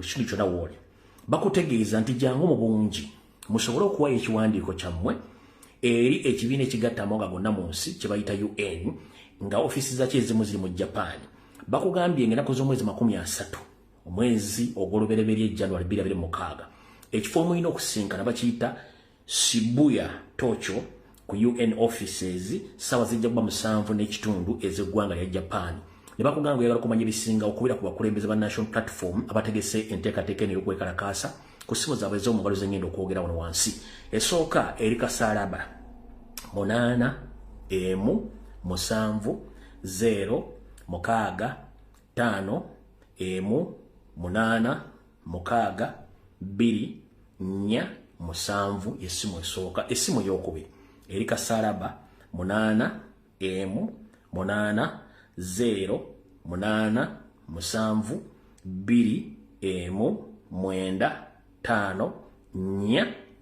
ekitundu kyonna wooli bakutegeeza nti jangu mu bungi musobole okuwa ekiwandiiko kyammwe eri ekibiina ekigatta amawanga gonna mu nsi kye bayita UN nga ofisi zakyo ezimu ziri mu Japan. Bakugambye ng'ennaku z'omwezi 30 omwezi ogw'olubereberye January 2026 ekifo omulina okusinkana bakiyita Shibuya Tokyo ku UN offices sawa zijja kuba 7 n'ekitundu ez'eggwanga lya Japan. Ne bakugamba yagala kumanya ebisinga okubira ku bakulembeze ba National Platform abategese enteekateeka eno y'okwekalakaasa ku ssimu zaabwe ez'omungalo z'engenda okwogera wano wansi. Esooka eri Kasaraba 8 1 7 0 6 5 1 8 6 2 4 7 yesimu esooka. Esimu ey'okubiri eri Kasaraba 8 1 8 0 8 7 2 1 9 5 4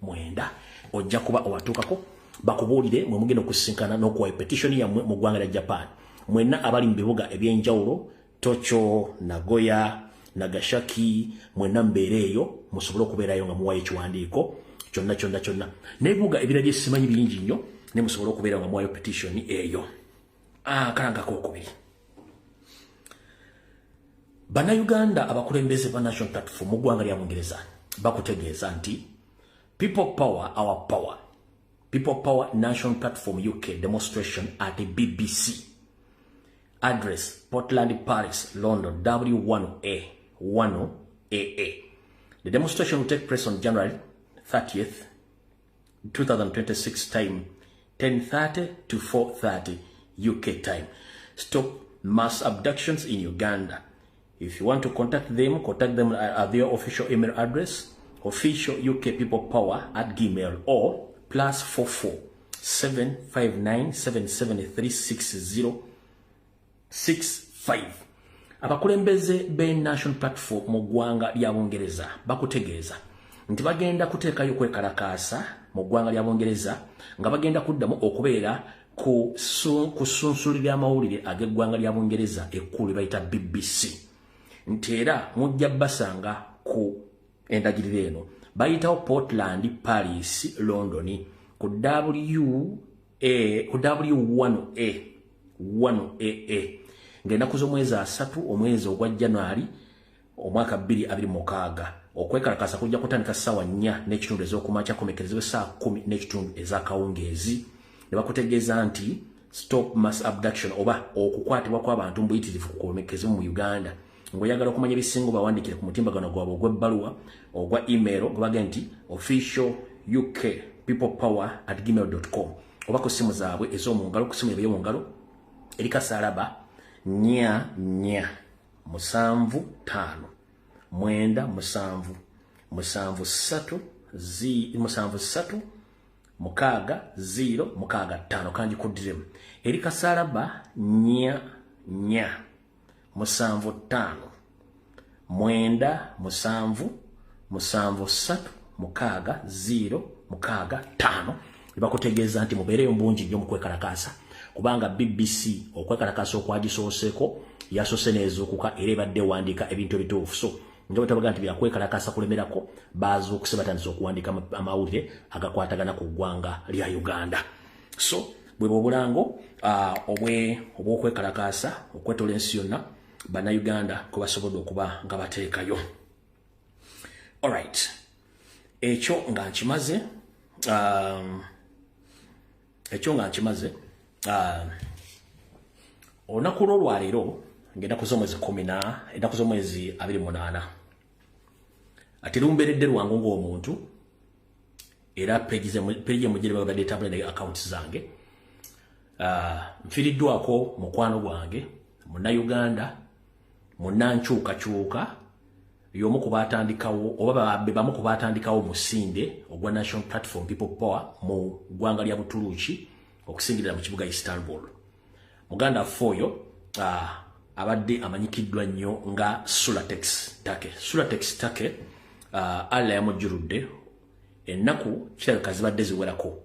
9. Ojja kuba owatuukako bakubuulire mwe mugenda okusinkana n'okuwa petition yammwe mu ggwanga lya Japan. Mwenna abali mu bibuga eby'enjawulo Tokyo, Nagoya, Nagasaki, mwenna mbeera eyo musobole okubeerayo nga muwayo ekiwandiiko kyonna. N'ebibuga ebirala bye simanyi bingi nnyo ne musobole okubeera nga muwayo petition eyo. Kalangako okubiri. Bannayuganda abakulembeze ba National Platform mu ggwanga lya Bungereza bakutegeeza nti People Power Our Power. People Power National Platform UK demonstration at the BBC. Address Portland, Paris, London, W1A 10AA. The demonstration will take place on January 30th, 2026 time 10:30 to 4:30 UK time. Stop mass abductions in Uganda. If you want to contact them at their official email address, official UK People Power @gmail or +44 759 773 6065. Abakulembeze be National Platform mu ggwanga lya Bungereza bakutegeeza nti bagenda kuteekayo kwekalakaasa mu ggwanga lya Bungereza nga bagenda kuddamu okubeera ku sunsulira amawulire ag'eggwanga lya Bungereza ekkulu bayita BBC. Nti era mujja basanga ku endagiriro eno bayitawo Portland, Paris, London ku W1A 10AA ng'ennaku z'omwezi 3 omwezi ogwa January omwaka 2026. Okwekalakaasa kujja kutandika ssaawa 4 n'ekitundu ez'okumakya kumekerezebwa ssaawa 10 n'ekitundu ez'akawungeezi. Ne bakutegeeza nti stop mass abduction oba okukwatibwa kw'abantu mu buyitirivu kukomekerezebwa mu Uganda. Ng'oyagala okumanya ebisinga bawandikire ku mutimbagano gwabwe ogw'ebbaluwa ogwa email gwe nti official UK People Power @gmail.com oba ku ssimu zaabwe ez'omungalo ku ssimu eyo mu ngalo eri Kasaraba 4 4 7 5 9 7 7 3 7 3 0 5 kanji kudiremu eri Kasaraba 4 4 7 5 9 7 7 3 0 5. Bakutegeeza nti mubeereyo mbungi nnyo mu kwekalakaasa kubanga BBC okwekalakaasa okwagisooseeko yasoose n'ezuukuka era ebadde ewandiika ebintu ebituufu. So nga batabaga nti byakwekalakaasa kulemerako bazuukuse batandise okuwandiika amawulire agakwatagana ku ggwanga lya Uganda. So bwe bwobulango obw'okwekalakaasa okwetola ensi yonna bannayuganda kwe basobodde okuba nga bateekayo. Alright, ekyo nga nkimaze olunaku lw'olwaleero ng'ennaku z'omwezi 10 ennaku z'omwezi 28 ate lumbeeredde lwangu ng'omuntu era peegi mugere babadde tabule ne accounts zange. Nfiiriddwako mukwano gwange munnayuganda munnankyukakyuka y'omu ku baatandikawo oba bamu ku baatandikawo musinde ogwa National Platform People Power mu ggwanga lya Butuluki okusingirira mu kibuga Istanbul. Muganda foyo abadde amanyikiddwa nnyo nga Sulatex Take alla yamujjuludde ennaku kirabika zibadde ziwerako.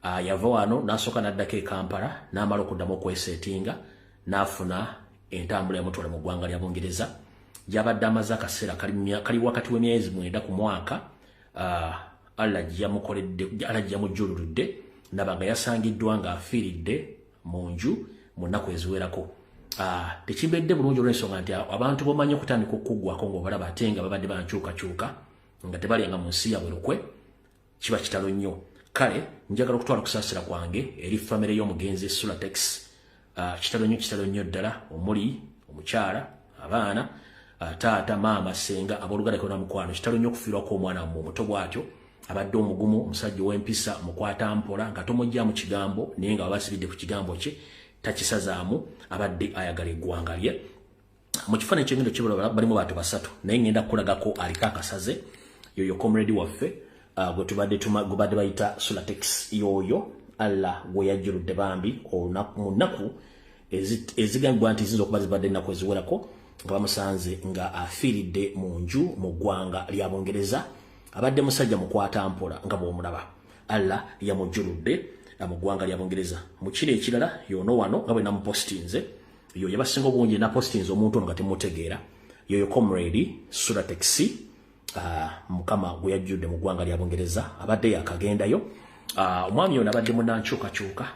Yava wano n'asooka n'addako e Kampala n'amala okuddamu okweseetinga n'afuna entambula yamutwala mu ggwanga lya Bungereza gyabadde amaze akaseera kali wakati w'emyezi 9 ku mwaka Allah gyamujjululudde nabaga yasangiddwa nga afiiridde mu nju mu nnaku eziwerako. Tekimbedde bulungi olw'ensonga nti abantu bomanyi okutandika okuggwako ng'obalaba ate nga babadde bankyukakyuka nga tebalyanga mu nsi yabwe lukwe, kiba kitalo nnyo. Kale njagala okutwala okusaasira kwange eri famire y'omugenzi Sulatex. Kitalo nnyo ddala, omuli omukyala, abaana, taata, maama, senga, abooluganda kona mukwano. Kitalo nnyo okufiirwako omwana omuto bw'atyo, abadde omugumu, omusajja ow'empisa, mukwata mpola, nga tomugya mu kigambo naye nga babasibidde ku kigambo kye takisazaamu, abadde ayagala eggwanga lye. Mu kifaananyi ky'engendo kibula balimu bantu basatu naye ngenda kulagako aliko akasaze, yoyo comrade waffe gwe tubadde bayita Sulatex. Yoyo Allah gwe yajjuludde bambi mu nnaku ezigambibwa nti ziyinza okuba zibadde ennaku eziwerako nga bamusanze nga afiiridde mu nju mu ggwanga lya Bungereza. Abadde musajja mukwata mpola nga bw'omulaba. Allah yamujjuludde mu ggwanga lya Bungereza. Mu kiro ekirala yono wano nga bwe namupostinze, yo yabasinga obungi napostinze omuntu ono nga temutegeera, yoyo comrade Sulatex, mukama gwe yajjudde mu ggwanga lya Bungereza, abadde yakagendayo. Omwami ono abadde munankyukakyuka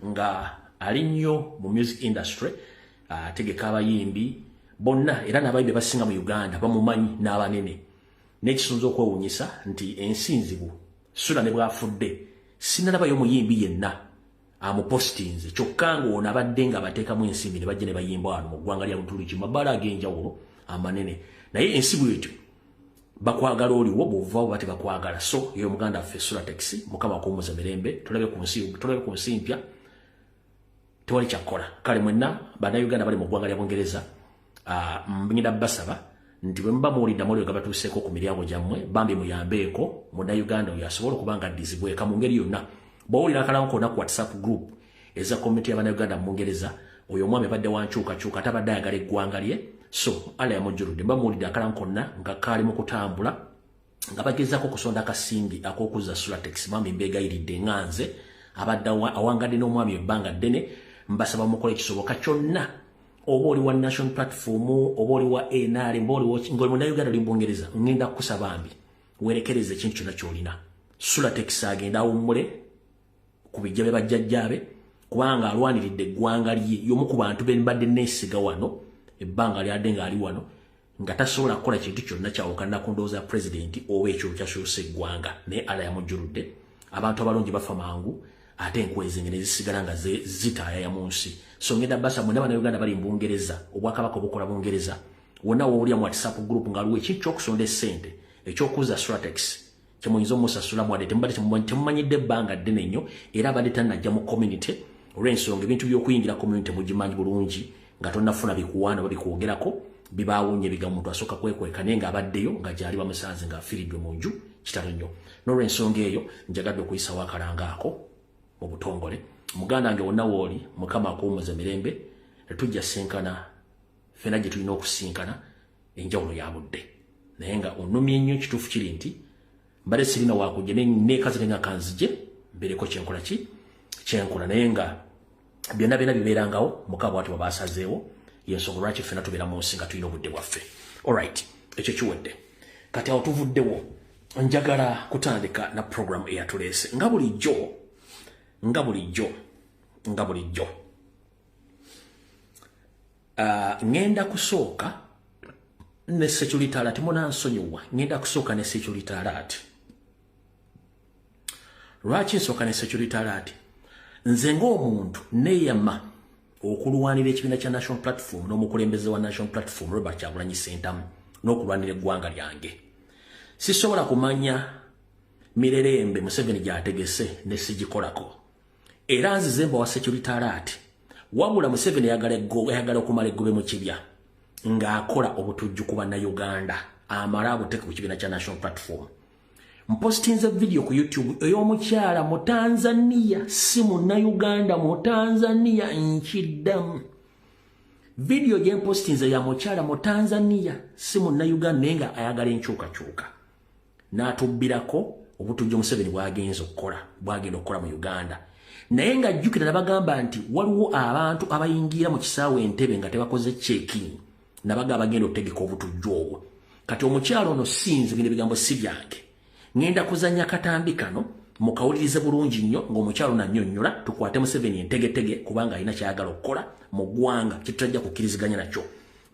nga ali nnyo mu music industry, ategeka abayimbi bonna era n'abayimbi basinga mu Uganda bamumanyi n'abanene. N'ekisunza okwewuunyisa nti ensinzibu Sula ne bw'afudde sinalabayo omuyimbi yenna amupostinze, kyokka ng'ono abadde nga bateekamu ensimbi ne bajja ne bayimba wano mu ggwanga lya Butuluki mabbala ag'enjawulo amanene. Naye ensi bw'etyo bakwagala oliwo bw'ovaawo bate bakwagala. So yoyo muganda waffe Sulatex, mukama akuumuza mirembe, tulabe ku nsi mpya, tewali kyakkola. Kale mwenna bannayuganda bali mu ggwanga lya Bungereza, ngenda basaba nti bwe muba muwulidde amaliro gabatuuseeko ku miryango gyammwe, bambi muyambeeko munnayuganda oyo asobole okuba nga addizibweka mu ngeri yonna. Bw'owulira akalango konna ku WhatsApp group eza komiti y'abannayuganda mu Bungereza, oyo omwami abadde wankyukakyuka atabadde ayagala eggwanga lye. So Allah yamujjuludde, mba muwulidde akalango konna nga kaali mu kutambula nga bagezaako okusonda akasimbi ak'okuzza Sulatex. Bambi mbeegayiridde nganze abadde awangadde n'omwami ebbanga ddene, mbasaba mukola ekisoboka kyonna. Oba oli wa national platform, oba oli wa NRM, ng'oli munnayuganda oli mu Bungereza, ngenda kukusaba mbi weerekereze ekintu kyonna ky'olina. Sulatex agenda awummule ku bijja bye bajjajjaabe, kubanga alwaniridde eggwanga lye, y'omu ku bantu be mbadde neesiga wano ebbanga lyadde ng'ali wano, nga tasobola kukola kintu kyonna kyawukana ku ndowooza ya pulezidenti oba ekyo kyasuusa eggwanga. Naye Allah yamujjuludde. Abantu abalungi bafa mangu, ate enkwezi ne zisigala nga zitaayaya mu nsi. So ngenda basa mwenna bannayuganda bali mu Bungereza, obwakabaka obukola Bungereza, wonna woowulira mu WhatsApp group ng'aliwo ekintu ky'okusonda essente eky'okuzza Sulatex kyemuyinza omusasula mwadde temumanyidde ebbanga ddene nnyo, era abadde tannajja mu community olw'ensonga ebintu by'okuyingira community mugimanyi bulungi nga tonnafuna bikuwaana oba bikwogerako, bibaawunye biga omuntu asooka kwekweka, naye ng'abaddeyo nga gyali bamusanze ng'afiiriddwe mu nju kitalo nnyo. N'olw'ensonga eyo njagadde okuyisawo akalanga ako mu butongole. Muganda wange wonna wooli, mukama akuumuze mirembe, tetujja senkana ffenna gye tulina okusinkana enjawulo ya budde. Naye nga onnumye nnyo, ekituufu kiri nti mbadde sirina wakujja neekaze nga kanzije mbeereko kyenkola, naye nga byonna bibeerangawo mukama bw'atyo bwe baasazeewo, y'ensonga lwaki ffenna tubeera mu nsi nga tulina obudde bwaffe. Alright, ekyo kiwedde. Kati awo tuvuddewo, njagala kutandika na program eyatuleese nga bulijjo. Ngenda kusooka ne security alert, munansonyiwa, ngenda kusooka ne security alert. Lwaki nsooka ne security alert? Nze ng'omuntu neeyama okulwanira ekibiina kya National Platform n'omukulembeze wa National Platform Robert Kyagulanyi Ssentamu n'okulwanira eggwanga lyange. Sisobola kumanya mirerembe Museveni gy'ategese ne sigikolako. Era nzize mbawa security alert, wabula Museveni ayagala okumala eggobe mu kibya ng'akola obutujju ku bannayuganda, amala abuteeke ku kibiina kya National Platform. Mpostinze video ku YouTube ey'omukyala mu Tanzania, si munnayuganda, mu Tanzania nkiddamu. Video gye mpostinze ya mukyala mu Tanzania, si munnayuganda naye nga ayagala enkyukakyuka. N'atubbirako obutujju Museveni bwagenda okukola mu Uganda. Naye nga jjukira nabagamba nti waliwo abantu abayingira mu kisaawe Entebbe nga tebakoze checking nabaga abagenda otegeka obutujju obwo kati omukyalo ono sinze bino ebigambo si byange ngenda kuzanya katambi kano mukawulirize bulungi nnyo ng'omukyalo nannyonnyola tukwate Museveni entegetege kubanga alina kyayagala okukola mu ggwanga kitajja kukkiriziganya nakyo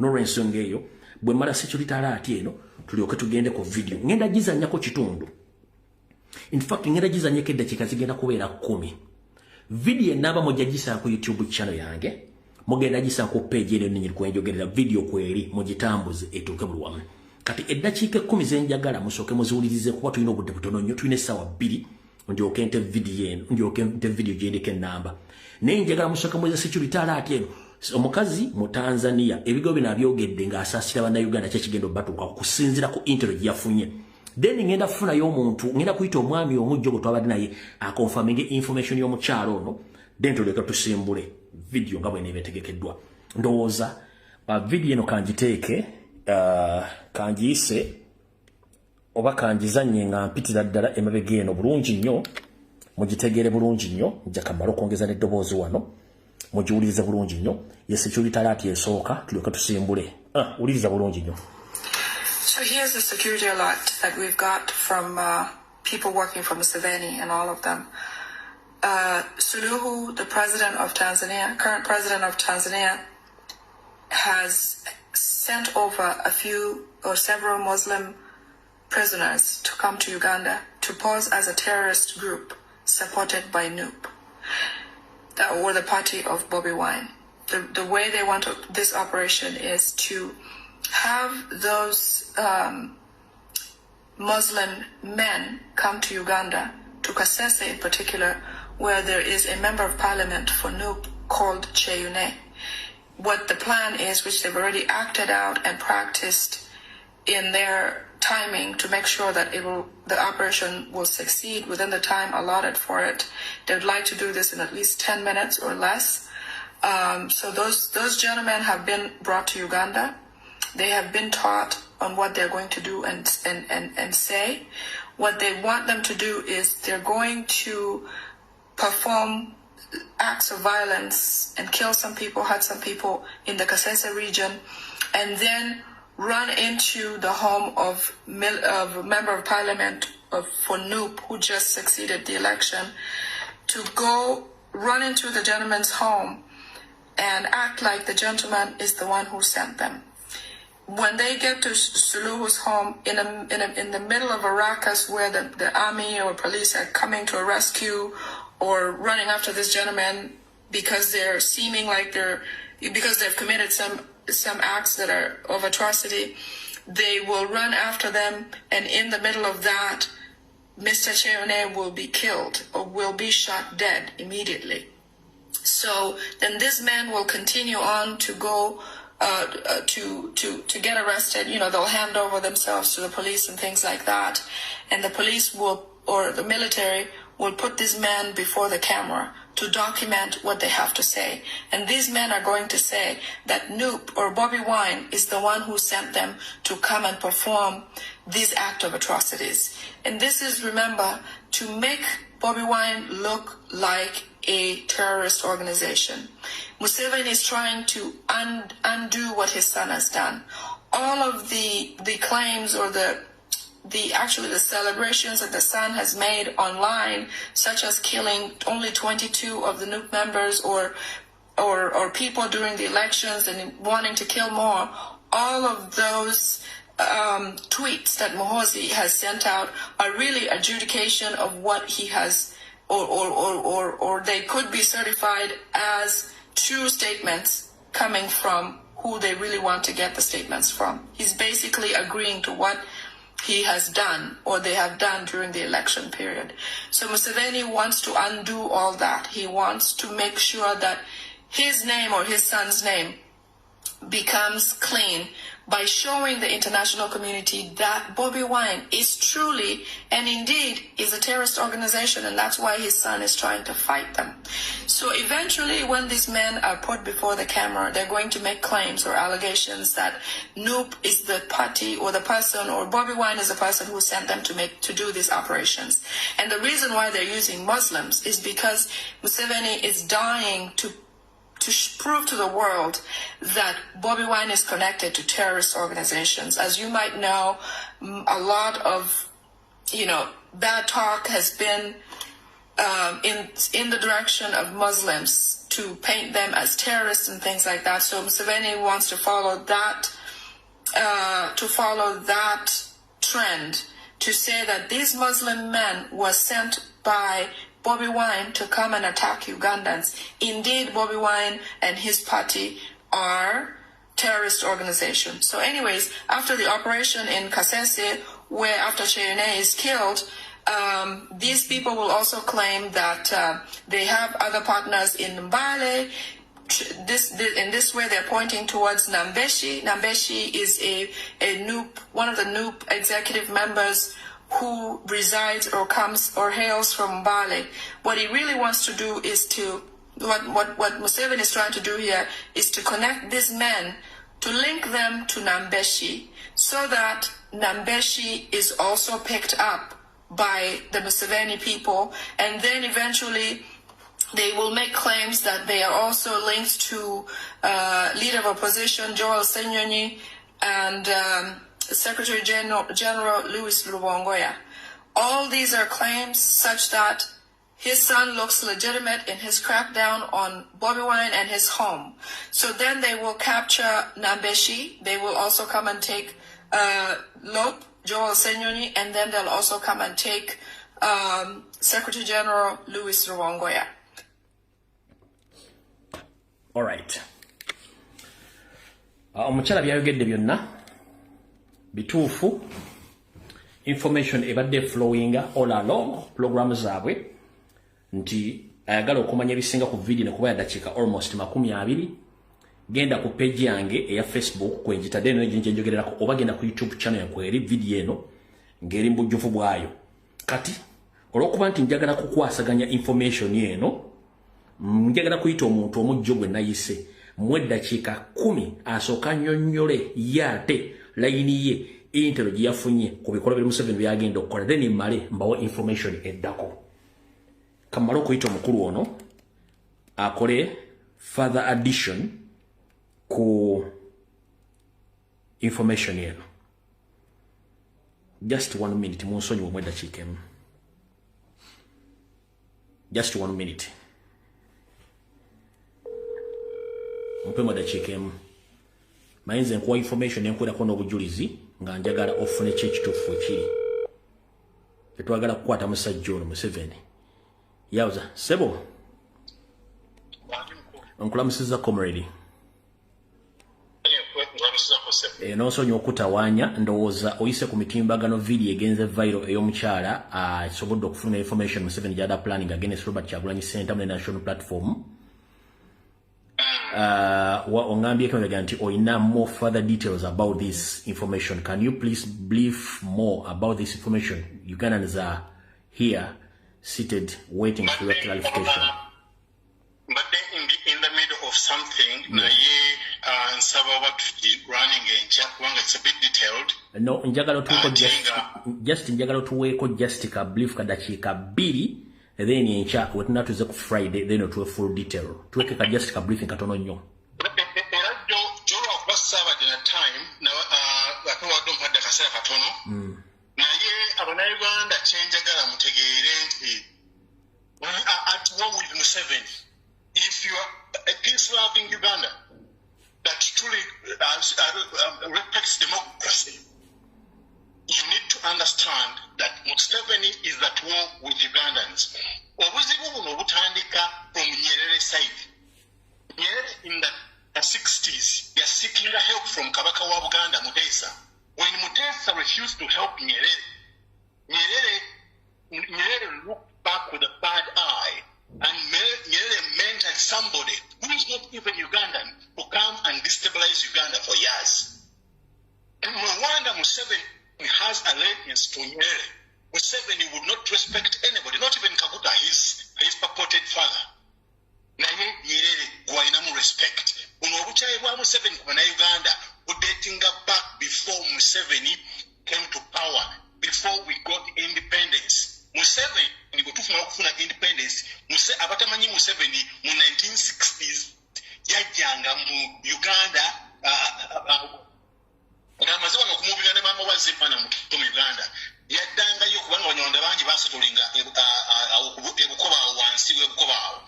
n'olw'ensonga eyo bwe mmala security alert eno tulyoke tugende ku video ngenda gizanyako kitundu in fact ngenda gizanyako eddakiika zigenda kubeera 10 video enaba mujja gisanga ku YouTube channel yange mugenda gisanga ku page eno nyiri kwenjogerera video kweri mugitambuze etuuke buli wamu kati eddakiika 10 zenjagala musooke muziwulirize kuba tulina obudde butono nnyo tulina essaawa 2 ndyoke nte video eno ndyoke nte video gyendeko ennamba naye njagala musooke muweza security alert eno omukazi mu Tanzania ebigo bino abyogedde ng'asaasira bannayuganda kyekigenda obbatuuka kusinziira ku intero gye yafunye then ngenda kufunayo omuntu ngenda kuyita omwami omujjo gwe twabadde naye akonfaminge information y'omukyalo ono then tuleka tusimbule video nga bwene ebetegekeddwa ndowooza video eno kanjiteeke kanjiyise oba kanjizanye nga mpitira ddala emabega eno bulungi nnyo mugitegeere bulungi nnyo nja kamala okwongeza n'eddoboozi wano mugiwulirize bulungi nnyo ye security alert esooka tulyoke tusimbule wuliriza bulungi nnyo. So here's the security alert that we've got from people working for Museveni and all of them. Suluhu, the president of Tanzania, current president of Tanzania, has sent over a few or several Muslim prisoners to come to Uganda to pose as a terrorist group supported by NUP, or the party of Bobby Wine. The way they want this operation is to have those Muslim men come to Uganda, to Kasese in particular, where there is a member of parliament for NUP called Cheyune. What the plan is, which they've already acted out and practiced in their timing to make sure that the operation will succeed within the time allotted for it. They would like to do this in at least 10 minutes or less. So those gentlemen have been brought to Uganda. They have been taught on what they're going to do and say. What they want them to do is they're going to perform acts of violence and kill some people, hurt some people in the Kasese region, and then run into the home of a member of parliament for NUP who just succeeded the election, to go run into the gentleman's home and act like the gentleman is the one who sent them. When they get to Suluhu's home, in the middle of a ruckus where the army or police are coming to a rescue or running after this gentleman because they're seeming like because they've committed some acts that are of atrocity, they will run after them, and in the middle of that, Mr. Cheyune will be killed or will be shot dead immediately. So then this man will continue on to go to get arrested. You know, they'll hand over themselves to the police and things like that, and the police will, or the military will put this man before the camera to document what they have to say. And these men are going to say that NUP or Bobby Wine is the one who sent them to come and perform this act of atrocities. And this is, remember, to make Bobby Wine look like a terrorist organization. Museveni is trying to undo what his son has done. All of the claims or the celebrations that the son has made online, such as killing only 22 of the NUP members or people during the elections and wanting to kill more, all of those tweets that Muhoozi has sent out are really adjudication of what he has, or they could be certified as true statements coming from who they really want to get the statements from. He's basically agreeing to what he has done or they have done during the election period. So Museveni wants to undo all that. He wants to make sure that his name or his son's name becomes clean by showing the international community that Bobby Wine is truly and indeed is a terrorist organization, and that's why his son is trying to fight them. So eventually, when these men are put before the camera, they're going to make claims or allegations that NUP is the party or the person, or Bobby Wine is the person who sent them to do these operations. And the reason why they're using Muslims is because Museveni is dying to to prove to the world that Bobby Wine is connected to terrorist organizations. As you might know, a lot of, bad talk has been in the direction of Muslims to paint them as terrorists and things like that. So Museveni wants to follow that trend, to say that these Muslim men were sent by Bobby Wine to come and attack Ugandans. Indeed, Bobby Wine and his party are terrorist organizations. So anyways, after the operation in Kasese, where after Cheyenne is killed, these people will also claim that they have other partners in Mbale. In this way, they're pointing towards Nambeshi. Nambeshi is a NUP, one of the NUP executive members who resides or comes or hails from Mbale. What he really wants to do is what Museveni is trying to do here is to connect these men, to link them to Nambeshi, so that Nambeshi is also picked up by the Museveni people, and then eventually they will make claims that they are also linked to leader of opposition Joel Senyonyi and Secretary General Louis Rubongoya. All these are claims such that his son looks legitimate in his crackdown on Bobby Wine and his home. So then they will capture Nambeshi. They will also come and take Lope, Joel Senyonyi, and then they'll also come and take Secretary General Louis Rubongoya. All right. Omukyala byayogedde byonna bituufu. Information ebadde flowing all along program zaabwe nti ayagala okumanya ebisinga ku video ne kuba ya dakiika almost 20. Genda ku page yange eya Facebook kwenjitadde eno njenjogererako, oba genda ku YouTube channel yankweri video eno ngeri mbujjufu bwayo. Kati olwokuba nti njagala kukwasaganya information eno, njagala kuyita omuntu omujjo gwe nayise mu eddakiika 10 asooka nnyonnyole yate layini ye intero gye yafunye ku bikolwa bya Museveni byagenda okukola, then mmale mbawo information eddako. Kamala okuyita omukulu ono akole further addition ku information eno. Just 1 minute, munsonyi omwe eddakiika emu. Just 1 minute. Mpema dakiika emu. Mayinza nkuwa information enkwirako n'obujulizi nga njagala ofune kyekituufu ekiri. Tetwagala kukwata musajja ono Museveni. Yawuza, sebo? Nkulamusiza comrade. N'osonyiwa okutawaanya, ndowooza oyise ku mitimbagano video egenze viral ey'omukyala asobodde okufuna information Museveni gy'ada planning against Robert Kyagulanyi Center mu national platform. Ongambye kemega nti oyina more further details about this information. Can you please brief more about this information? Ugandans are here seated waiting for your clarification. But then in the middle of something, it's a bit detailed. No, njagala tuweeko just ka brief kadakiika 2, then enkya wetunna tuze ku Friday, then otuwe full detail. Tuweke ka just ka briefing katono nnyo. At war with Museveni, if you are a peace-loving Uganda that truly respects democracy, you need to understand that Museveni is at war with Ugandans. Obuzibu buno butandika from Nyerere's side. Nyerere in the 60s, they are seeking help from Kabaka wa Buganda, Mutesa. When Mutesa refused to help Nyerere looked back with a bad eye, and Nyerere mentored somebody who is not even Ugandan to come and destabilize Uganda for years. And Rwanda Museveni has allegiance to Nyerere. Museveni would not respect anybody, not even Kaguta, his purported father. Naye Nyerere gwainamu respect. Unobuchaye bwa Museveni kwa na Uganda dating back before Museveni came to power, before we got independence. Museveni ni kutufuna kufuna independence. Abatamanyi Museveni mu 1960s yajjanga mu Uganda ng'amaze wano okumubira ne maama wa Zimana mu Uganda yaddangayo kubanga Abanyarwanda bangi basotolinga ebukoba awo wansi w'ebukoba awo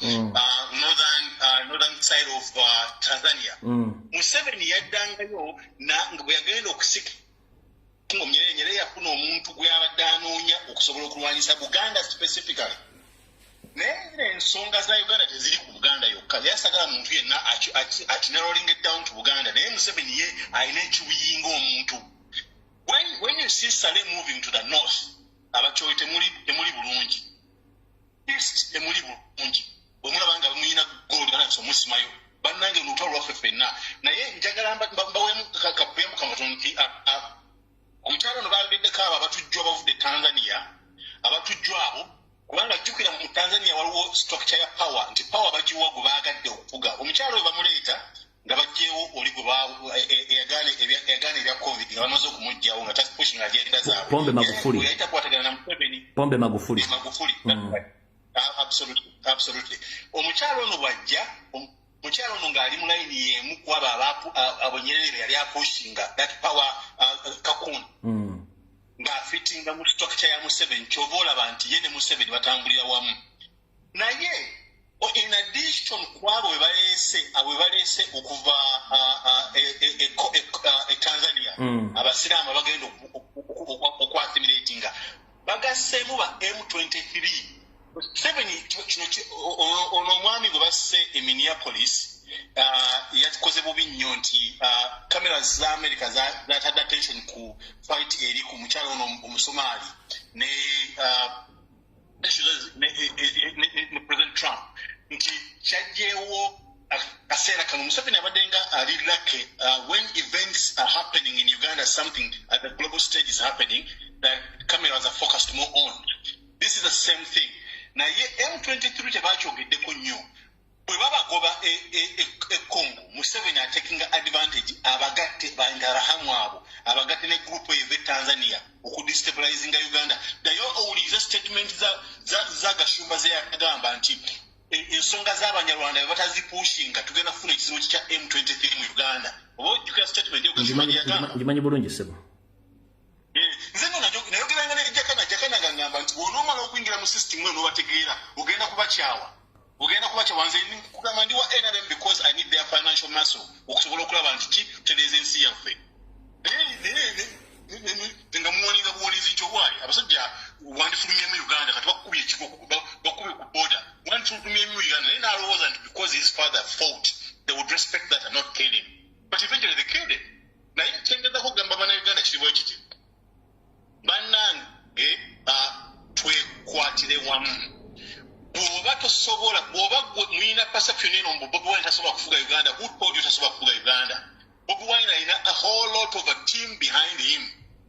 northern side of Tanzania. Museveni yaddangayo nga bwe yagenda okusika Nyerere yafuna omuntu gwe yabadde anoonya okusobola okulwanyisa Buganda specifically. Naye ensonga za Uganda teziri ku Buganda yokka. Yasagala muntu yenna narrowing it down to Buganda. Naye Museveni ye alina ekibuyinga omuntu. When you see Saleh moving to the north, abachoyi temuli bulungi. East temuli bulungi. Omulaba nga muyina gold kana somusimayo. Bannange olutalo lwaffe ffenna. Naye njagala mbawemu kakapemu kamatonti omukyalo ono baageddeko abo abatujjwa bavudde Tanzania abatujjwa abo kubanga jjukira mu Tanzania waliwo structure ya power nti power bagiwa gwe baagadde okufuga omukyalo we bamuleeta nga bajjeewo oli gwe eyagaana ebya covid nga bamaze okumugjawo nga tapushing agenda zaabwe Pombe Magufuli yayita kwatagana na Museveni Pombe Magufuli absolutely omukyalo ono bwajja omukyalo ono ng'ali mu layini y'emu ku abo abonyerere yali apushinga that power kakuni ng'afitinga mu structure ya Museveni kyova olaba nti ye ne Museveni batambulira wamu naye in addition ku abo bwe baleese okuva Tanzania abasiraamu bagenda okwasimulatinga bagasseemu ba M23 ono omwami gwe basse e Minneapolis yakoze bubi nnyo nti kamera za America zatadde attention ku fight eri ku mukyalo ono omusomaali ne President Trump nti kyajjeewo akaseera kano Museveni abadde nga ali lucky when events are happening in Uganda, something at the global stage is happening, that cameras are focused more on. This is the same thing. Naye M23 tebakyogeddeko nnyo bwe babagoba Congo Museveni atakinga advantage abagatte bandarahamu abo abagatte ne group eve Tanzania okudestabilizinga Uganda dayo owuliza statement za Gashumba ze yagamba nti ensonga z'Abanyarwanda batazipushinga tugenda kufuna ekizibu kya M23 mu Uganda obo jukira statement yo Gashumba yagamba ngimanyi bulungi sebo nze nayogeranga jakana gangamba nti bw'onoomala okuyingira mu system eno obategeera ogenda kubakyawa nze kugamba ndi wa NRM because I need their financial muscle okusobola okulaba nti ki tutereeza ensi yaffe nga muwaninga buwolizi nti owaayi abasajja wandifulumye mu Uganda kati bakubye ekiko bakubye ku border wandifulumye mu Uganda naye n'alowooza nti because his father fought they would respect that and not kill him but eventually they killed him naye kyengezako kugamba bannayuganda kiriwo ekiti bannange twekwatire wamu bw'oba tosobola bw'oba mulina perception eno mbu Bobi Wine tasobola kufuga Uganda who told you tasobola kufuga Uganda Bobi Wine alina a whole lot of a team behind him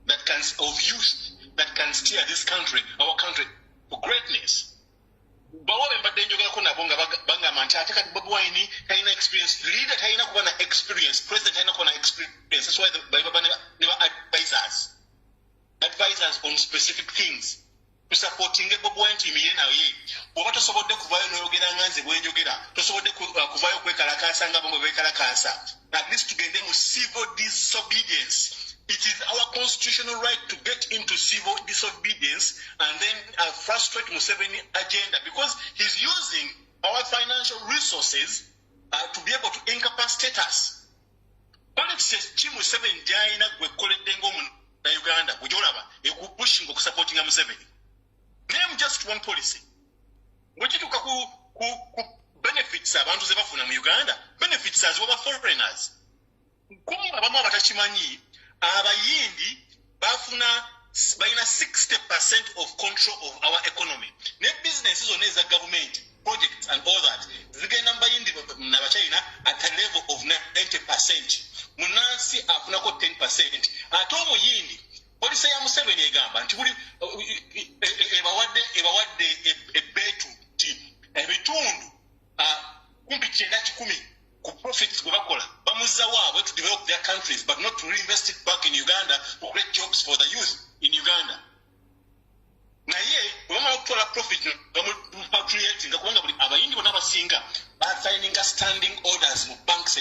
that can steer this country our country for greatness bawabe mbadde njogerako nabo nga bagamba nti ate kati Bobi Wine talina experience leader talina kuba na experience president talina kuba na experience that's why they were advisors on specific things supporting Bobi Wine team ye naye bw'oba tosobodde kuvaayo n'oyogera nga nze bwenjogera tosobodde kuvaayo kwekalakaasa nga bamwe beekalakaasa at least tugende mu civil disobedience. It is our constitutional right to get into civil disobedience and then frustrate Museveni agenda because he's using our financial resources to be able to incapacitate us. Politics chi Museveni jaina gwekoledde ng'omu na Uganda gujolaba ekupushing okusupportinga Museveni. Name just one policy. Wekituka ku benefits abantu ze bafuna mu Uganda, benefits as well foreigners. Kumba abamu abatakimanyi abayindi bafuna bayina 60% of control of our economy. Ne businesses on the government projects and all that. Zigenda mbayindi na bachina at a level of 90%. Munansi afunako 10%. Ate omuyindi polisi ya Museveni egamba nti buli ebawadde ebetu ti ebitundu kumpi 9 ku profits gwe bakola bamuzza waabwe to develop their countries but not to reinvest it back in Uganda to create jobs for the youth in Uganda. Naye bwamala okutola profit bamupatriating nga kubanga buli abayindi bonna abasinga basigninga standing orders mu banks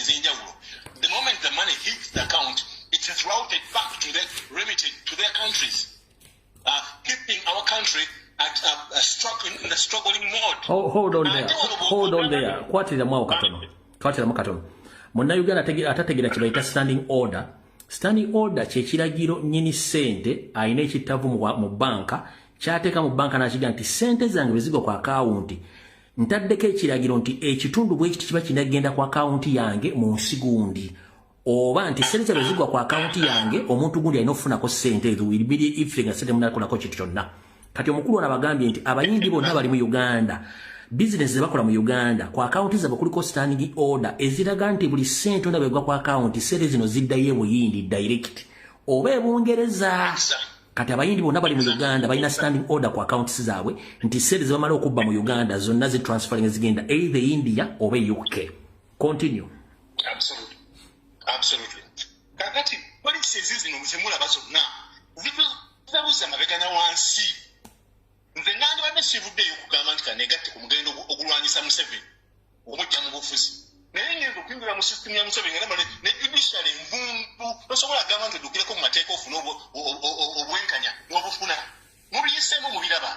keeping our country at in the struggling mode. Hold on there. Kwatira mwa katono. Muna Uganda atategera kibaita standing order. Standing order kyekiragiro nyini sente ayina ekitavu mu banka kyateka mu banka n'akiga nti sente zange bezigwa ku account ntaddeko ekiragiro nti ekitundu bwe kiba kinagenda ku account yange mu nsi gundi oba nti sente bezigwa ku account yange omuntu gundi alina okufunako sente ezo wilibiri ife nga sente munakolako kintu kyonna. Kati omukulu anabagambye nti abayindi bonna bali mu Uganda business zebakola mu Uganda ku account zabo kuliko standing order eziraga nti buli sente ndabegwa ku account sente zino ziddayo buyindi direct oba ebungereza. Kati abayindi bonna bali mu Uganda balina standing order ku accounts zaabwe nti sente zibamala okubba mu Uganda zonna zi transferring zigenda either India oba UK. Continue. Absolutely. Kakati policy zino mzimula bazonna zibuza mabegana wansi. Nze ngandi banashivuddeyo okugamba nti kanegatti ku mugendo ogulwanyisa Museveni omujja mu bufuzi naye ngendo kwingira mu system ya Museveni ngamba ne judicial envumbu tosobola kugamba nti oddukireko mu mateeka ofuna obwenkanya n'obufuna mubiyisemu mubiraba.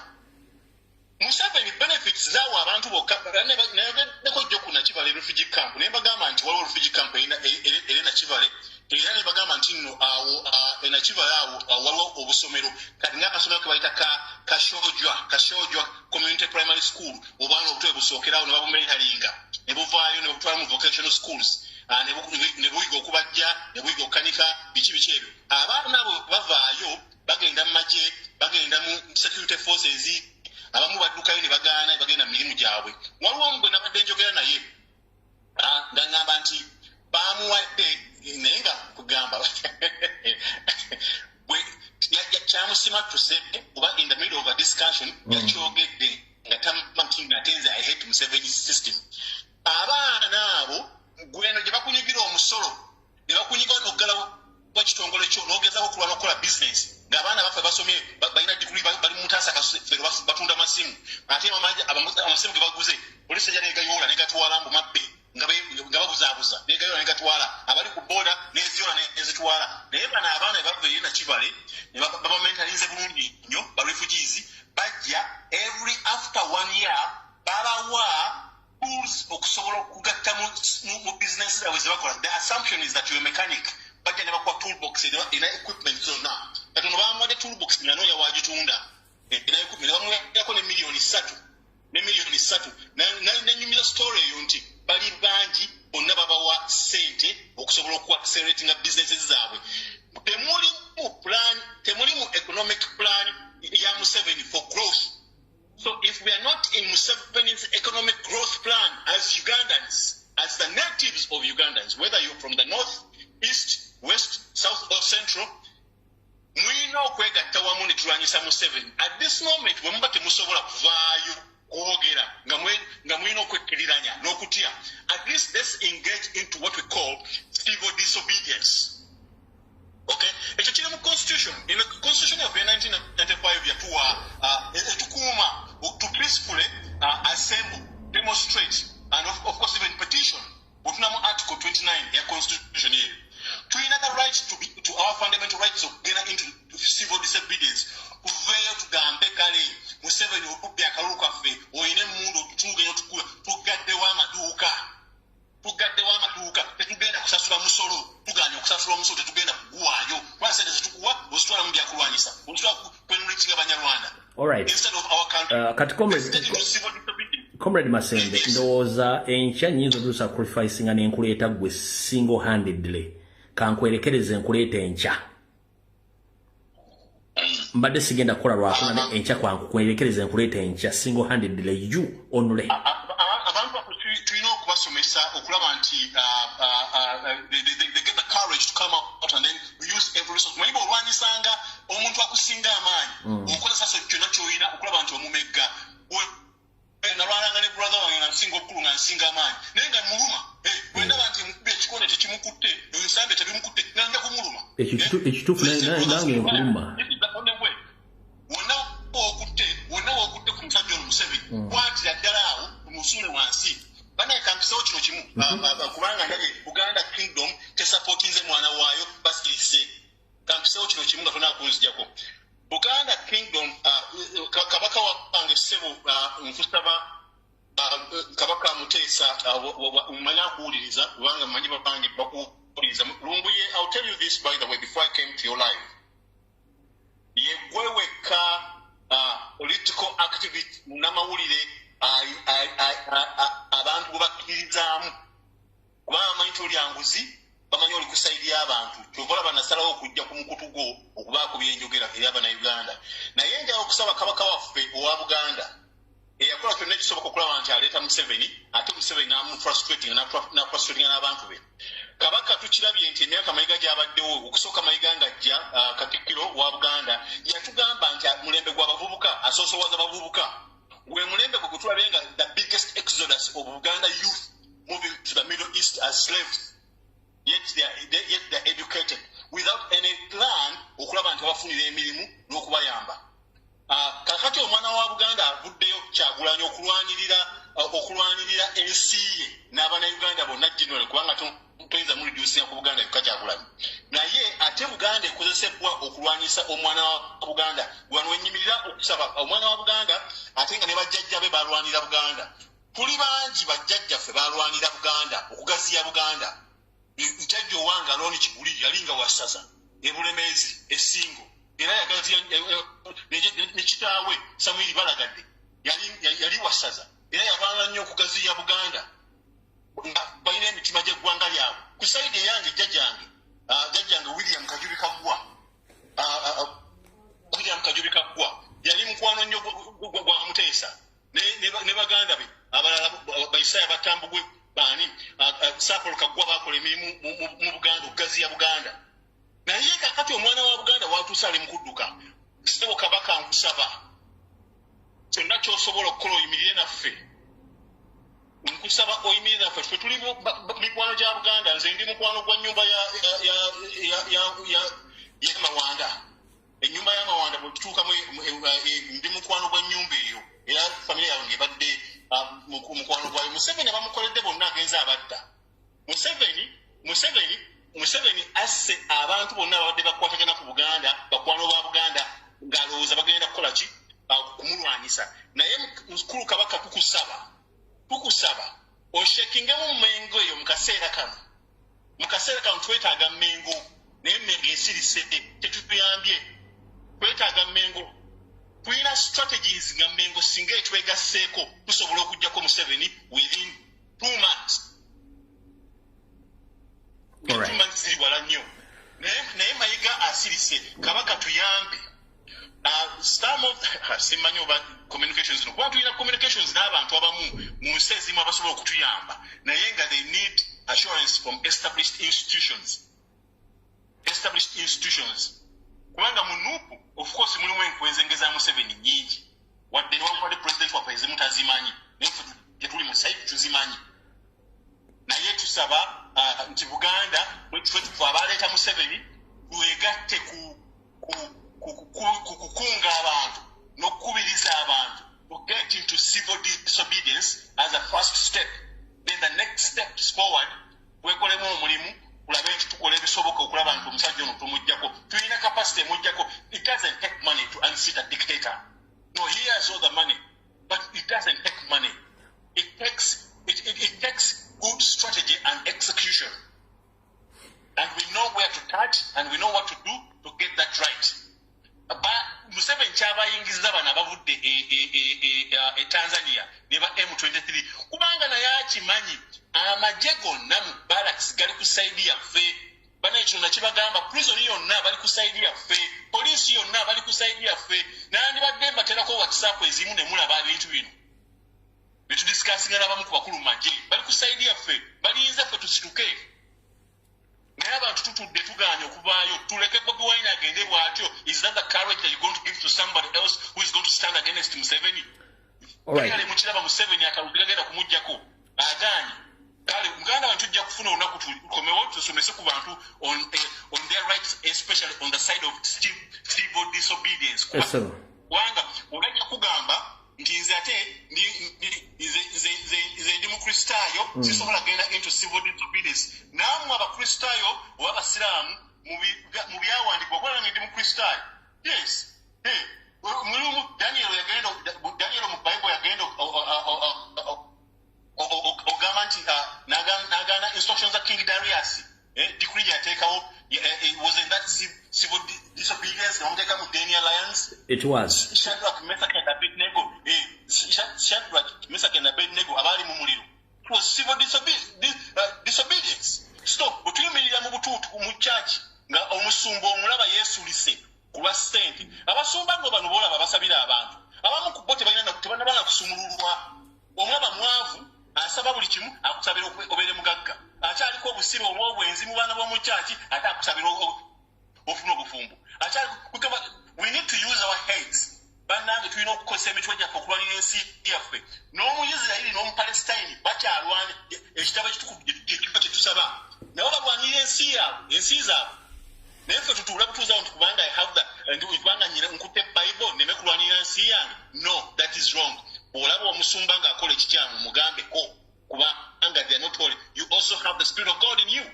Museveni benefits zaawo abantu bokka neko jjo ku Nakivale refugee camp naye bagamba nti waliwo refugee camp eri Nakivale era ne bagamba nti nno awo Nakivale awo waliwo obusomero kati ng'akasomero ke bayita Kashojwa Community Primary School obwana obutwe busookerawo ne babumenyalinga ne buvaayo ne butwala mu vocational schools ne buyiga okubajja ne buyiga okukanika biki ebyo. Abaana abo bavaayo bagenda mu magye bagenda mu security forces abamu baddukayo ne bagenda mu mirimu gyabwe. Waliwo omugwe nabadde njogera naye nga ngamba nti bamuwadde naye nga kugamba kyamusima tuse oba in the middle of a discussion yakyogedde nga tamantinga atenze I hate Museveni system. Abaana abo gweno gye bakunyigira omusolo ne bakunyiga n'oggala wa kitongole kyo n'ogezaako okulwana okukola business ng'abaana baffe basomye balina diguli bali mu ntaasa kasufero batunda masimu ate amasimu ge baguze polisi ejja negayoola negatwala mu mabbe nga babuzaabuza negayoola negatwala abali ku booda neziola nezitwala naye bano abaana bava eri Nakivale ne babamentalize bulungi nnyo ba refugees bajja every after 1 year babawa tools okusobola okugatta mu business zaabwe ze bakola. The assumption is that you're a mechanic bajja ne bakuwa toolbox ena equipment zonna kati no bamuwadde toolbox nanoonya wagitunda ena equipment bamuyako ne milioni 3 nenyumiza story eyo nti bali bangi bonna babawa sente okusobola okuacceleratinga businesses zaabwe. Temulimu economic plan ya Museveni for growth. So if we are not in Museveni's economic growth plan as Ugandans, as the natives of Ugandans, whether you're from the north, east, west, south or central, mwina okwegatta wamu ne tulwanyisa Museveni. At this moment bwe muba temusobola kuvaayo kwogera nga mwina okwekkiriranya n'okutya, at least let's engage into what we call civil disobedience. Okay, ekyo kiri mu constitution. In the constitution of 1995 yatuwa etukuuma to peacefully assemble, demonstrate and of course even petition. Otunamu article 29 ya constitution yeyo. Tulina the right to our fundamental rights of getting into civil disobedience. Kuveyo tugambe kale Museveni okubbi akalulu kaffe oyina emmundu otutuugeyo tugaddewo amaduuka tetugenda kusasula musolo tuganya okusasula omusolo tetugenda kuguwaayo kuba sente zetukuwa ozitwala mu byakulwanyisa ozitwala kwenulikinga Banyarwanda. Instead of our country kati comrade Masembe ndowooza enkya nyinza odu sacrificing n'enkuleeta gwe single handedly kankwerekereze enkuleeta enkya mbadde sigenda kukola lwakuna enkya kwankwerekereze enkuleeta enkya single handedly you only tulina okubasomesa okulaba nti they get the courage to come out and then use every resource. Mwenye olwanyisanga omuntu akusinga amaanyi okolesa so kyonna ky'olina okulaba nti omumegga nalwananga ne brother wange nga nsinga okulu nga nsinga amaanyi naye nga muluma bwendaba nti mukubye ekikone tekimukutte ensambe tebimukutte nanja kumuluma ekituufu nange nkuluma wonna wokutte ku musajja ono Museveni kwatira ddala awo musuule wansi banaekampisawo kino kimu kubanga ndabye Buganda Kingdom tesupportinze mwana waayo basirize kampisawo kino kimu nga tona kunzijjako. Buganda Kingdom therefore nkusaba kabaka Muteesa umanya kuwuliriza kubanga manyi bapange bakuwuliriza Lumbuye. I'll tell you this by the way before I came to your live. Yegweweka political activity namawulire abantu babakkiririzaamu kubanga amanyi toli anguzi bamanyi oli kusaidia abantu kyovola banasalawo okujja ku mukutu gwo okubaako byenjogera eri Abannayuganda naye njawo okusaba kabaka waffe owa Buganda eyakola kyonna ekisoboka okulaba nti aleeta Museveni ate Museveni namufrustrating n'abantu be. Kabaka tukirabye nti emyaka mayiga gyabaddewo okusooka mayiga ng'ajja Katikkiro wa Buganda yatugamba nti mulembe gw'abavubuka asoosowaza abavubuka gwe mulembe gwe gutulabye nga the biggest exodus of Uganda youth moving to the Middle East as slaves. Yet they're educated without any plan okulaba nti bafunira emirimu n'okubayamba. Kakati omwana wa Buganda avuddeyo Kyagulanyi okulwanirira ensi ye n'Abannayuganda bonna general kubanga toyinza muliduusinga ku Buganda yokka Kyagulanyi. Naye ate Buganda ekozesebwa okulwanyisa omwana wa Buganda wano wenyimirira okusaba omwana wa Buganda ate nga ne bajjajja be balwanira Buganda. Tuli bangi bajjajjaffe balwanira Buganda okugaziya Buganda. Jjajja owange Alooni Kiguli yalinga Wasasa ebulemezi esingo era yagaziya ne kitaawe Samwiri Balagadde yali Wasaza era yabaana nnyo okugaziya Buganda nga balina emitima gy'eggwanga lyabwe. Ku sayidi eyange jjajjange William Kajubi Kaggwa yali mukwano nnyo gwa Muteesa ne baganda be abalala Baisaya Batambugwe baani Sapolo Kaggwa bakola emirimu mu Buganda okugaziya Buganda. Naye kakati omwana wa Buganda watuusa ali mu kudduka. Ssebo Kabaka nkusaba kyonna ky'osobola okukola oyimirire naffe. Nkusaba oyimirire naffe ffe tuli mikwano gya Buganda. Nze ndi mukwano gwa nnyumba ya Mawanda. Ennyumba ya Mawanda bwe tutuukamu ndi mukwano gwa nnyumba eyo era famire yange ebadde mukwano gwayo. Museveni bamukoledde bonna agenza abatta. Museveni asse abantu bonna abadde bakwatagana ku Buganda bakwano ba Buganda ng'alowooza bagenda kukola ki kumulwanyisa. Naye mukulu Kabaka tukusaba oshekingemu Mmengo eyo mu kaseera kano twetaaga Mmengo naye Mmengo esirise tetutuyambye. Twetaaga Mmengo tulina strategies nga Mmengo singa etwegasseeko tusobola okugyako Museveni within 2 months. Alright. 2 months ziri wala nnyo naye Mayiga asirise Kabaka tuyambe. Some of simanyi oba communications no kuba tulina communications n'abantu abamu mu nsi ezimu abasobola okutuyamba naye nga they need assurance from established institutions kubanga mu Nuupu of course mulimu enkwezengeza Museveni nnyingi wadde newankubadde president waffe ezimu tazimanyi naye ffe tetuli mu site tuzimanyi. Naye tusaba nti Buganda ffe abaleeta Museveni twegatte kukunga abantu n'okukubiriza abantu to get into civil disobedience as a first step. Then the next steps forward wekolemu omulimu ulabe nti tukola ebisoboka okulaba nti omusajja ono tumuggyako. Tulina capacity emuggyako. It doesn't take money to unseat a dictator. No, he has all the money, but it doesn't take money. It takes good strategy and execution. And we know where to touch and we know what to do to get that right. Museveni kyabayingiza bano abavudde Tanzania ne ba M23 kubanga naye akimanyi amagye gonna mu barracks gali kusaidia ffe. Bana ekyo nakibagamba prison yonna bali kusaidia ffe, poliisi yonna bali kusaidia ffe. Nandibadde mbaterako WhatsApp ezimu ne mulaba ebintu bino bitudisikasinga n'abamu ku bakulu magye bali kusaidia ffe, balinze ffe tusituke. Naye abantu tutudde tugaanye okuvaayo tuleke Bobi Wine agende bw'atyo. Is that the courage that you're going to give to somebody else who is going to stand against Museveni? Alright. Kale mukiraba Museveni akalubira genda kumuggyako agaanye. Kale Uganda abantu tujja kufuna olunaku tukomewo tusomese ku bantu on their rights, especially on the side of civil disobedience. Yes, sir. Wanga olajja kugamba nti nze ate nze ndi mukristaayo sisobola genda into civil disobedience. Naamwe abakristaayo oba abasiraamu mu byawandikibwa okola nga ndi mukristaayo. Yes. Mulimu Daniel mu Bible It was. Shadrach, Meshach, and Abednego. Shadrach, Meshach, and Abednego. Abali mu muliro. It was civil disobedience. Stop. Butuyimirira mu butuutu mu church nga omusumba omulaba yeesulise kulwa ssente. Abasumba ngo bano boolaba basabira abantu. Abamu ku bo tebanabala kusumululwa. Omulaba mwavu asaba buli kimu akusabira obeere mugagga. Akyaliko obusibe olw'obwenzi mu baana b'omu church ate akusabira ofuna obufumbo. We need to use our heads. Bannange tulina okukozesa emitwe gyaffe okulwanira ensi yaffe. N'omuyisirayiri n'omupalesitayini bakyalwana ekitabo ekitukuvu kifo kye tusaba. Nabo balwanira ensi yaabwe, ensi zaabwe. Naye ffe tutuula butuuza nti kubanga I have kubanga nyina nkutte Bible neme kulwanira ensi yange. No, that is wrong. Olaba omusumba ng'akola ekikyamu mugambeko kubanga they are not holy. You also have the Spirit of God in you.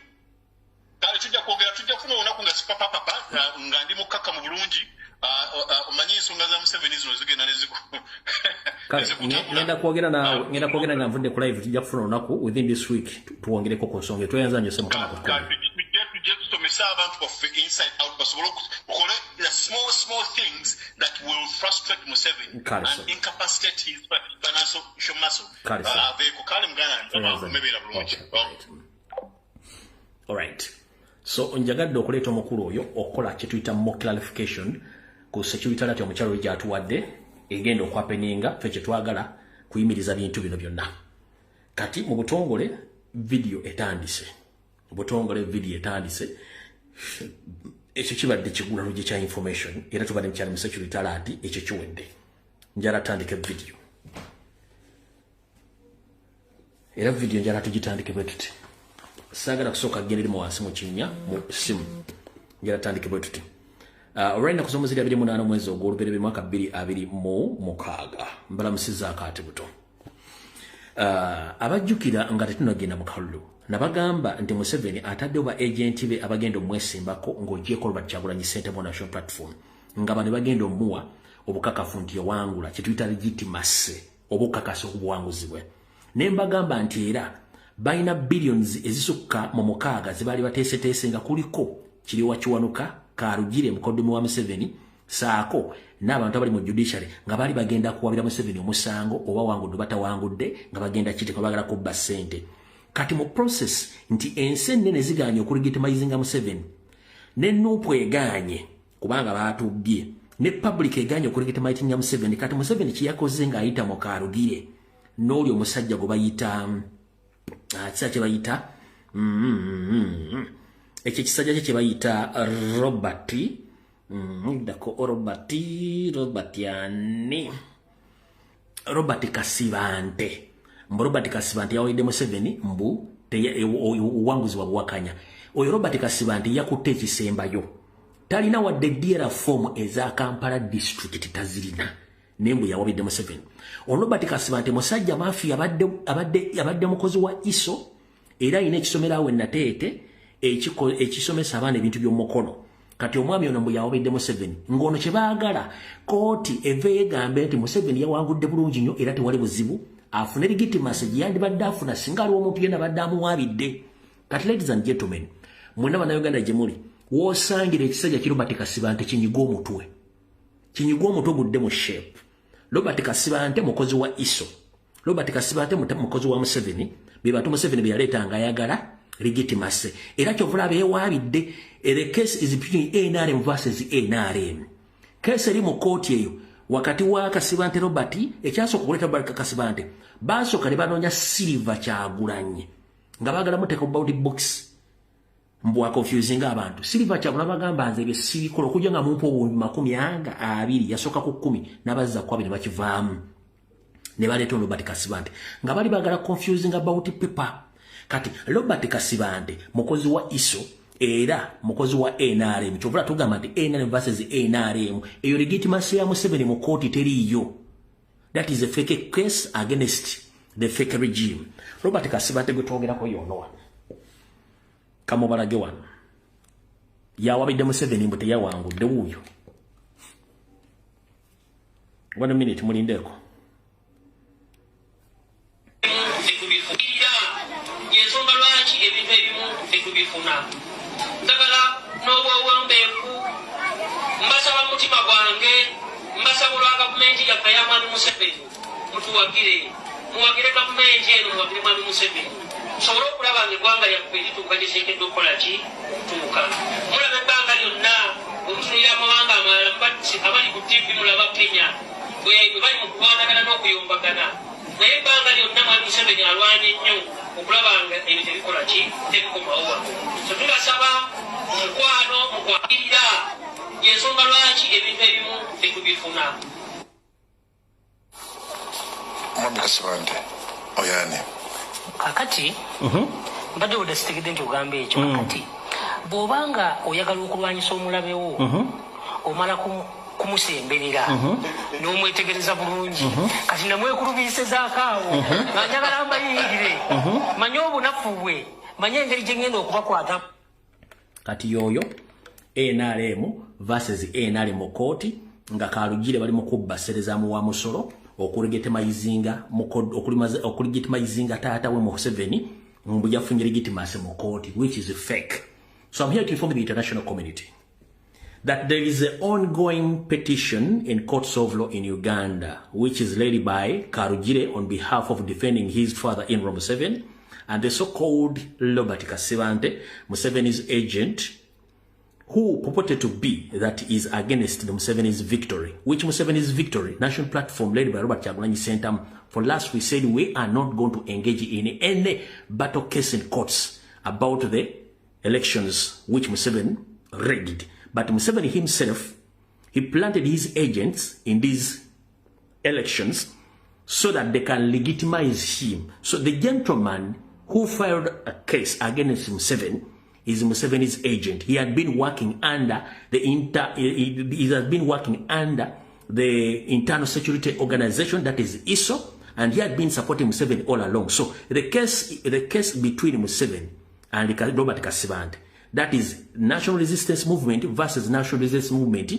Kale tujja kufuna olunaku nga sipapapapa nga ndi mukkakka mu bulungi. Omanyi ensonga za Museveni zino zigenda ngenda kwogera na nvudde ku live tujja kufuna olunaku within this week tuwongereko ku nsonga tweyanza nnyo semukama tujja tusomesa abantu baffe inside out basobole okole the small things that will frustrate Museveni and incapacitate his financial muscle. Aveeko kale muganda mmebeera bulungi. Alright. So njagadde okuleeta omukulu oyo okukola kye tuyita more clarification ku security alert omukyalo gyatuwadde egenda okwapeninga ffe kye twagala kuyimiriza bintu bino byonna. Kati mu butongole video etandise. Ekyo kibadde kigula lugye kya information era tubadde mukyali mu security alert ekyo kiwedde. Njala tandike video. Era video njala tugitandike bwe tuti. Sagala kusooka ggenderi mu wansi mu kinnya mu simu. Njala tandike bwe tuti. Alright, na kusoma zili 28 mwezi ogw'Oluberebe mwaka 2026 mbalamusiza akaati buto. Abajjukira nga tetunagenda mu kalulu nabagamba nti Museveni ataddewo ba agenti be abagenda omwesimbako ng'ogyeko Robert Kyagulanyi Ssentebe National Platform nga bano bagenda omuwa obukakafu nti yawangula kye tuyita legitimacy obukakasi obuwanguzi bwe. Ne mbagamba nti era balina billions ezisukka mu 6 ze baali bateeseteese nga kuliko Kiriwa Kiwanuka Karugire mukoddomi wa Museveni saako n'abantu abali mu judiciary nga bali bagenda kuwabira Museveni omusango oba wangudde batawangudde nga bagenda kiti bagala kubba ssente. Kati mu process nti ensi nene ziganye okulegitimizinga Museveni ne Nuupu eganye kubanga baatubbye ne public eganye okulegitimizinga Museveni. Kati Museveni kiyakoze nga ayita mu Karugire n'oli omusajja gwe bayita kye bayita ekyo kisajja kye bayita Robert Kasibante. Robert Kasibante yawidde Museveni mbu owanguzi wabuwakanya. Oyo Robert Kasibante yakutte ekisembayo. Talina wadde DLR form eza Kampala district tazirina. Nembu yawabidde Museveni. Robert Kasibante musajja mafi abadde mukozi wa ISO era ine ekisomera awe nateete ekisomesa abaana ebintu by'omukono. Kati omwami ono mbu yawabidde Museveni ng'ono kye baagala kooti eve egambe nti Museveni yawangudde bulungi nnyo era tewali buzibu afune legitimacy gye yandibadde afuna singa aliwo omuntu yenna badde amuwaabidde. Kati ladies and gentlemen, mwena bannayuganda gye muli w'osangira ekisajja ki Robert Kasibante kinyiga omutwe gudde mu shape. Robert Kasibante mukozi wa ISO, Robert Kasibante mukozi wa Museveni, be bantu Museveni be yaleetanga ayagala legitimacy era kyovula beewaabidde. The case is between NRM versus NRM. Case eri mu kooti eyo wakati wa Kasibante Robert ekyasooka okuleeta Robert Kasibante baasooka ne banoonya Silver Kyagulanyi nga baagala muteeka bawuti box mbwa confusing abantu. Silver Kyagulanyi bagamba nze bye sibikola okujja nga mumpa obulumi 20 yasooka ku 10 n'abazza ku 2 ne bakivaamu ne baleeta Robert Kasibante nga bali baagala confusing about paper. Kati Robert Kasibante mukozi wa ISO era mukozi wa NRM kyovula tugamba nti NRM versus NRM eyo legitimacy ya Museveni mu kooti teriiyo. That is a fake case against the fake regime. Robert Kasibante gwe twogerako yono wano kamubalage wano yawabidde Museveni mbu teyawangudde wuuyo. 1 minute mulindeko. Ndagala n'obwewembeeku mbasaba mutima gwange mutuwagire muwagire gavumenti eno muwagire mwami Museveni sobola okulaba nga eggwanga lyaffe lituuka lisekeddwa okukola ki okutuuka mulaba ebbanga lyonna omusulira amawanga amalala abali ku TV mulaba Kenya bwe bali mu kukwatagana n'okuyombagana naye ebbanga lyonna mwami Museveni alwanye nnyo okulaba nga ebyo tebikola ki tebikomawo wano so tubasaba omukwano mukwakirira yensonga lwaki ebintu ebimu tetubifuna mwami Kasibande oyani kakati mbadde odasitegedde nti ogamba ekyo kakati bw'obanga oyagala okulwanyisa omulabewo omala kumusemberera n'omwetegereza bulungi kati namwekulubiisezaako awo nga njagala mbayingire manye obunafu bwe manye engeri gye ngenda okubakwata kati yoyo NRM versus NRM mu kooti nga Kalugire bali mu kubbaserezaamu wa musolo okulegitimizinga taata we Museveni mbujafunye legitimacy mu kooti which is fake. So I'm here to inform the international community that there is an ongoing petition in courts of law in Uganda which is led by Kalugire on behalf of defending his father-in-law Museveni and the so-called Robert Kasibande, Museveni's agent, who purported to be that is against the Museveni's victory, which Museveni's victory, national platform led by Robert Kyagulanyi Ssentamu. For last we said we are not going to engage in any battle case in courts about the elections which Museveni rigged. But Museveni himself, he planted his agents in these elections so that they can legitimize him. So the gentleman who filed a case against Museveni is Museveni's agent. He had been working under the internal security organization that is ISO, and he had been supporting Museveni all along. So the case between Museveni and Robert Kasibande, that is national resistance movement versus national resistance movement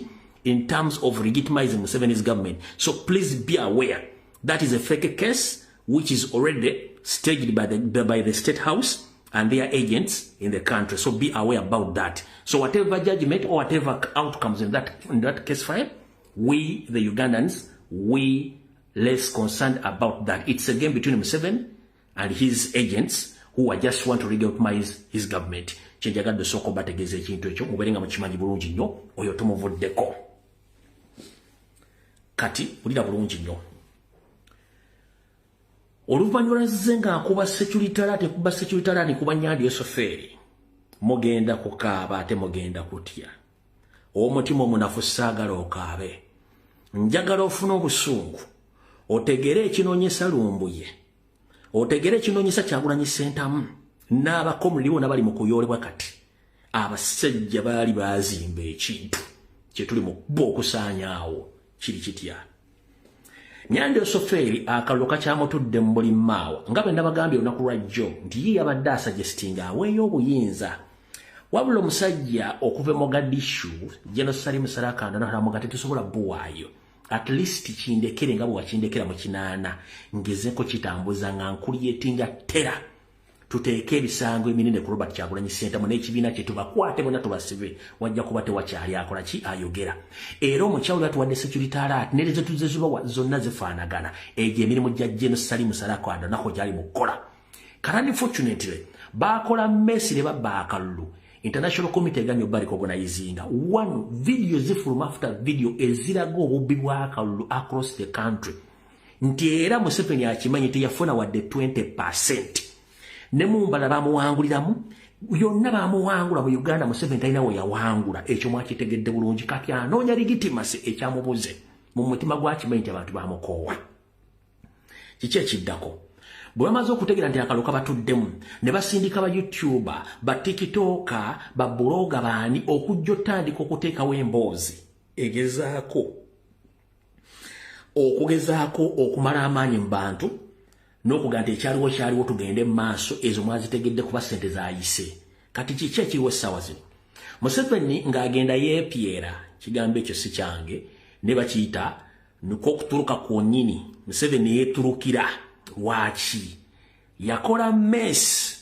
in terms of legitimizing Museveni's government. So please be aware that is a fake case which is already staged by the State House and their agents in the country. So be aware about that. So whatever judgment or whatever outcomes in that case file, we, the Ugandans, we less concerned about that. It's a game between Museveni and his agents who are just want to legitimize his government. Chenjagadde soko bategeze ekintu ekyo muberenga mukimanyi bulungi nnyo oyo tumuvuddeko. Kati ulira bulungi nnyo. Oluvannyuma lw'enzenga akuba securitala kuba securitala ni kuba Nyandi Esoferi mugenda kukaaba ate mugenda kutya omutima omunafu saagala okaabe njagala ofuna obusungu otegere ekinoonyesa Lumbuye otegere ekinoonyesa Kyagulanyi Ssentamu n'abakomuliwo n'abali mu kuyoolebwa kati abasajja baali baazimba ekintu kye tuli mu bo okusaanyaawo kiri kitya. Nyandi Esoferi akalulu kakyamutudde mu buli maawa nga bwe nabagambye olunaku lwajjo nti ye yabadde asuggestinga aweeyo obuyinza wabula omusajja okuva e Mogadishu General Salim Sarakanda n'alamuga tetusobola buwaayo at least kindekere nga bwe wakindekera mu kinaana ngezeko kitambuza nga nkulyetinga tera tuteeke ebisango eminene ku Robert Kyagulanyi Ssentamu n'ekibiina kye tubakwate bonna tubasibe wajja kuba tewakyali akola ki ayogera era omukyawulo atuwadde security alert nerezo tuzezuba zonna zifaanagana egyo emirimu gya General Salim Sarakanda nako gyali mukola kala unfortunately bakola mmesi ne babba akalulu International Committee eganyo bali organizinga one video zifuluma after video eziraga obubbi bwa akalulu across the country nti era Museveni akimanyi teyafuna wadde 20%. Ne mumbala bamuwanguliramu yonna bamuwangula mu Uganda Museveni talina we yawangula ekyo mwakitegedde bulungi kati anoonya legitimacy ekyamubuze mu mutima gwakimanyi nti abantu bamukoowa kiki ekiddako bwe bamaze okutegera nti akaluka batuddemu ne basindika ba YouTuber ba TikToker ba bloga baani okujja otandika okuteekawo emboozi egezaako okumala amaanyi mu bantu n'okugamba ekyaliwo tugende mu maaso ezo mwazitegedde kuba ssente zaayise kati kiki ekiriwo essaawa zino Museveni ng'agenda yeepyera kigambo ekyo si kyange ne bakiyita niko okutuluka kwonnyini Museveni yeetulukira lwaki yakola mess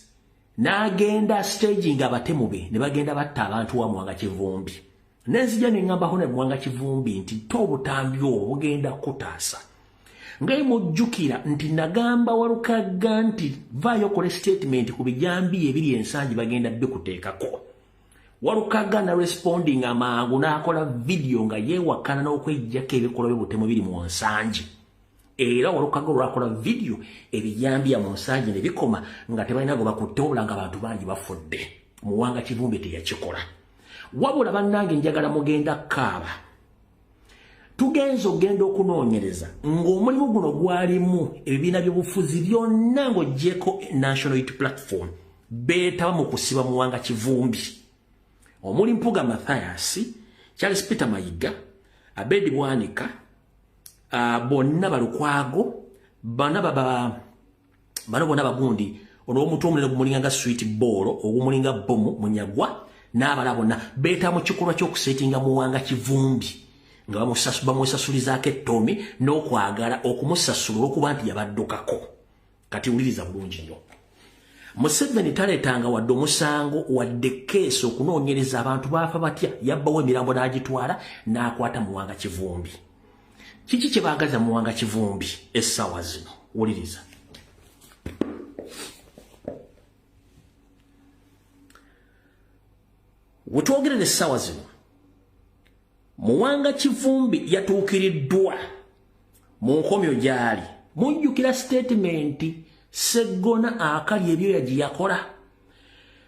n'agenda staging abatemu be ne bagenda batta abantu wa Mwanga Kivumbi nenzija ne ngamba hona Mwanga Kivumbi nti tobutambi obugenda kutaasa Ngai mujjukira nti nagamba Walukaga nti vayo kole statement ku bijambi ebiri ensangi bagenda bikuteekako. Walukaga na responding amangu n'akola video nga yeewakana n'okwejjako ebikolwa by'obutemu biri mu nsangi. Era Walukaga olwakola video ebijambi mu nsangi ne bikoma nga tebalina gwe bakuttoola nga abantu bangi bafudde. Muwanga Kivumbi teyakikola. Wabula bannange njagala mugenda kaaba. Tugenza ogenda okunoonyereza ng'omulimu guno gwalimu ebibiina by'obufuzi byonna ng'oggyeko National Youth Platform beetaba mu kusiba Muwanga Kivumbi. Omuli Mpuga Mathias, Charles Peter Mayiga, Abedi Bwanika, bonna Balukwago, bano bonna bagundi, olw'omuntu omulala gumulinga nga Sweet Ball, ogumulinga Bomu Munyagwa, n'abalala bonna beetaba mu kikolwa ky'okuseetinga Muwanga Kivumbi. Nga bamusasulizaako ettomi n'okwagala okumusasula olw'okuba nti yabaddukako. Kati wuliriza bulungi nnyo. Museveni taleetanga wadde omusango wadde keesi okunoonyereza abantu baafa batya, yabbawo emirambo n'agitwala n'akwata Muwanga Kivumbi. Kiki kye baagaza Muwanga Kivumbi essaawa zino? Wuliriza. Wetwogerera essaawa zino, Muwanga Kivumbi yatuukiriddwa mu nkomyo gy'ali. Mujjukira statement Sseggona akali ebyoya gye yakola.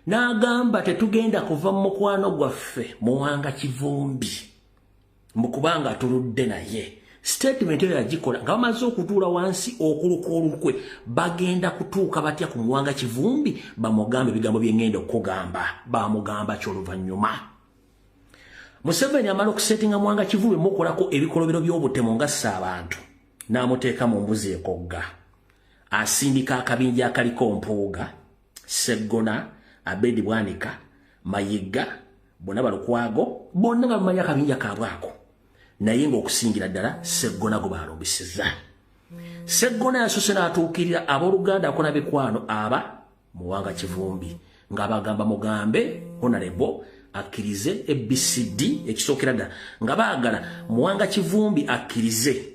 N'agamba tetugenda kuva mu mukwano gwaffe Muwanga Kivumbi mu kubanga tuludde naye. Statement eyo yagikola nga bamaze okutuula wansi okuluka olukwe bagenda kutuuka batya ku Muwanga Kivumbi bamugambe ebigambo bye ngenda okugamba. Bamugamba ky'oluvannyuma. Museveni amala okusetinga Muwanga Kivumbi mukolako ebikolobero by'obutemu nga abantu n'amuteeka mu mbuzi ekogga. Asindika akabinja akaliko Mpuuga, Sseggona, Abedi Bwanika, Mayiga, bonna Balukwago, bonna nga bamanyi akabinja kaabwe ako. Naye ng'okusingira ddala Sseggona gwe baalumbisizza. Sseggona yasose n'atuukirira abooluganda ako n'abekwano aba Muwanga Kivumbi nga bagamba mugambe Honorable akkirize ABCD ekisookera ddala nga baagala Muwanga Kivumbi akkirize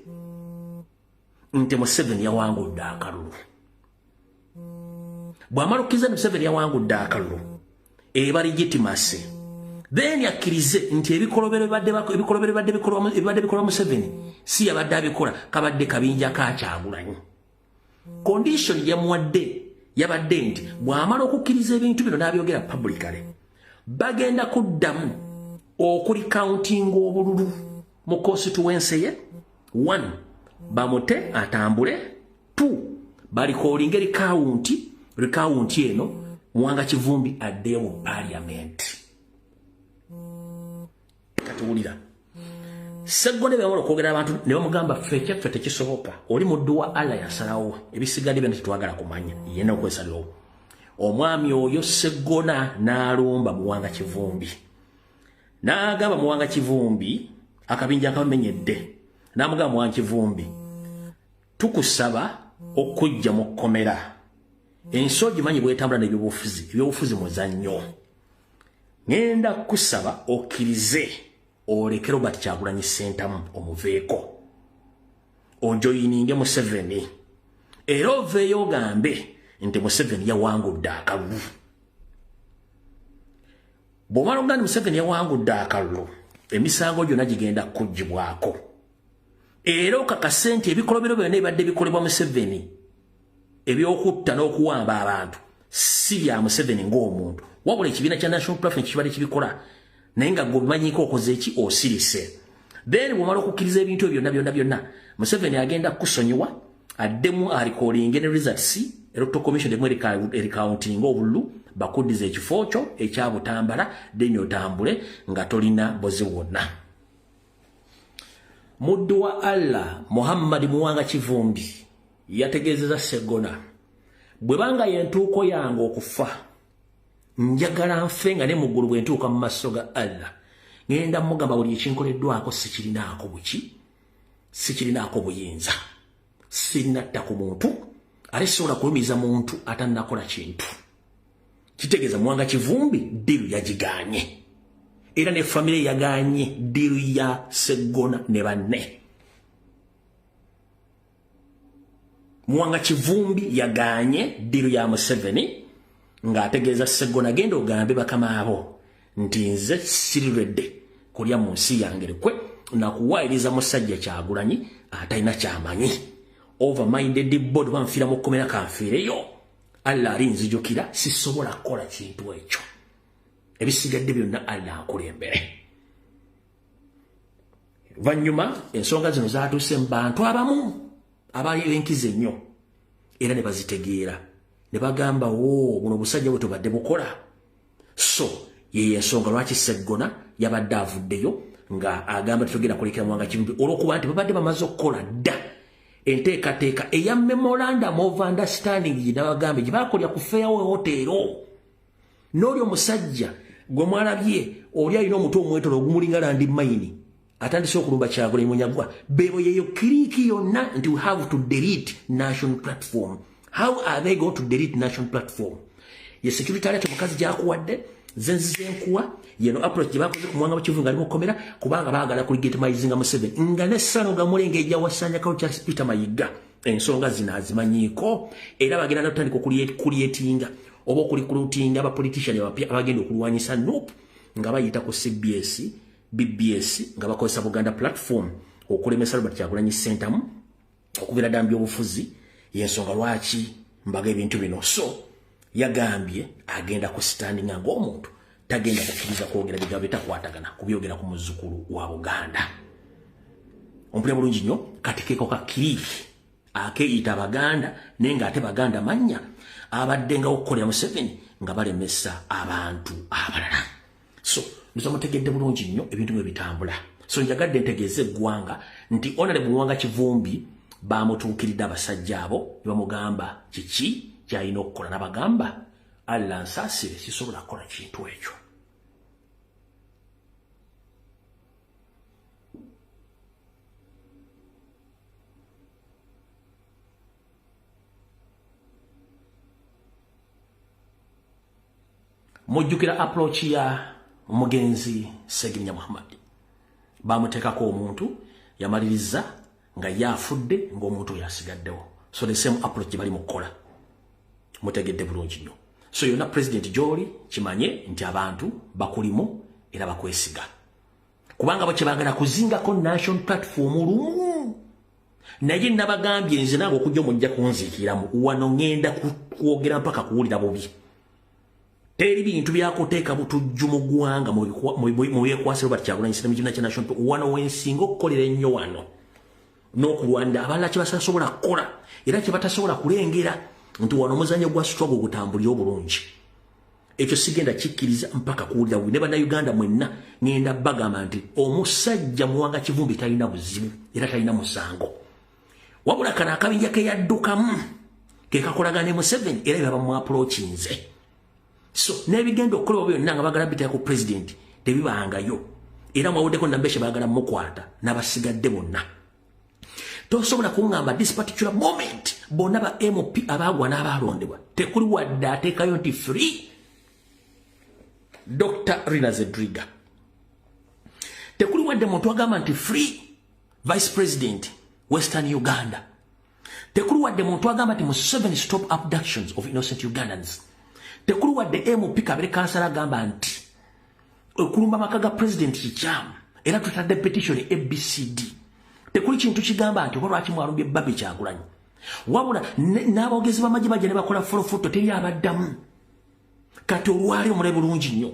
nti Museveni yawangudde akalulu. Bw'amala okkiriza nti Museveni yawangudde akalulu eba legitimacy, then akkirize nti ebikolobero ebibadde bikolwa Museveni si yabadde abikola, kabadde kabinja ka Kyagulanyi. Condition yamuwadde yabadde nti bw'amala okukkiriza ebintu bino n'abyogera publicly, bagenda kuddamu okuli counting obululu mu constituency ye. 1 bamute atambule, 2 balikolinga rekawunti eno Muwanga Kivumbi addeyo mu parliament. Katuwulira Sseggona byamola okwogera abantu ne bamugamba ffe kyaffe tekisoboka, oli muddu wa Allah yasalawo ebisigadde byonna tetwagala kumanya, yenna okwesalirawo. Omwami oyo Sseggona n'alumba Muwanga Kivumbi. N'agamba Muwanga Kivumbi akabinja akamenyedde. N'amugamba Muwanga Kivumbi, tukusaba okujja mu kkomera. Ensogi manyi bwetambula n'ebyobufuzi muzannyo. Ngenda kusaba okkirize oleke Robert Kyagulanyi Ssentamu omuveeko. Ojoyininge Museveni. Era oveeyo ogambe nti Museveni yawangudde akalulu. Bw'omala ogamba Museveni yawangudde akalulu, emisango gyonna gigenda kuggyibwako. Era okakase nti ebikolobero byonna ebibadde bikolebwa Museveni ebyokutta n'okuwamba abantu si bya Museveni ng'omuntu, wabula ekibiina kya National Platform kibadde kibikola, naye nga gwebimanyiiko okoze eki osirise. Then bw'omala okukkiriza ebintu ebyo byonna Museveni agenda kusonyiwa addemu alikolinge ne results Electoral Commission demu erikauntinga obululu bakuddiza ekifo kyo ekyabutambala then otambule nga tolina bozi wonna. Muddu wa Allah Muhammad Muwanga Kivumbi yategeezeza Sseggona, bwe banga yentuuko yange okufa njagala nfe nga ne mu ggulu bwe ntuuka mu maaso ga Allah ngenda mugamba buli ekinkoleddwako sikirinaako buyinza, sirinatta ku muntu ate sisobola kulumiza muntu atannakola kintu. Kitegeeza Muwanga Kivumbi diru yagiganye, era ne famire yaganye diru ya Sseggona ne banne. Muwanga Kivumbi yaganye diru ya Museveni nga ategeeza Sseggona genda ogambe bakama abo nti nze siriredde kulya mu nsi yange kwe nakuwairiza musajja Kyagulanyi atalina kyamanyi over-minded board banfira mu komera kanfireyo Allah alinzijukira sisobola kukola kintu ekyo ebisigadde byonna Allah akulembere. Vanyuma ensonga zino zaatuuse mu bantu abamu abali enkize nnyo era ne bazitegeera ne bagamba buno busajja bwe tubadde bukola. So ye ensonga lwaki Sseggona yabadde avuddeyo nga agamba tetugenda kulekera Muwanga Kivumbi olw'okuba nti babadde bamaze okukola dda enteekateeka eya memorandum of understanding gye nabagambe gye baakolya ku Fairway Hotel. N'oli omusajja gwe mwalabye oli alina omutwe omwetolo ogumulinga landi mayini atandise okulumba Kyagulanyi Munyagwa bebo yeyo kiriki yonna nti we have to delete national platform. How are they going to delete national platform? Ye security alert mukazi gyakuwadde zenkuwa yeno approach bakoze ku Muwanga Kivumbi ali mukomera kubanga baagala kulegitimizinga Museveni nga ne Sano ga Mulenge ejja wasanya kawo kya Peter Mayiga ensonga zinazimanyiiko era bagenda natandika creatinga oba okulikulutinga aba politician abagenda okulwanyisa NUP nga bayita ku CBS BBS nga bakozesa Buganda platform okulemesa Robert Kyagulanyi Center okubira dambi obufuzi yensonga lwaki mbaga ebintu bino. So yagambye agenda ku standing ng'omuntu tagenda kukkiriza kwogera bigambo bitakwatagana kubyogera ku muzzukulu wa Buganda. Ompulira bulungi nnyo kati keeko kakiriiki akeeyita Baganda naye ng'ate Baganda mannya abadde nga okukolera Museveni nga balemesa abantu abalala. So nizo mutegedde bulungi nnyo ebintu bwe bitambula. So njagadde ntegeeze eggwanga nti Honorable Muwanga Kivumbi bamutuukiridde abasajja abo ne bamugamba kiki kyalina okukola n'abagamba Allah nsaasire sisobola kukola kintu ekyo. Mujjukira approach ya omugenzi Ssegirinnya Muhammad bamuteekako omuntu yamaliriza nga yafudde ng'omuntu yasigaddewo. So the same approach bali mukola mutegedde bulungi nnyo. So yonna President Joli kimanye nti abantu bakulimu era bakwesiga kubanga bo kyebagala kuzingako national platform lumu naye nabagambye nze nange okujja omujja kunziikiramu wano ngenda kwogera mpaka kuwulira bubi. Teri bintu byakuteeka butujju mu ggwanga mu byekwasa Robert Kyagulanyi Ssentamu kibiina kya national wano wensinga okukolera ennyo wano n'okulwanira abalala kye batasobola kukola era kye batasobola kulengera nti wano omuzannyo gwa struggle gutambulira obulungi. Ekyo sigenda kikkiriza mpaka kuwulira bubi. Ne bannayuganda mwenna ngenda bagamba nti omusajja Muwanga Kivumbi talina buzibu era talina musango wabula kana akabinja ke yaddukamu ke kakolagana ne Museveni era baba mu approachinze. So nebigenda okukolebwa byonna nga bagala bitaya ku president tebibangayo era mwabuddeko nambeshe bagala mukwata n'abasigadde bonna. Tosobola kungamba this particular moment bonna ba MP abagwa n'abalondebwa tekuli wadde ateekayo nti free Dr. Rina Zedriga tekuli wadde muntu agamba nti free Vice President Western Uganda tekuli wadde muntu agamba nti Museveni stop abductions of innocent Ugandans tekuli wadde MP Kabere Kansala agamba nti okulumba makaga president kikyamu era tutadde petition ABCD tekuli kintu kigamba nti olwaki mwalumbye Babi Kyagulanyi wabula n'aboogezi b'amagye bajja ne bakola folofoto teri abaddamu. Kati olwali omule bulungi nnyo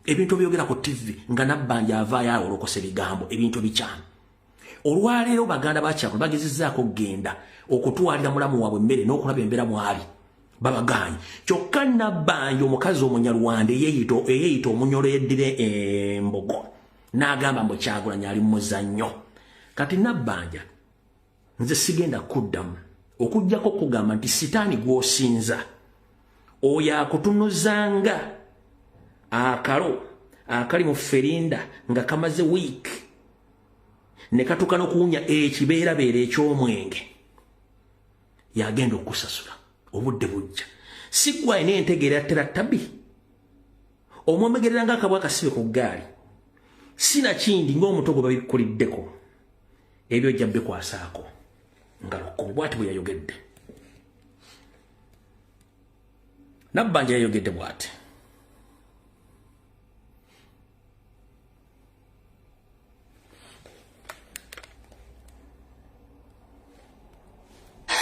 ebintu byogera ku TV nga Nabbanja avaayo alokose bigambo ebintu bikyamu. Olwaleero Baganda ba Kyagulanyi bagezezzaako okugenda okutwalira mulamu waabwe emmere n'okulaba embeera mwali babaganye kyokka Nabbanja omukazi omunyalwanda eyeeyita omunyolo yeddira embogo n'agamba mbu Kyagulanyi ali mu muzannyo. Kati Nabbanja nze sigenda kuddamu okujjako kugamba nti sitaani gw'osinza oyo akutunuzanga akalo akali mu Ferinda nga kamaze week ne katuuka n'okuwunya ekibeerabeera eky'omwenge yagenda okusasula obudde bujja. Siggwayo n'entegeera teratabi omwomegerera ng'akabwa akasibe ku ggaali sinakindi ng'omutogo babikuliddeko ebyo jja bikwasaako nga Lukkubo bw'ati bwe yayogedde. Nabbanja yayogedde bw'ati.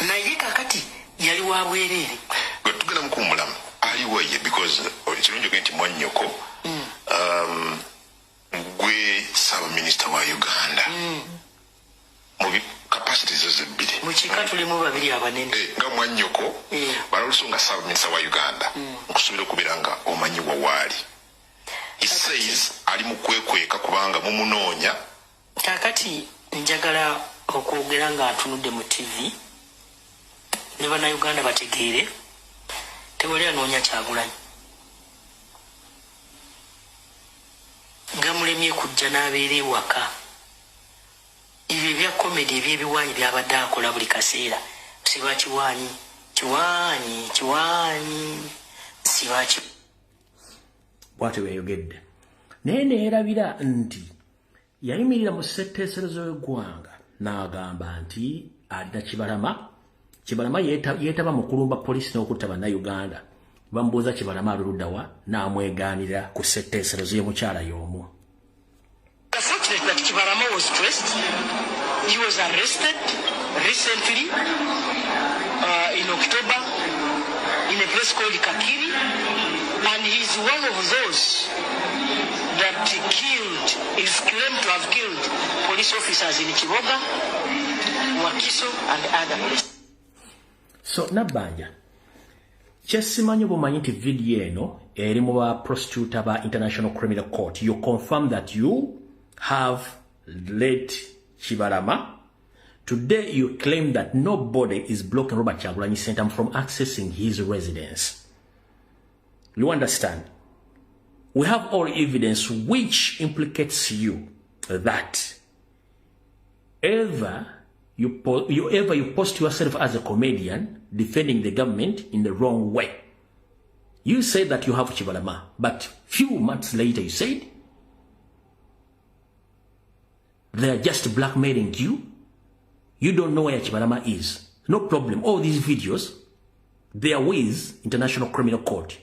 naye kakati yali wa bwerere tugenda mukuumulamu aliwo ye because ekirungi ogende nti mwannyoko gwe Ssaabaminisita wa Uganda mu capacity zo zebbiri mu kika tulimu babiri abanene nga mwannyoko baloluso nga Ssaabaminisita wa Uganda okusobola okubeera nga omanyi wawaali he says ali mu kwekweka kubanga mumunoonya kakati njagala okwogera nga atunudde mu TV ne bannayuganda bategeere tewali anoonya Kyagulanyi nga mulemye kujja n'abeera ewaka ebyo ebya komedi ebyebiwaanyi byabadde akola buli kaseera siba kiwaanyi siba bw'atyo bweyogedde naye neerabira nti yayimirira mu ssetteeserezo y'eggwanga n'agamba nti adda Kibalama yeetaba mu kulumba poliisi n'okutta bannayuganda bamubuuza Kibalama aluluddawa n'amwegaanira ku ssetteeserezo y'omukyala y'omu. Unfortunately that Kibalama was pressed. He was arrested recently in October in a place called Kakiri, and he's one of those that is claimed to have killed police officers in Kiboga, Wakiso, and other places. So Nabbanja kyesimanyi bumanyi nti video eno eri mu ba prosecutor ba International Criminal Court. You confirm that you have led Kibalama. Today you claim that nobody is blocking Robert Kyagulanyi Ssentamu from accessing his residence. You understand? We have all evidence which implicates you that ever you post yourself as a comedian defending the government in the wrong way. You said that you have Kibalama, but few months later you said they are just blackmailing you. You don't know where Kibalama is. No problem. All these videos, they are with International Criminal Court.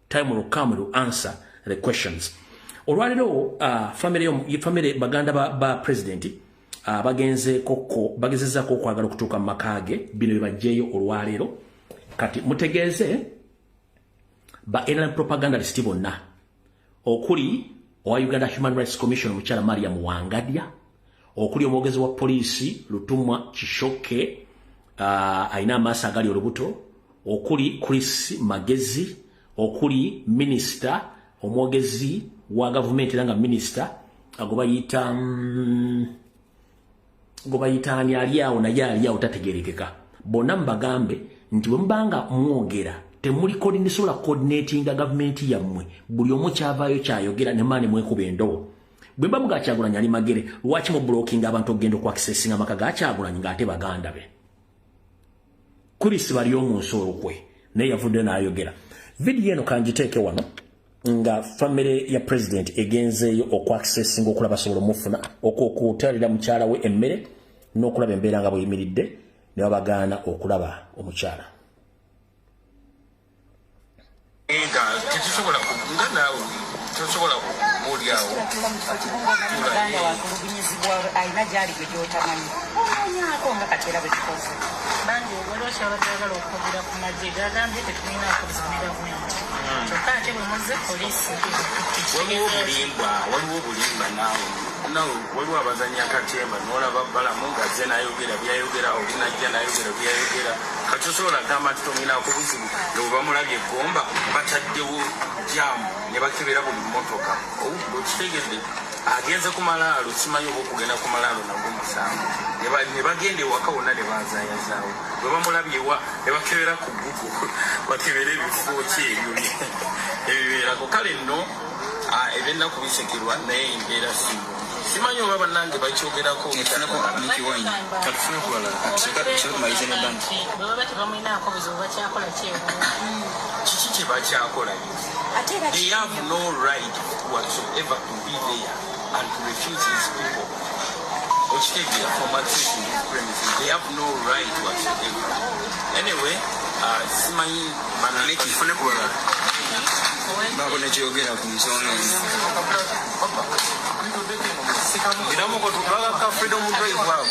Time will come to answer the questions. Olwaliro family baganda ba president bagezezako okwagala okutuuka mu maka ge bino bibajjeeyo olwaleero kati mutegeeze ba NRM propagandalist bonna okuli owa Uganda Human Rights Commission omukyala Mariam Wangadya, okuli omwogezi wa poliisi Lutumwa Kishoke ayina amaaso agali olubuto, okuli Chris Magezi, okuli minister omwogezi wa government era nga minister gobayita ani ali awo naye ali awo tategerekeka. Bonna mbagambe nti bwe mbanga mwogera temuli coordinate coordinating government yammwe buli omu kyavaayo kyayogera ne maani mwekuba endobo. Bwe mba muga Kyagulanyi ali magere lwaki mu blocking abantu okugenda ku accessing amaka ga Kyagulanyi ng'ate baganda be. Kulisi bali omunsolo kwe naye yavudde n'ayogera. Video eno kanjiteeke wano nga family ya president egenzeeyo okwaccessing okulaba basobola omufuna okutalira mukyala we emmere n'okulaba embeera nga bweyimiridde ne babagaana okulaba omukyala. Tetusobola nga naawe tosobola kubuulyawo alina gyali gwe gyotamanyi anyaako nga kateera bwe tukoze bangi waliwo kyabaddagala okuvugira ku magye gagambye tetulina akozesa ne gavumenti kyokka ate bwe muzze poliisi waliwo obulimba naawe waliwo abazanya akatemba n'olaba balamu ngazze nayogera byayogera olinajja nayogera byayogera katusobola gamba nti tominaako buzibu nga bwe bamulabye egomba bataddewo jamu ne bakebera buli mmotoka okitegeredde agenze ku malaalo simanyi oba okugenda ku malaalo nagwo musango ne bagenda ewaka wonna ne bazayazaawo bwe bamulabyewa ne bakebera ku gugu bakebera ebifo ki ebyo ebibeerako kale nno ebyennaku bisekerwa naye embeera singo simanyi oba bannange bakyogerako nikiwanyi katufune kulala atumayize ne banki bwebaba tebamwinaako buzibu bakyakola kiki kye bakyakola they have no right whatsoever to be there and to refuse his people from accessing his premises. They have no right whatsoever. Anyway, simanyi nekifune kubala bako nekyogera ku nsonga ngiramuko tutwala ka freedom drive wabo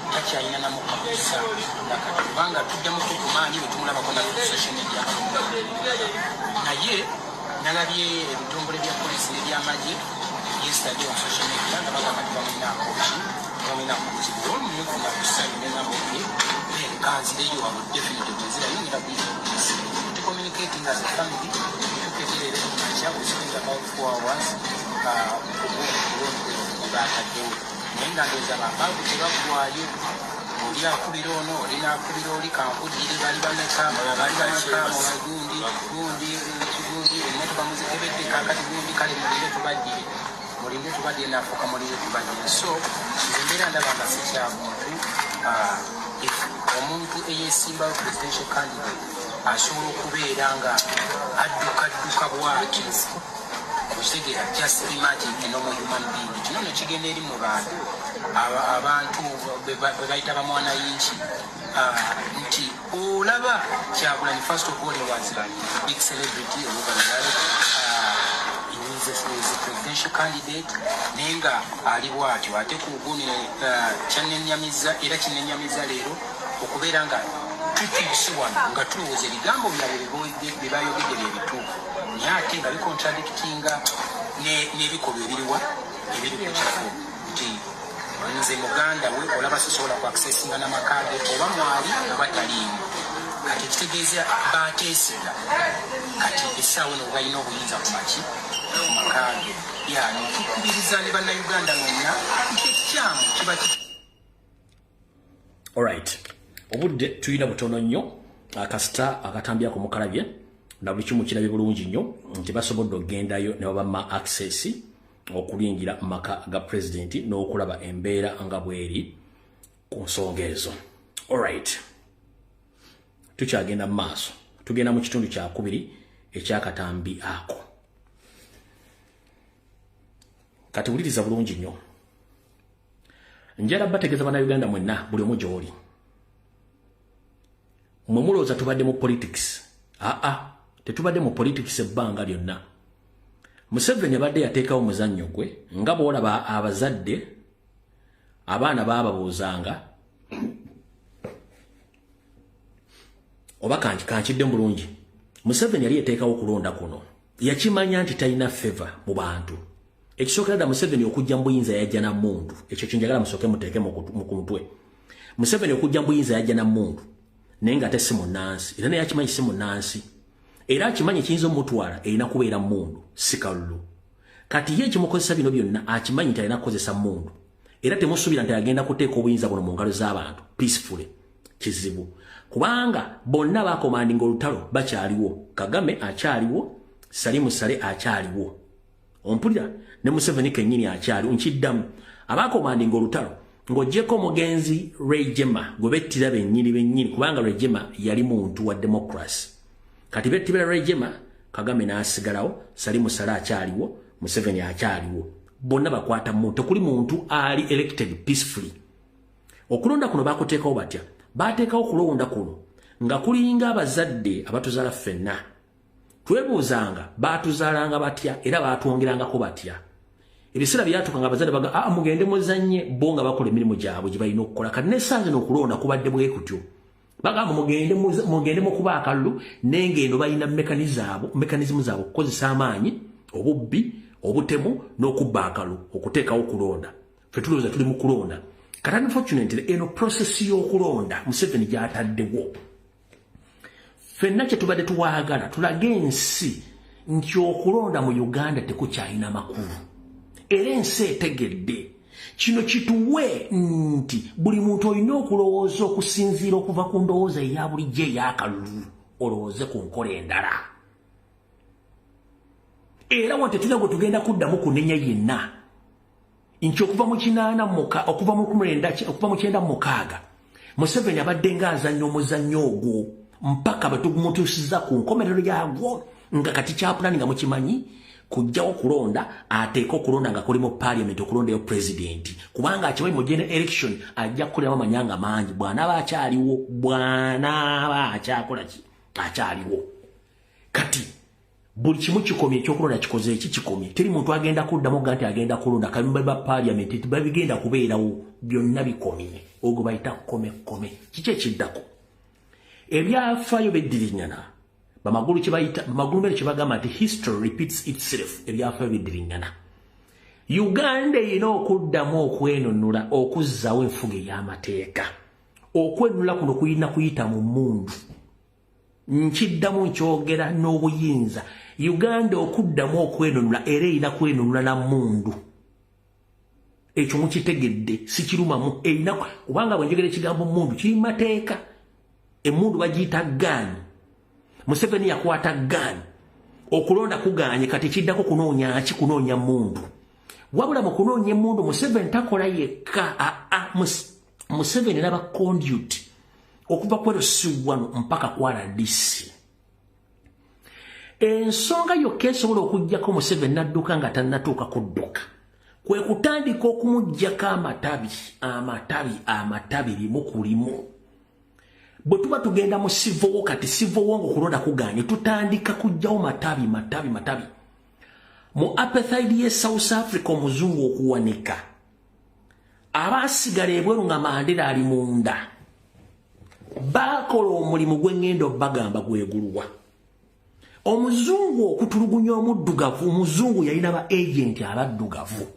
takyalina namukakusa kubanga tuddamu kukumaanyi betumulabako na social media naye nalabye ebitongole bya polisi nebyamagye yesterday on social media nga bagamba tibamulinako kizibu olumumyufu nakusainenamboke kanzireyo wabo definitive nzirayingira kuipolisi communicating as a family tukegerere kumakya within about 4 hours bataddewo naye nga ndowooza bambaavu tebaggwayo oli akubira ono olina akubira oli kampulire bali bameka gundi emmotoka muzikebedde kakati gundi kale mulinde tubaddire nafuuka mulinde tubaddire so nze mbeera ndaba nga sikyamuntu omuntu eyesimbayo presidential candidate asobola okubeera nga adduka bwati kutegera just imagine a normal human being kino nekigenda eri mu bantu abantu bebayita bamwanayinki nti olaba Kyagulanyi first of all was a big celebrity he is a presidential candidate nenga ali bwatyo ate kuguni kyannenyamiza era kinnenyamiza leero okubeera nga tutuse wano nga tulowooza ebigambo byabwe bebayogedde byebituufu naye ate nga bicontradictinga n'ebikolwa ebiriwa ebiri ku kifo nti nze muganda we olaba sisobola ku accessinga n'amakaage oba mwali oba taliimu kati ekitegeeza baateesiga kati essaawa eno balina obuyinza ku maki ku makaage yani tukubiriza ne bannayuganda mwenna nti ekyamu kiba alright obudde tulina butono nnyo akasita akatambyako mukalabye na buli kimu kirabye bulungi nnyo nti basobodde okugendayo ne babamma access okulingira mu maka ga president n'okulaba embeera nga bweri ku nsonga ezo. Alright, tukyagenda mu maaso tugenda mu kitundu kyakubiri ekyakatambi ako. Kati wuliriza bulungi nnyo, njala bategeeza bannayuganda mwenna buli omu gy'oli mwe mulowooza tubadde mu politics. Tetubadde mu politics ebbanga lyonna. Museveni abadde yateekawo muzannyo gwe nga bw'olaba abazadde abaana baababuuzanga oba kankidde bulungi. Museveni yali yateekawo okulonda kuno, yakimanya nti talina favor mu bantu. Ekisookera ddala Museveni okujja mu buyinza yajja na muntu, ekyo kyenjagala musooke muteeke mu mutwe. Museveni okujja mu buyinza yajja na muntu naye nga ate si munnansi, era naye akimanyi si munnansi, era akimanyi kiyinza omutwala erina kubeera mundu si kalulu. Kati ye ekimukozesa bino byonna akimanyi nti alina kukozesa mundu, era temusuubira nti agenda kuteeka obuyinza buno mu ngalo z'abantu peacefully. Kizibu kubanga bonna bakomandinga olutalo bakyaliwo. Kagame akyaliwo, Salimu Sale akyaliwo, ompulira ne Museveni kennyini akyaliwo. Nkiddamu abakomandinga olutalo ng'oggyeko omugenzi Rejema gwe bettira bennyini kubanga Rejema yali muntu wa democracy. Kati bettibira Rejema, Kagame n'asigalawo, Salimu Sale akyaliwo, Museveni akyaliwo. Bonna bakwata muntu, kuli muntu ali elected peacefully. Okulonda kuno bakuteekawo batya? Baateekawo okulonda kuno nga kulinga abazadde abatuzaala ffenna. Twebuuzanga baatuzaalanga batya era baatwongerangako batya. Ebiseera byatuukanga abazadde baga mugende muzannye bo nga bakola emirimu gyabwe gye balina okukola. Kati n'essaawa eno okulonda kubadde bwe kutyo. Bagamba mugende mu kuba akalulu n'engendo balina mekanizimu zaabwe okukozesa amaanyi, obubbi, obutemu n'okubba akalu okuteekawo okulonda. Ffe tulowooza tuli mu kulonda. Kati unfortunately eno process y'okulonda Museveni gy'ataddewo Fenna kye tubadde tuwaagala tulage ensi nti okulonda mu Uganda tekukyalina makulu. Era ensi etegedde. Kino kituwe nti buli muntu olina okulowooza okusinziira okuva ku ndowooza eya bulijjo ey'akalulu olowooze ku nkola endala. Era wante tuna gwe tugenda kuddamu kunenya yenna nti okuva mu 1996 Museveni abadde ng'azannya omuzannyo ogwo mpaka bwe tugumutuusiza ku nkomerero yagwo nga kati kyapulani nga mukimanyi kujjawo kulonda ateeka okulonda nga kuli mu parliament okulondayo president kubanga akibayi mu general election ajja kukoleramu amanyanga mangi bw'anaaba akyakola ki akyaliwo kati buli kimu kikomye ekyokulonda kikoze eki kikomye teri muntu agenda kuddamu ga nti agenda kulonda kalumba ba parliament babigenda kubeerawo byonna bikomye ogwo bayita kome kiki ekiddako ebyafaayo beddiriŋŋana bamagulu mbere kye bagamba nti history repeats itself ebyafaayo beddiriŋŋana. Uganda erina okuddamu okwenunula okuzzawo enfuga ey'amateeka. Okwenunula kuno kuyina kuyita mu mmundu. Nkiddamu nkyogera n'obuyinza. Uganda okuddamu okwenunula era erina kwenunula na mmundu. Ekyo mukitegedde sikirumamu erina kubanga bwe njogera ekigambo mmundu kiri mu mateeka. Emmundu bagiyita ggaani. Museveni yakwata ggaani. Okulonda kuganye kati kiddako kunoonya mmundu. Wabula mu kunoonya emmundu Museveni takola yekka. Museveni n'aba conduit okuva ku LC1 mpaka ku RDC. Ensonga yokka esobola okuggyako Museveni n'adduka nga tannatuuka kudduka. Kwe kutandika okumuggyako amatabi limu ku limu. Bwe tuba tugenda mu civil war kati civil war ng'okulonda kuganye tutandika kuggyawo matabi. Mu apartheid ye South Africa omuzungu okuwanika. Abaasigala ebweru nga Mandela ali munda. Bakola omulimu gw'engendo bagamba gwegulwa. Omuzungu okutulugunya omuddugavu omuzungu yalina ba agent abaddugavu.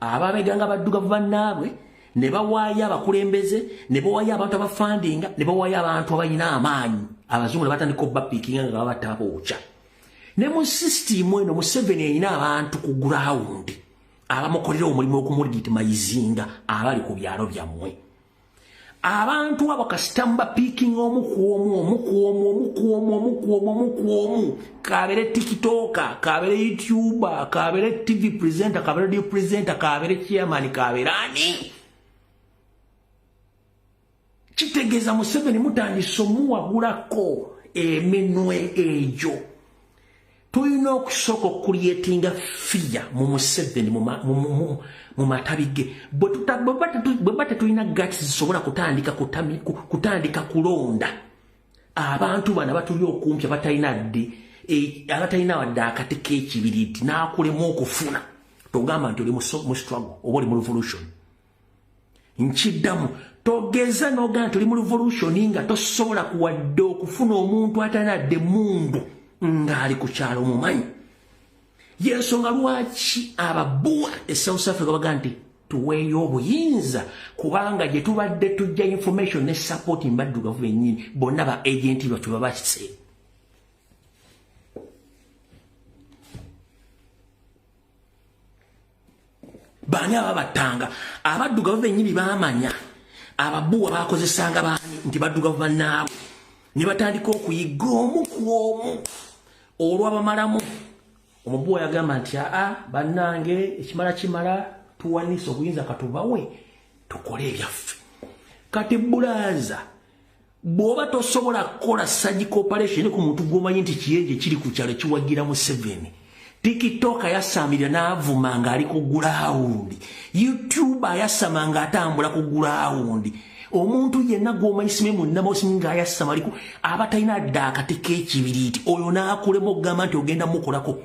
Ababeganga baddugavu bannaabwe ne bawaayo abakulembeze ne bawaayo abantu abafandinga ne bawaayo abantu abalina amaanyi abazungu ne batandika obbapiikinga nga babatabookya. Ne mu system eno Museveni erina abantu ku ground abamukolera omulimu okumulegitimayizinga abali ku byalo byammwe. Abantu abo kasitamu bapiikinga omu ku omu kabere tikitoka kabere youtuber kabere tv presenter kabere radio presenter kabere chairman kabere ani kitegeeza Museveni mutandise omuwagulako eminwe egyo. Tulina okusooka okuliyetinga fiya mu Museveni mu matabi ge. Bwe bata tulina gati zisobola kutandika kulonda. Abantu bana batuli okumpya abatalina wadde akati k'ekibiriti n'akulemu okufuna. Togamba nti oli mu struggle oba oli mu revolution. Nkiddamu togeza n'ogamba nti oli mu revolution nga tosobola kuwadde okufuna omuntu atanadde mundu ng'ali ku kyalo mumanyi. Yensonga lwaki ababuwa e South Africa baga nti tuweeyo obuyinza kubanga gye tubadde tujja information ne support mbaddugavu bennyini bonna ba agenti batu babakise. Baani ababatanga abaddugavu bennyini baamanya ababuwa bakozesanga baani nti baddugavu bannaabwe ne batandika okuyiga omu ku omu olw'abamalamu. Omubuwa yagamba nti bannange ekimala kimala tuwanise obuyinza katubawe tukole ebyaffe. Kati bulaza bw'oba tosobola kukola surgical operation ku muntu gw'omanyi nti kiyenje kiri ku kyalo kiwagira Museveni. TikTok yasamira n'avuma ng'ali ku ground. YouTube yasama ng'atambula ku ground. Omuntu yenna gw'omanyisime munnamosi ng'ayasama aliku abatalina dda akati k'ekibiriiti oyo n'akulema okugamba nti ogenda mukolako.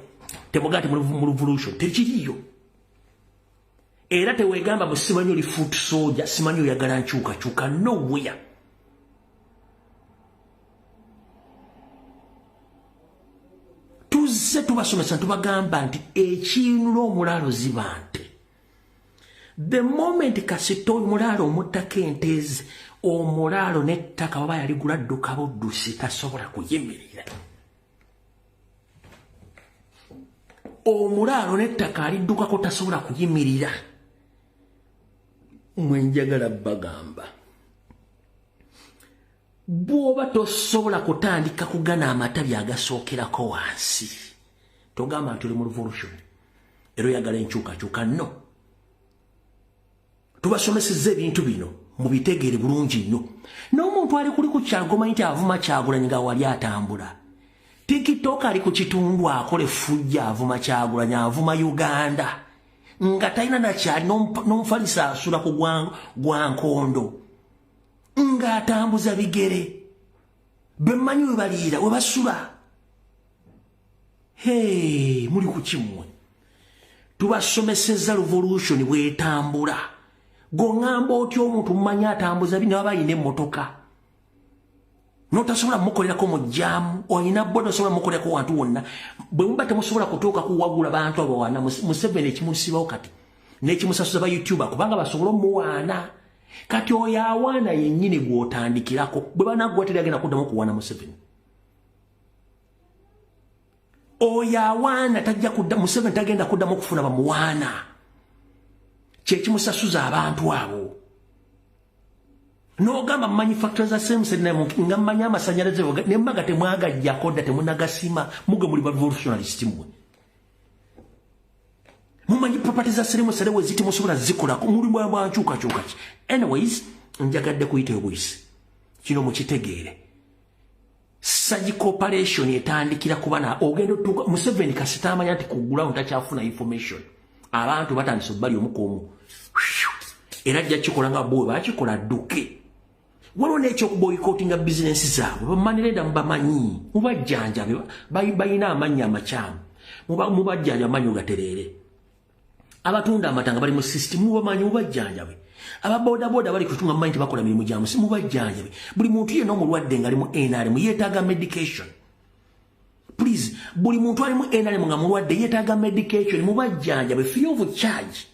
Temuga nti mu revolution tekiriyo. Era teweegamba bwe simanyi oli foot soldier simanyi oyagala nkyukakyuka nowhere. Tuzze tubasomesa tubagamba nti ekiinula omulaalo ziba nte. The moment kasito omulalo omutaka entezi omulalo n'ettaka baba yaligula dduka buddusi tasobola kuyimirira. Omulalo n'ettaka aliddukako tasobola kuyimirira. Mwenjagala bagamba. Bw'oba tosobola kutandika kugana amatabi agasookerako wansi. Togamba nti oli mu revolution. Era oyagala enkyukakyuka no. Tubasomesezza ebintu bino mubitegeere bulungi nnyo. N'omuntu ali kuli ku Kyagulanyi nti avuma Kyagulanyi nga wali atambula. TikTok ali ku kitundu akole fujja avuma Kyagulanyi avuma Uganda. Nga talina nakyali n'omufalisa asula ku gwa nkondo. Nga atambuza bigere. Bemmanyi we baliira we basula. Hey, muli ku kimwe. Tubasomesezza revolution bw'etambula. Gongamba otyo omuntu mumanya atambuza bino abayina emmotoka. Notasobola mukolerako mu jaamu, oyina boda osobola mukolerako wantu wonna. Bwe muba temusobola kutuuka kuwagula bantu abo wana Museveni ekimusibawo kati. N'ekimusasuza ba YouTuber kubanga basobola omuwaana. Kati oyo awaana yennyini gw'otandikirako. Bwe banaggwatira agenda kuddamu kuwaana Museveni. Oyo awaana tajja kudda Museveni tagenda kuddamu kufuna bamuwaana. Kyekimusasuza abantu abo. N'ogamba manufacturers za Semse nga mmanya amasanyalaze ne mbaga temwagajjako dda temunagasima muge muli ba revolutionalist mwe. Mumanyi property za Semse we ziti musobola zikolako muli bwa nkyukakyuka ki. Anyways, njagadde kuyita obuyisi. Kino mukitegeere. Surgical operation etandikira kubana ogendo tuka Museveni kasita amanya nti ku ground takyafuna information. Abantu batandise bali omukomu. Era ajja kikola nga bwe bakikola dduke. Waliwo n'ekyokuboycottinga bizinensi zaabwe bamanirenda mubamanyi mubajjanjabe bayina amannya amakyamu mubajjanja amanyi gatereere. Abatunda amatanga bali mu system mubamanyi mubajjanjabe. Ababodaboda bali kutunga manyi nti bakola mirimu gyamu si mubajjanjabe. Buli muntu yenna omulwadde nga ali mu NRM yeetaaga medication. Please, buli muntu ali mu NRM nga mulwadde yeetaaga medication mubajjanjabe free of charge.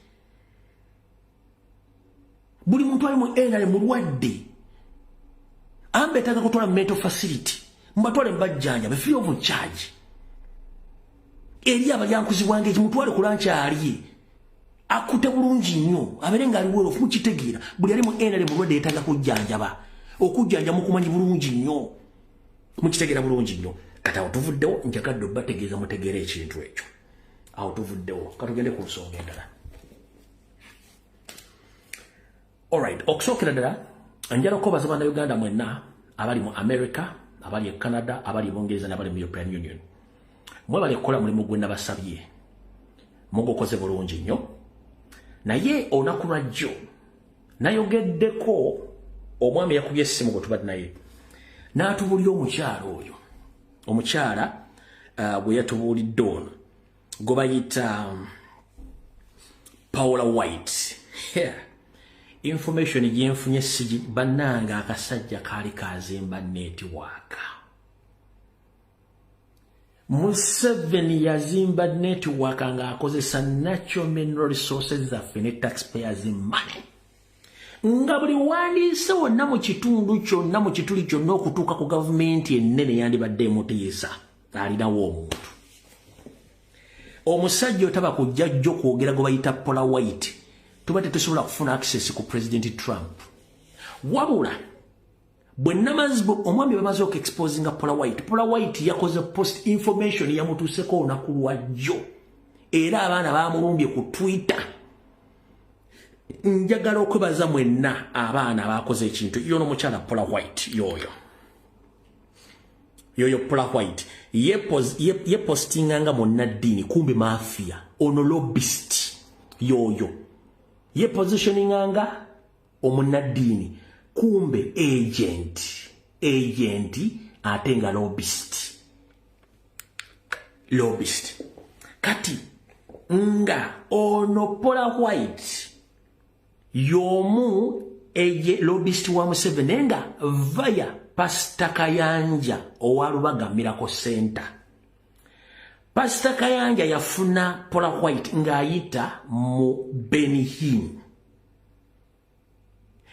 Buli muntu ali mu NRM mulwadde ambetaaga kutwala mental facility mbatwale mbajjanjabe free of charge. Eri abalyankuzi bwange ekimutwale ku lanchi aliye akute bulungi nnyo abere nga ali wolofu mukitegeera buli ali mu NRM mulwadde yeetaaga kujjanjaba okujjanja mukumanyi bulungi nnyo mukitegeera bulungi nnyo. Kati awo tuvuddewo njagadde bategeeza mutegeera ekintu ekyo. Awo tuvuddewo katugende ku nsonga endala. Alright, okusookera ddala njala okubaza bana Uganda mwenna abali mu America, abali e Canada, abali mu Bungereza n'abali mu European Union. Mwebale kukola mulimu gwe nabasabye. Mugukoze bulungi nnyo. Naye olunaku lwajjo nayogeddeko omwami yakubye essimu gwe tubadde naye. N'atubuulira omukyala oyo. Omukyala bwe yatubuulidde ono gwe bayita Paula White. Yeah. Information gyenfunye sigi bannanga akasajja kaali kazimba network. Museveni yazimba network nga akozesa natural mineral resources zaffe ne taxpayers money. Nga buli wandiise wonna mu kitundu kyonna mu kituli kyonna okutuuka ku gavumenti ennene yandibadde emuteesa alinawo omuntu. Omusajja otaba kujja jjo kwogera gwe bayita Paula White. Tuba tetusobola kufuna access ku President Trump. Wabula bwe namazbo omwami bamaze okexposinga Paula White. Paula White yakoze post information yamutuuseko olunaku lwajjo. Era abaana bamulumbye ku Twitter. Njagala okwebaza mwenna abaana abakoze ekintu yono mukyala Paula White yoyo Paula White yepostinganga munnaddiini kumbe mafia ono lobbyist yoyo yepositioninganga omunnaddiini kumbe agent ate nga lobbyist kati nga ono Paula White yomu lobbyist wa Museveni nga via Pastor Kayanja owalubaga Miracle Center. Pastor Kayanja yafuna Paula White ng'ayita mu Benny Hinn.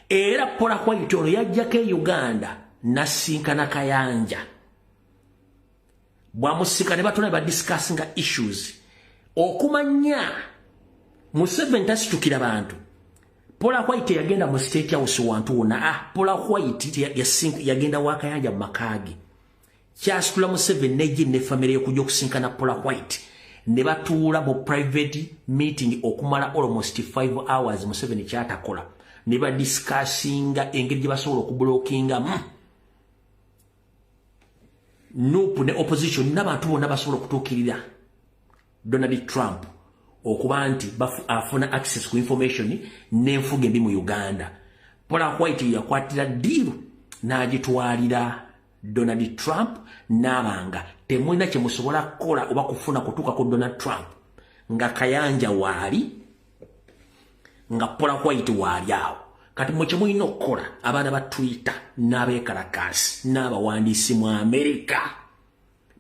era Paula White ono yajjako Uganda nasinkana Kayanja bwamusika ne batona ba discussinga issues okumanya Museveni tasitukira bantu Paula White yagenda mu State House wantu wona Paula White yagenda wa Kayanja makagi kyasitula Museveni neji ne family okujja okusinkana Paula White ne batuula mu private meeting okumala almost 5 hours Museveni kyatakola ne ba discussinga engeri gye basobola okublockinga Nupu ne opposition n'abantu bonna basobola okutuukirira Donald Trump okuba nti afuna access ku information n'enfuga embi mu Uganda. Paula White yakwatira deal n'agitwalira Donald Trump n'abanga temulina kye musobola kukola oba kufuna kutuuka ku Donald Trump nga Kayanja waali nga Paula White waali awo. Kati mwe mulina okukola abaana ba Twitter n'abeekalakasi n'abawandiisi mu America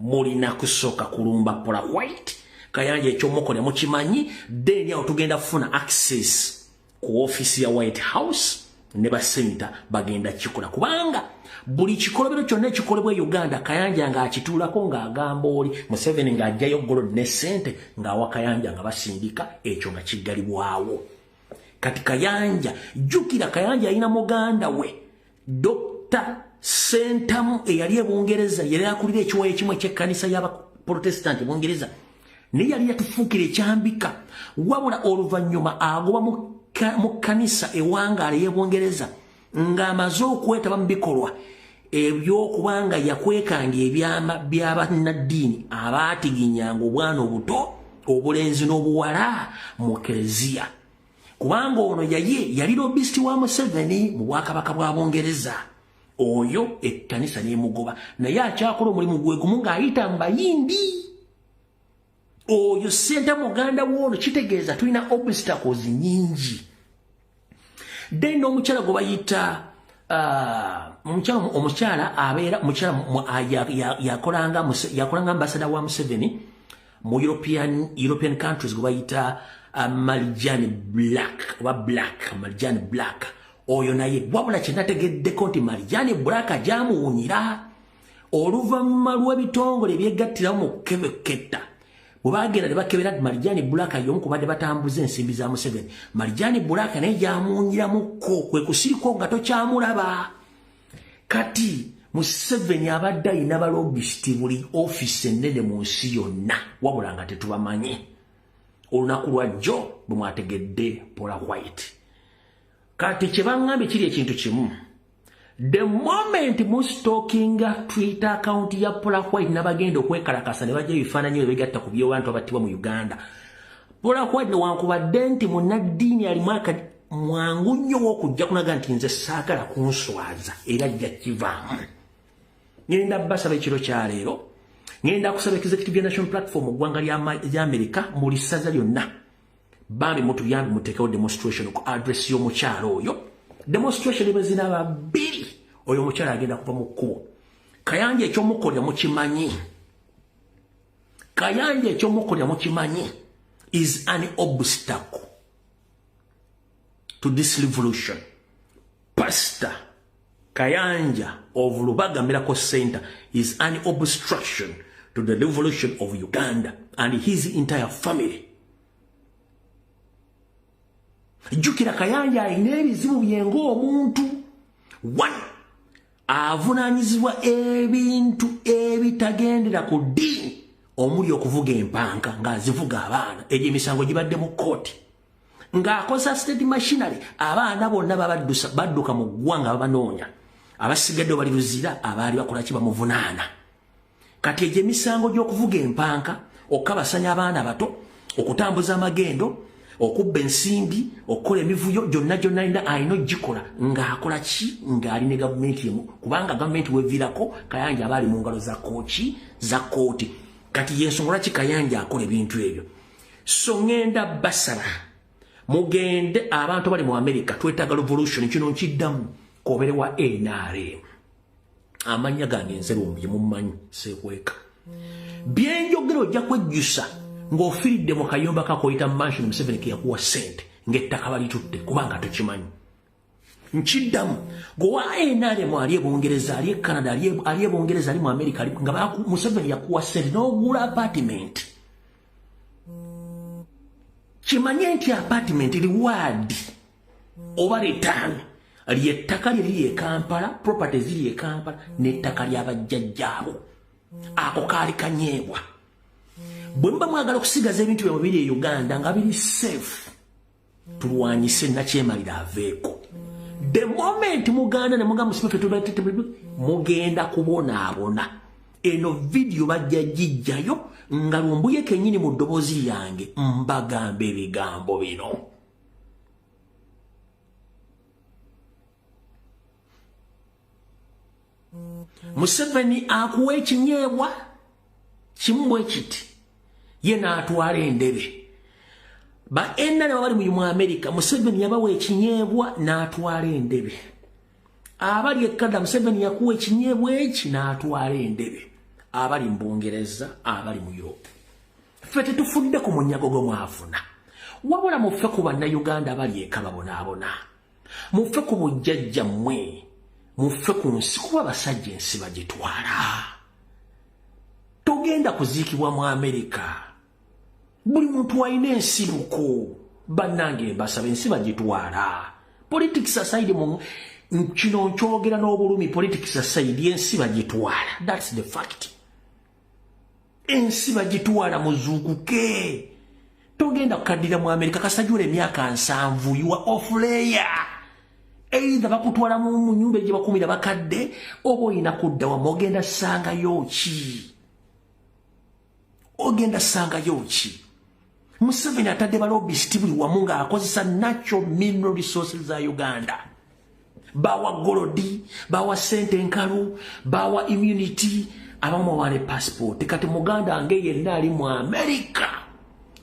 mulina kusooka kulumba Paula White. Kayanja ekyomukola mukimanyi then awo tugenda kufuna access ku office ya White House ne ba senator bagenda kikola kubanga buli kikolobero kyonna ekikolebwa Uganda Kayanja nga akituulako ng'agamba oli Museveni ng'ajjayo gold ne sente ng'awa Kayanja nga basindika ekyo nga kiggalibwawo. Kati Kayanja jukira Kayanja alina muganda we Dr. Sentamu eyali ebungereza yali akulira ekiwayo kimwe ky'ekkanisa y'abaprotestanti bungereza ne yali yatufuukira ekyambika wabula oluvannyuma agoba mu kkanisa ewangaala y'ebungereza ng'amaze okwetaba mu bikolwa ebyokubanga yakwekanga ebyama by'abannaddiini abaatiginyanga obwana obuto obulenzi n'obuwala mu Kereziya. Kubanga ono yali lobisiti wa Museveni mu bwakabaka bwa Bungereza oyo ekkanisa n'emugoba naye akyakola omulimu gwe gumu ng'ayita mu bayimbi oyo senta muganda w'ono kitegeeza tulina obstacles nyingi. Then omukyala gwe bayita omukyala abeera yakolanga ambassador wa Museveni mu European countries gwe bayita Marijani Black oyo naye wabula kyenategeddeko nti Marijani Black ajamuwunyira oluvannyuma lw'ebitongole ebyegattirawo mu kebeketta bwe bagenda ne bakebera Marijani Black y'omu ku badde batambuza ensimbi za Museveni. Marijani Black naye gyamuwunyiramuko kwe kusiriko nga tokyamulaba. Kati Museveni abadde alina balobisiti buli ofisi ennene mu nsi yonna wabula nga tetubamanyi. Olunaku lwa jjo bwe mwategedde Paula White. Kati kye baŋŋambye kiri ekintu kimu. The moment mustalkinga Twitter account ya Paula White n'abagenda okwekalakasa ne bajja ebifaananyi ebigatta ku by'abantu abattibwa mu Uganda. Paula White newankubadde nti munnaddiini alimu mwangu nnyo w'okujja kunaga nti nze saagala kunswaza era ajja kivaamu. Ngenda basaba ekiro kya leero. Ngenda kusaba Executive National Platform mu ggwanga lya America mu lissaza lyonna. Bambi mutuyambi muteekawo demonstration ku address y'omukyalo oyo. Demonstration ebezina babiri oyo omukyala agenda kuva mu kkubo. Kayanja ekyomukolera mukimanyi. Kayanja ekyomukolera mukimanyi is an obstacle to this revolution. Pastor Kayanja of Lubaga Miracle Center is an obstruction to the revolution of Uganda and his entire family. Jukira Kayanja alina ebizibu byengo omuntu. One, avunaanyizibwa ebintu ebitagendera ku ddiini omuli okuvuga empanka ng'azivuga abaana egyo emisango gibadde mu kkooti ng'akosa state machinery abaana bonna badduka mu ggwanga babanoonya abasigadde bali luzira abaali bakola ki bamuvunaana. Kati egyo emisango gy'okuvuga empanka okukabasanya abaana bato okutambuza amagendo okubba ensimbi okukola emivuyo gyonna alina ogikola ng'akola ki ng'ali ne gavumenti emu kubanga gavumenti weviirako Kayanja abaali mu ngalo za kkooti. Kati yensonga lwaki Kayanja akola ebintu ebyo. So ngenda basala mugende abantu bali mu America twetaaga revolution kino nkiddamu kobere wa NRM. Amanya gange nze lumbi mumanyi sekweka. Byenjogero ojja kwejjusa ng'ofiridde mu kayumba kakoyita mansion Museveni ke yakuwa sente ng'ettaka balitudde kubanga tokimanyi. nchiddamu gowa NRM ali Bungereza ali Canada ali Bungereza ali mu America ali nga Museveni yakuwa sente n'ogula apartment kimanye nti apartment reward oba return ali ettaka liri e Kampala properties ziri e Kampala n'ettaka ly'abajjajjaabo ako kaali kanyeebwa bwe mba mwagala okusigaza ebintu byabwe biri e Uganda nga biri safe tulwanyise nakyemalira aveeko the moment muganda ne muga musife mugenda kubonaabona eno video bajja jijjayo nga lumbuye kenyini mu ddobozi yange mbagamba ebigambo bino Museveni akuwa ekinyeebwa kimu kiti ye n'atwala endebe ba enna ne bali mu America Museveni yabawa ekinyeebwa n'atwala endebe abali ekkada Museveni yakuwa ekinyeebwa eki n'atwala endebe abali mu Bungereza abali mu Europe ffe tetufudde ku munyago gwe mwafuna wabula muffe ku bannayuganda abali eka babonaabona muffe ku bujjajja mmwe muffe ku nsi kuba basajja ensi bagitwala togenda kuziikibwa mu America buli muntu alina ensibuko bannange mbasaba ensi bagitwala politics aside mu kino nkyogera n'obulumi politics aside ensi bagitwala that's the fact ensi bagitwala muzuukuke togenda kukaddira mu America kasajjula emyaka 7 you are off layer either bakutwala mu nyumba gye bakumira bakadde oba olina kudda wamu ogenda sangayo ki Museveni atadde balobisiti buli wamu nga akozesa natural mineral resources za Uganda bawa golodi bawa sente nkalu bawa immunity abamu wane passport kati muganda nge yenna ali mu America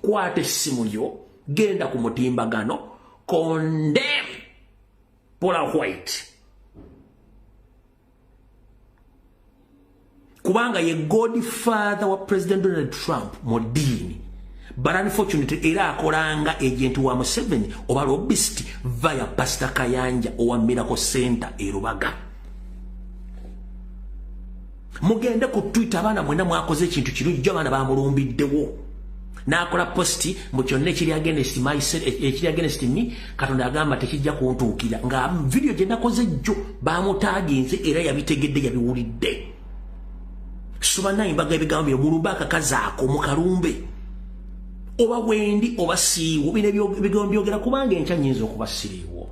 kwate essimu yo genda ku mutimbagano condemn Paula White kubanga ye godfather wa President Donald Trump modini but unfortunately era akolanga agent wa Museveni oba lobbyist via Pastor Kayanja owa Miracle Center e Rubaga mugende ku Twitter abana mwenda mwakoze ekintu kirujjo abana bamulumbiddewo nakola posti mu kyonna ekiri against me Katonda agamba tekijja kuntuukira nga video gye nakoze jjo bamutaginze era yabitegedde yabiwulidde suba nayimbaga ebigambo byomulumba akakazaako mu kalumbe oba wendi oba siiwo bino ebigambo byogera kubanga enkya nnyinza okuba siriiwo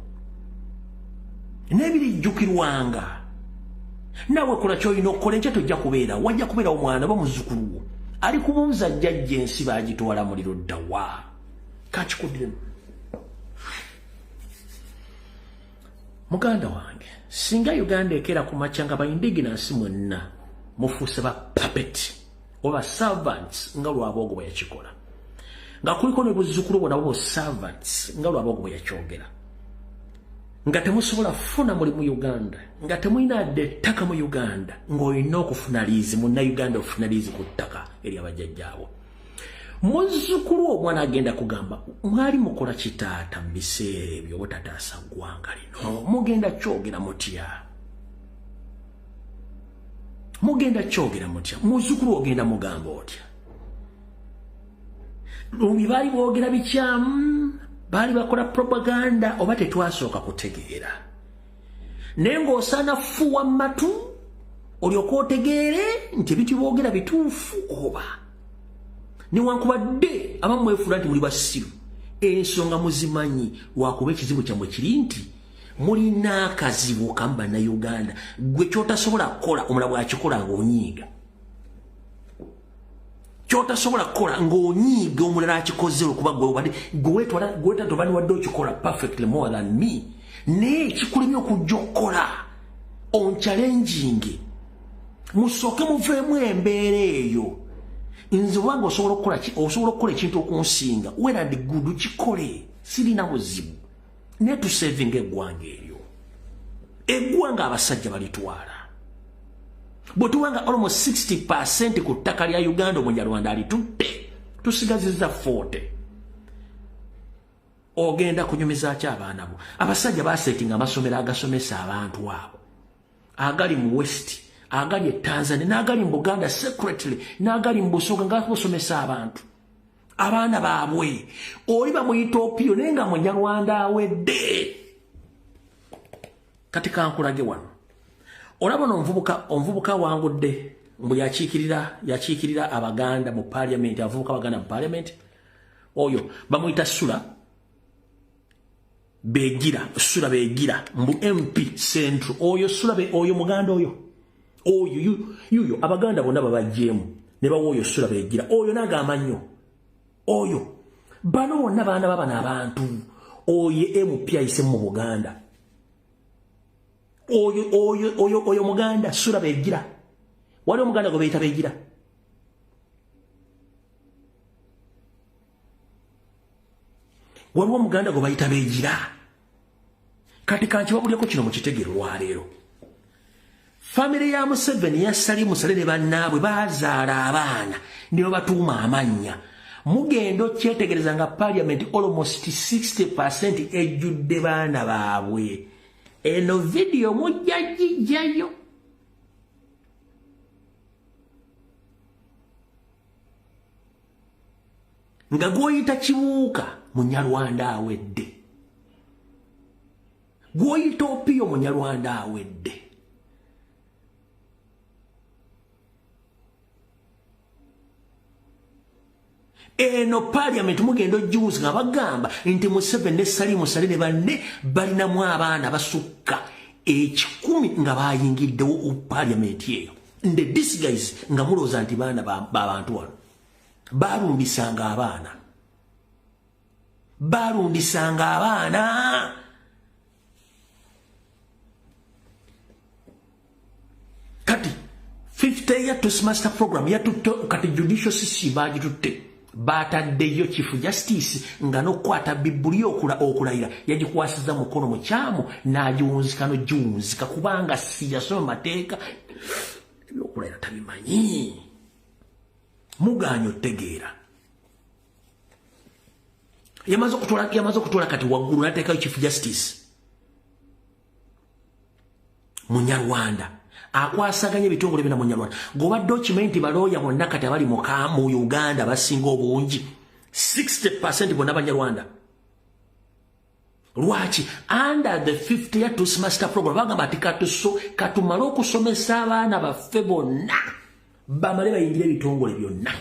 n'ebirijjukirwanga nawe kola kyolina okukola enkya tojja kubeera wajja kubeera omwana oba muzzukuluwo ali kubuuza jjajja ensi baagitwala muliro ddawa kakikuddemu muganda wange singa Uganda ekera ku makya nga baindiginansi mwenna mufuuse ba puppet oba servants nga lwabogo bwe yakikola nga kuliko ne buzzukulu bwona bo servants nga lwabogo bwe yakyogera nga temusobola kufuna muli mu Uganda nga temulina dde ttaka mu Uganda ng'olina okufuna liizi munnayuganda okufuna liizi ku ttaka eri abajjajjaabo muzzukulu omwana agenda kugamba mwali mukola kitaata mu biseera ebyo obutataasa ggwanga lino mugenda kyogera mutya muzzukulu ogenda mugamba otya lumi baali boogera bikyamu baali bakola propaganda oba tetwasooka kutegeera naye ng'osaana fuwa matu olyoka otegeere nti ebintu boogera bituufu oba newankubadde abamu mwefuula nti muli basiru ensonga muzimanyi lwakuba ekizibu kyammwe kiri nti mulina akazibu kamu bannayuganda gwe kyotasobola kukola omulala bwakikola ng'onyiiga kyotasobola kukola ng'onyiiga omulala akikoze okuba gwe tobani wadde okikola perfectly more than me naye kikulemye okujja okukola on challenging musooke muveemu embeera eyo nze obanga osobola okukola ekintu okunsinga well and good kikole sirina buzibu naye tusavinga eggwanga eryo eggwanga abasajja balitwala bwe tuwanga almost 60% ku ttaka lya Uganda omunyarwanda alitutte tusigazizza 40 ogenda kunyumiza ki abaana bo abasajja basetinga amasomero agasomesa abantu abo agali mu West agali e Tanzania n'agali mu Buganda secretly n'agali mu Busoga nga kusomesa abantu abaana baabwe oli bamuyita Opio naye nga Munyarwanda awedde kati kankulage wano olabona omuvubuka wangudde mbu yakiikirira abaganda mu parliament avubuka abaganda mu parliament oyo bamuyita Sula Begira mbu MP Central oyo Sula oyo muganda oyo yuyo abaganda bonna babajjeemu ne bawo oyo Sula Begira oyo n'agamba nnyo oyo bano bonna baana babana abantu oyo MP ayise mu Buganda oyo muganda Sula Begira wali omuganda gwe bayita Begira waliwo omuganda gwe bayita Begira kati kankibabulyeko kino mu kitegero lwaleero famire ya Museveni yasali musale ne bannaabwe bazaala abaana ne babatuuma amannya mugendo kyetegereza nga parliament almost 60% ejjudde baana baabwe eno video mujja gijjayo nga gwoyita Kibuuka Munyarwanda awedde gwoyita Opio Munyarwanda awedde eno parliament mugendo juzi nga bagamba nti Museveni ne Salimu Sale ne banne balinamu abaana basukka 10 nga bayingiddewo parliament eyo nde this guys nga mulooza nti baana b'abantu wano balundisanga abaana kati 50 year Toastmaster program yatutte kati judicial system bagitutte bataddeyo Chief Justice nga nokwata Bibuli okulayira yagikwasiza mukono mu kyamu n'agiwunzika nogiwunzika kubanga si yasoma mateeka ebyokulayira tabimanyi muganyo tegeera yamaze okutola kati waggulu nateekayo Chief Justice Munyarwanda akwasaganya ebitongole bina Munyarwanda goba document balooya bonna kati abali mu Uganda basinga obungi 60% bonna Banyarwanda lwaki under the 50 year Toastmaster program bagamba ati katumale okusomesa abaana baffe bonna bamale bayingire ebitongole byonna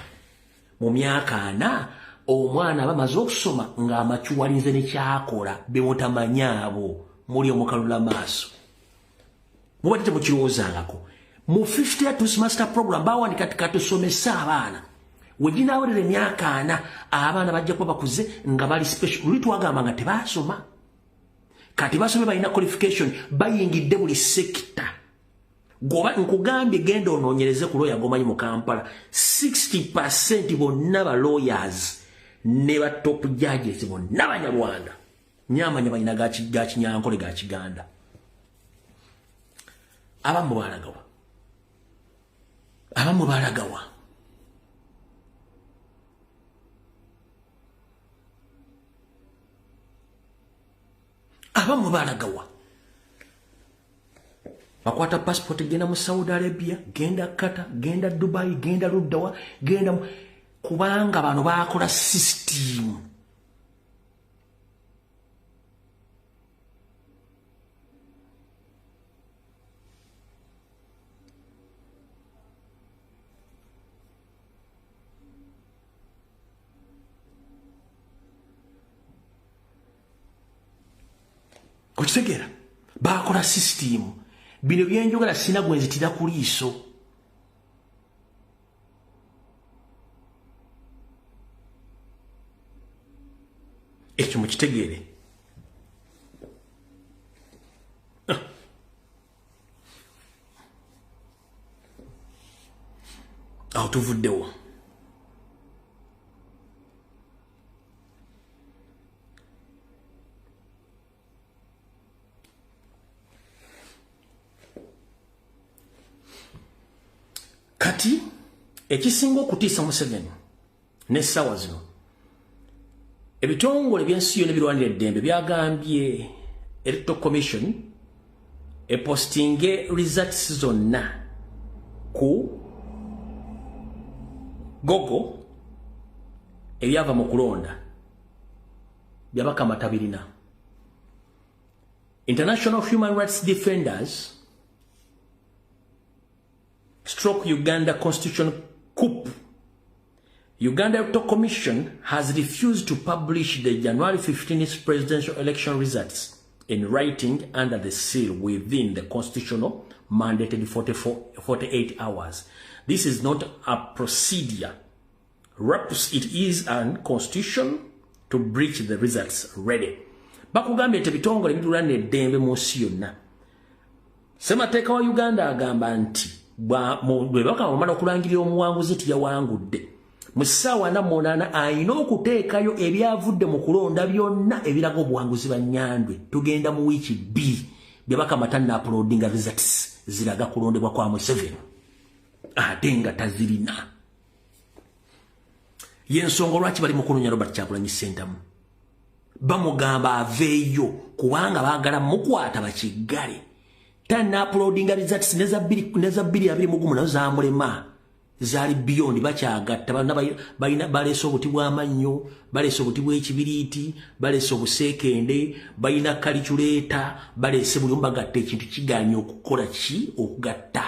mu myaka 4 omwana bamaze okusoma nga amachuwalinze ne kyakola bemutamanyaabo muli omukalula maaso mubadde mukirowoozangako mu 50 year Toastmaster program bawandika katusomesa abaana weginaawulira emyaka 4 abaana bajja kuba bakuze nga bali special luli twagamba nga tebasoma kati basome balina qualification bayingidde buli sekita goba nkugambye genda onoonyereze ku lawyer gomanyi mu Kampala 60% bonna ba lawyers ne ba top judges bonna Banyarwanda nyamanya balina gakinyankole ga Kiganda abamu balagawa abamu balagawa bakwata passport genda mu Saudi Arabia genda Qatar genda Dubai genda Luddawa genda kubanga bano bakola system kukitegera bakola system bino byenjogera sina gwenzitira ku liiso ekyo mukitegeere awo tuvuddewo kati ekisinga okutiisa Museveni n'essaawa zino ebitongole byensi yonna ebirwanira eddembe byagambye Electoral Commission postinge results zonna ku Google ebyava mu kulonda byabakamata birina. International Human Rights Defenders stroke Uganda Constitution coup. Uganda Electoral Commission has refused to publish the January 15th presidential election results in writing under the seal within the constitutional mandated 48 hours. This is not a procedure. It is a constitution to breach the results ready. Bakugambye tebitongole bitulana eddembe mu nsi yonna. Ssemateeka wa Uganda agamba nti bwe bakamala okulangirira omuwanguzi tiyawangudde. Mu ssaawa 48 ayina okuteekayo ebyavudde mu kulonda byonna ebiraga obuwanguzi ba Nyandwe. Tugenda mu wiiki 2 bye bakamata na uploadinga results ziraga kulondebwa kwa Museveni. Ate nga tazirina. Yensonga lwaki bali mu kunoonya Robert Kyagulanyi Ssentamu. Bamugamba aveeyo kubanga baagala mukwata bakiggale. Tana uploadinga results neza 221 nazo zamulema. Zali beyond bakyagatta balina baleese obuti bw'amannyo, baleese obuti bw'ekibiriiti, baleese obuseekende, balina kalikyuleeta, baleese buli omu bagatta ekintu kiganye okukola ki okugatta.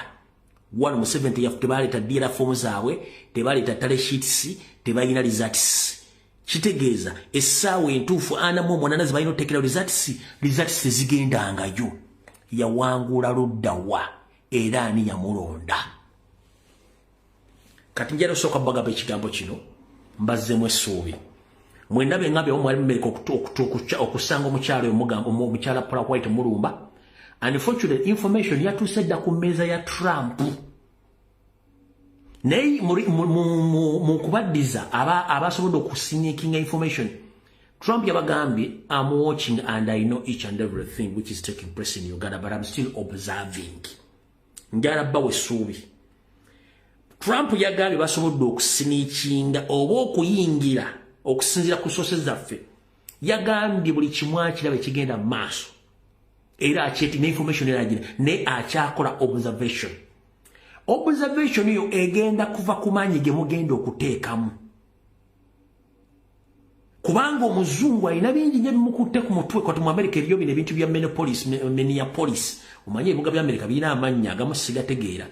Wano mu 70 yafu tebaleeta DLR form zaabwe, tebaleeta tale sheets, tebalina results. Kitegeeza essaawa entuufu 48 zibalina oteekera results tezigendangayo. Yawangula luddawa era ani yamulonda. Kati njalo soka bagaba ekigambo kino mbazzemu essuubi. Mwenda bengabe omwali mmereka okusanga omukyalo omugamba omukyala Paula White Mulumba. Unfortunately information yatuuse dda ku mmeeza ya Trump. Naye mu kubaddiza abasobodde okusinyikinga information, Trump yabagambye, I'm watching and I know each and everything which is taking place in Uganda, but I'm still observing. Njala bawe essuubi. Trump yagambye basobodde okusiniikinga oba okuyingira okusinziira ku sources zaffe. Yagambye buli kimu akiraba ekigenda mu maaso. Era akyetina information eragina ne akyakola observation. Observation yo egenda kuva ku maanyi ge mugenda okuteekamu. Kubanga omuzungu alina bingi nnyo bimukutte ku mutwe kwati mu America eriyo bino ebintu bya Minneapolis. Omanye ebibuga bya America birina amannya agamu sigategeera.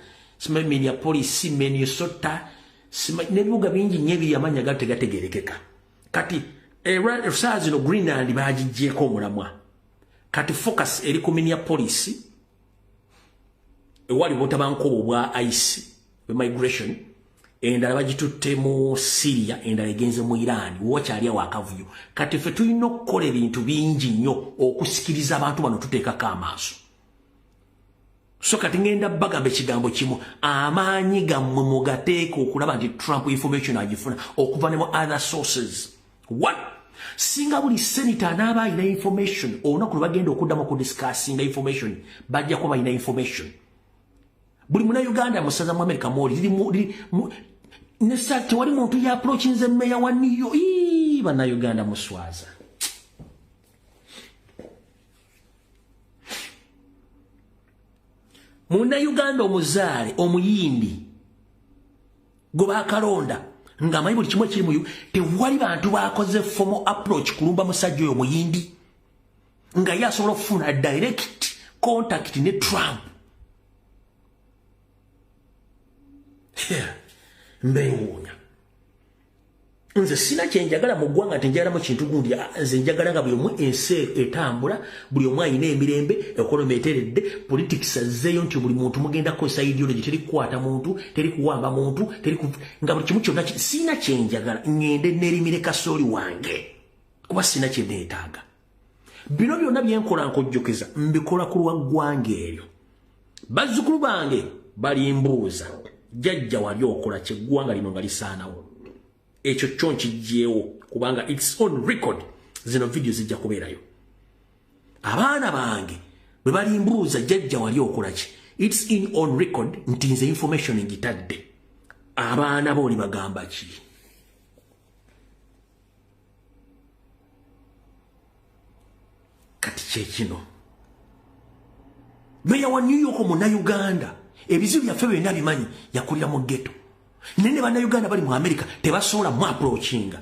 Minneapolis, Minnesota, nebibuga bingi nnyo ebiri amannya gategeerekeka. Kati saa zino Greenland baagiggyeko omulamwa. Kati focus eri ku Minneapolis ewali butabankobo bwa ICE migration endala bagitutte mu Syria endala egenze mu Iran wokyali wakavuyo. Kati ffe tulina okukola ebintu bingi nnyo okusikiriza abantu bano tuteekako amaaso. So kati ngenda bagamba ekigambo kimu amaanyi gammwe mugateeka okulaba nti Trump information agifuna okuva ne mu other sources. What? Singa buli senator anaaba alina information olunaku lwe bagenda okuddamu okudiscussinga information bajja kuba balina information. Buli muna Uganda musaza mu America mwoli nesa tewali muntu ya approachinze meya wa New York. Bana Uganda muswaza. Muna Uganda omuzaale omuyindi goba akalonda nga mayi buli kimwe kiri mu tewali bantu bakoze formal approach kulumba musajja oyo muyindi nga yasobola okufuna direct contact ne Trump. Mbewuunya nze sina kyenjagala mu ggwanga tenjagala mu kintu gundi nze njagala nga buli omu ensi etambula buli omu ayina emirembe economy eteredde politics azzeeyo nti buli muntu mugenda kukozesa ideology teri kukwata muntu teri kuwamba muntu nga buli kimu kyonna sina kyenjagala ngende nerimire kasooli wange kuba sina kyenneetaaga. Bino byonna byenkola nkojjokeza mbikola ku lwa ggwanga eryo. Bazzukulu bange balimbuuza jjajja wali okola kyeggwanga lino nga lisaanawo. Ekyo kyo nkijjeewo kubanga it's on record zino video zijja kubeerayo. Abaana bange bwe balimbuuza jjajja wali okola ki, it's in on record nti nze information ngitadde. Abaana booli bagamba ki? kati kyekino meya wa New York mu Uganda ebizibu byaffe byonna bimanyi yakulira mu ghetto nene bana Uganda bali mu America tebasobola mu approachinga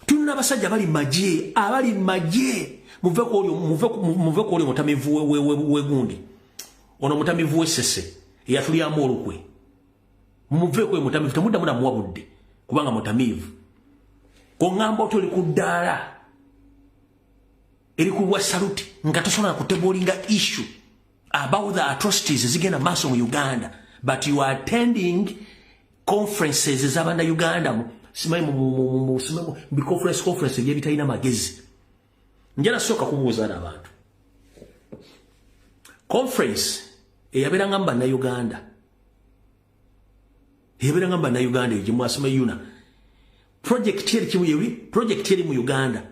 tunna basajja bali maje abali maje muve ko oli mutamivu we gundi ono mutamivu sese yatuli amolukwe muve ko mutamivu temuda muda muwabudde kubanga mutamivu ko ngamba otoli kudala eri kuwa salute nga tosobola kutebolinga issue about the atrocities zigenda maso mu Uganda but you are attending conferences z'abana Uganda simayi mu conference byebitayina magezi njala soka kubuuza n'abantu conference eyabera ngamba na Uganda egimu asoma yuna project yeri mu Uganda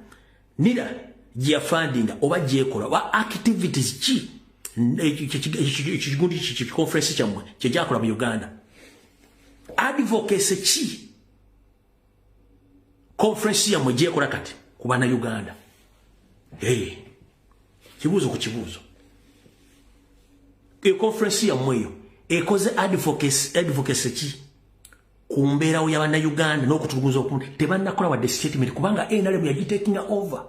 nira jia funding oba jekola wa activities chi ekigundi chi conference chamwe kyejakola mu Uganda advocacy chi conference ya mjekola kati kubana Uganda kibuzo ku kibuzo conference ya mweyo ekoze advocacy chi kumbera uyabana Uganda n'okutuluguza okunti tebannakola wa statement kubanga NRM yaji taking over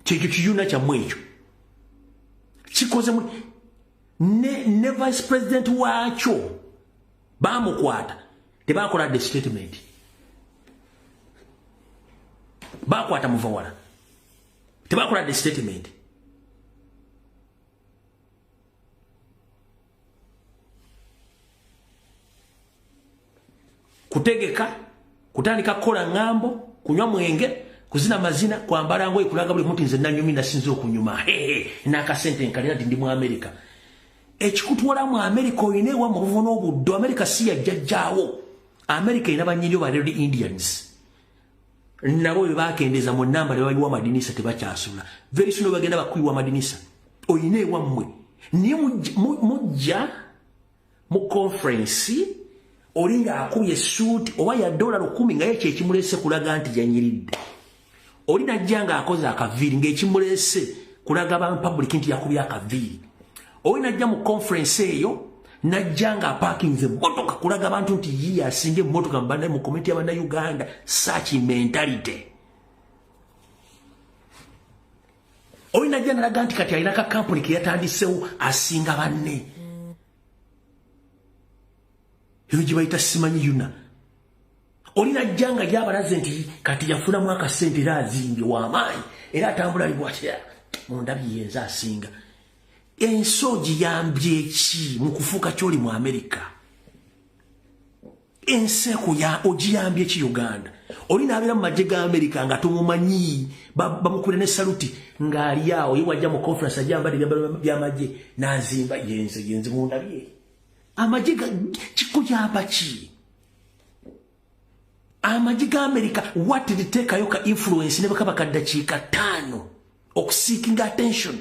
kiyuna kya mwecho kikoze ne vice president wacho bamukwata tebakola the statement bakwata muvawala tebakola the statement kutegeka kutandika kola ngambo kunywa mwenge kuzina mazina kwambala ngo ikulaga buli muntu nze nanyumi nasinzo kunyuma nakasente nkalira ndi mu America ekikutwala mu America oyinewa mu buvono obuddo America si yajjawo America inabanyinyo ba Red Indians nabo bakendeza mu namba le waliwa madinisa tebakyasula very soon bagenda bakwiwa madinisa oyinewa mmwe ni mujja mu conference olinga akuye suit oba ya $10 nga yeke ekimulese kulaga anti yanyiridde olina jjanga akoze akaviri ng'ekimulese kulaga abantu public nti yakubye akaviri olina ajja mu conference eyo najjanga aparkinze motoka kulaga abantu nti yiye asinge motoka mbanda mu community y'abana Uganda such mentality olina ajja nalaga nti kati alina ka company ke yatandisewo asinga banne eyo gibayita simanyi yuna olina jjanga lyabalaze nti kati yafuna mwaka sente era azimbye w'amaanyi era atambula libwatira mundabi yenza asinga ensogi yambye ki mu kufuuka kyoli mu America enseko ya ogiyambye ki Uganda olina abeera mu magye ga America nga tumumanyi bamukubira ne saluti ng'ali awo ye wajja mu conference ajambadde byamagye n'azimba yenze mundabi amagye kikuyamba ki amajiga America what did it take ayoka influence nebe kaba kaddakiika 5 okuseeking attention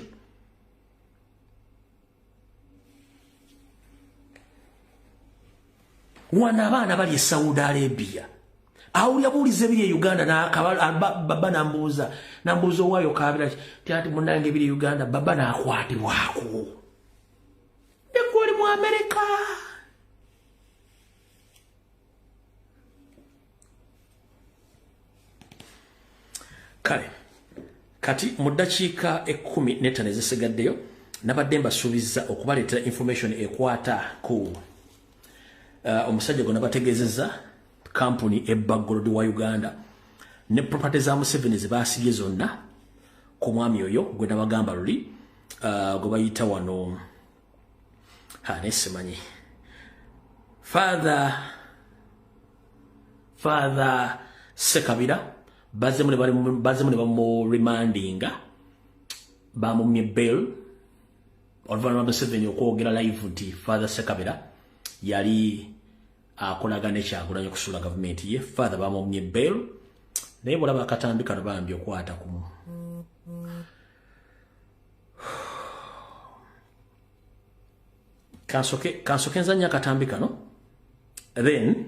wana abana bali Saudi Arabia awuli abulize biri Uganda na baba nambuza wayo kabira tyati munange biri Uganda baba na akwatibwako ekoli mu America kale kati mudakiika 15 ezisigaddeyo nabadde mbasuubiza okubaleetera information ekwata ku omusajja gwe nabategeezezza kampuni ebbagolodi wa Uganda ne property za Museveni ze baasibye zonna ku mwami oyo gwe nabagamba luli gwe bayita wano nesimanyi Father Sekabira bazemu ne bamu remandinga bamumye bail oluvannyuma Museveni okwogera live nti Father Sekabira yali akolaga nekyakulanya kusula gavumenti ye Father bamumye bail naye bulaba akatambi kano bambi okwata kumu kansoke nzanya akatambi kano then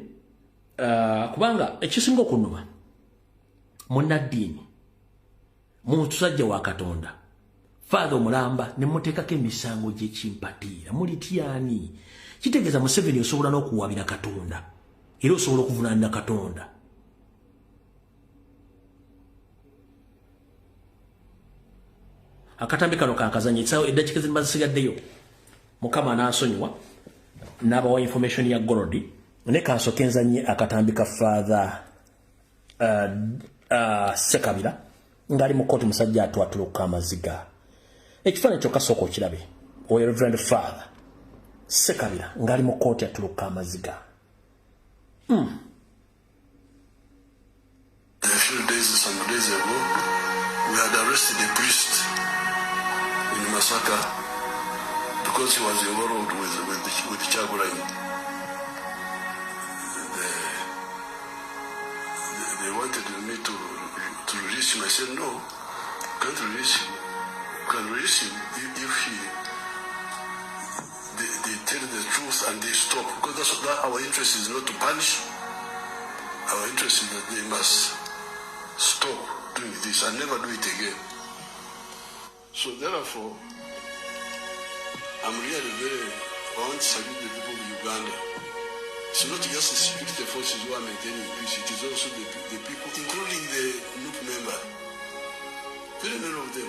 kubanga ekisinga okunuma munnaddiini musajja wa Katonda Father omulamba ne muteekako emisango gy'ekimpatiira mulityani kitegeeza Museveni osobola n'okuwabira Katonda era osobola okuvunaanira Katonda. Akatambi kano kankazanyisa eddakiika zimaze zisigaddeyo Mukama n'asonyiwa n'abawa information ya Gorodi ne kansooke nzanye akatambi ka Father Sekabira ng'ali mu kkooti musajja atwatuluka amaziga. Ekifaananyi kyokka sooka okirabe oyo Reverend Father Sekabira ng'ali mu kkooti atuluka amaziga. Some days ago, we had arrested a priest in Masaka because he was involved with Chagulanyi. They wanted me to release him. I said, no, can't release him. Can release him if they tell the truth and they stop. Because that our interest is not to punish. Our interest is that they must stop doing this and never do it again. So therefore, I'm really I want to salute the people of Uganda. It's not just the security forces who are maintaining peace, it is also the people, including the NUP member. Very many of them.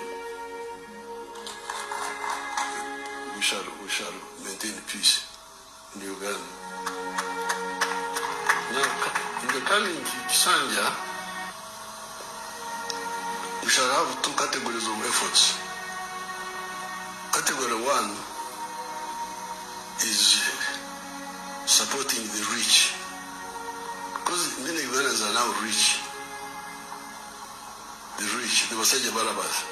We shall maintain peace in Uganda. Now, in the coming Sanja, we shall have two categories of efforts. Category one is supporting the rich, because many Ugandans are now rich. The rich, the Masaja Barabas.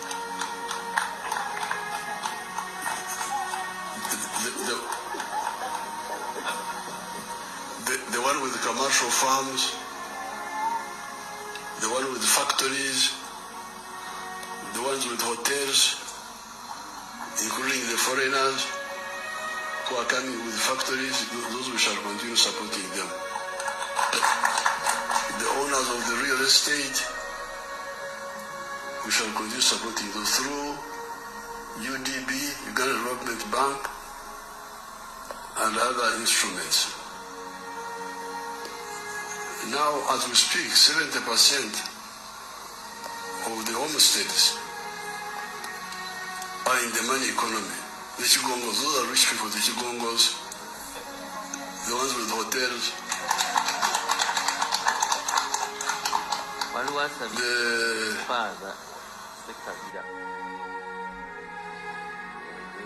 The one with the commercial farms, the one with the factories, the ones with hotels, including the foreigners who are coming with factories, those we shall continue supporting them. The owners of the real estate, we shall continue supporting those through UDB, Uganda Development Bank, and other instruments. Now, as we speak, 70% of the homesteads are in the money economy. The Chigongos, those are rich people, the Chigongos, the ones with hotels. The Father Sekabira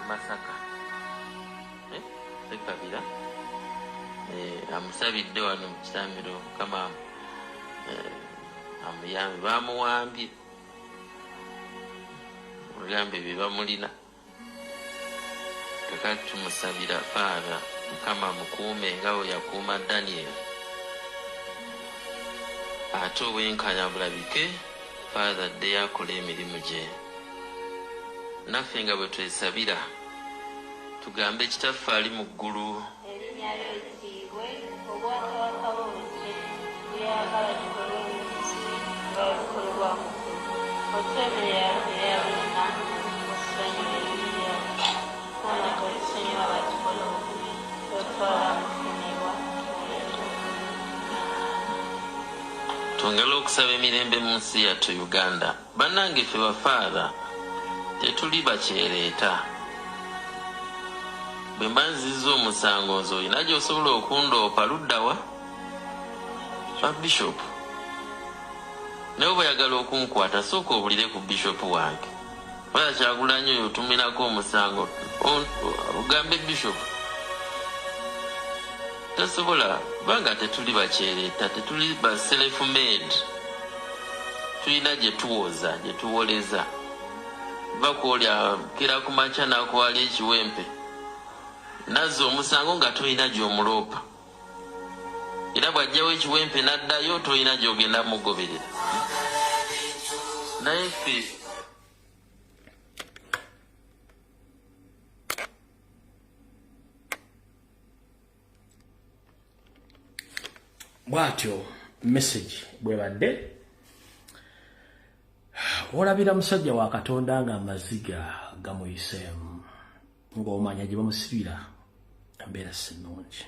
Masaka Sekabira amusabidde wano mu kisambiro kama amuyambi bamuwambye ogambe bye bamulina kakati tumusabira Father Mukama mukuume nga we yakuuma Daniel ate obwenkanya bulabike Father dde yakola emirimu gye naffe nga bwe twesabira tugambe kitaffe ali mu ggulu erinnya lyo liitiibwe obwakabaka bw'obujje lyagala tukole omusi nga olukolebwa mu ggulu otwemerera era bonna osonyiwa ebibi byaffe kana tolisonyiwa batukola obubi totwala mufunibwa twongera okusaba emirembe mu nsi yattu Uganda. Bannange ffe bafaara tetuli bakyereeta. Bwe mba nzizza omusango nze olina gy'osobola okundoopa luddawa ba bishopu naye oba oyagala okunkwata sooka obulire ku bishopu wange oba Kyagulanyi oyo otumirako omusango ogambe bishopu tasobola kubanga tetuli bakyereeta, tetuli ba self made. Tulina gye tuwoza gye tuwoleza va kwolya kira ku makya n'akwala ekiwempe nazza omusango nga tolina gy'omuloopa era bw'ajjawo ekiwempe n'addayo tolina gy'ogenda mugoberera naye ffe bwatyo message bwebadde olabira musajja wa Katonda nga amaziga gamuyiseemu ng'omanya gye bamusibira embeera si nnungi.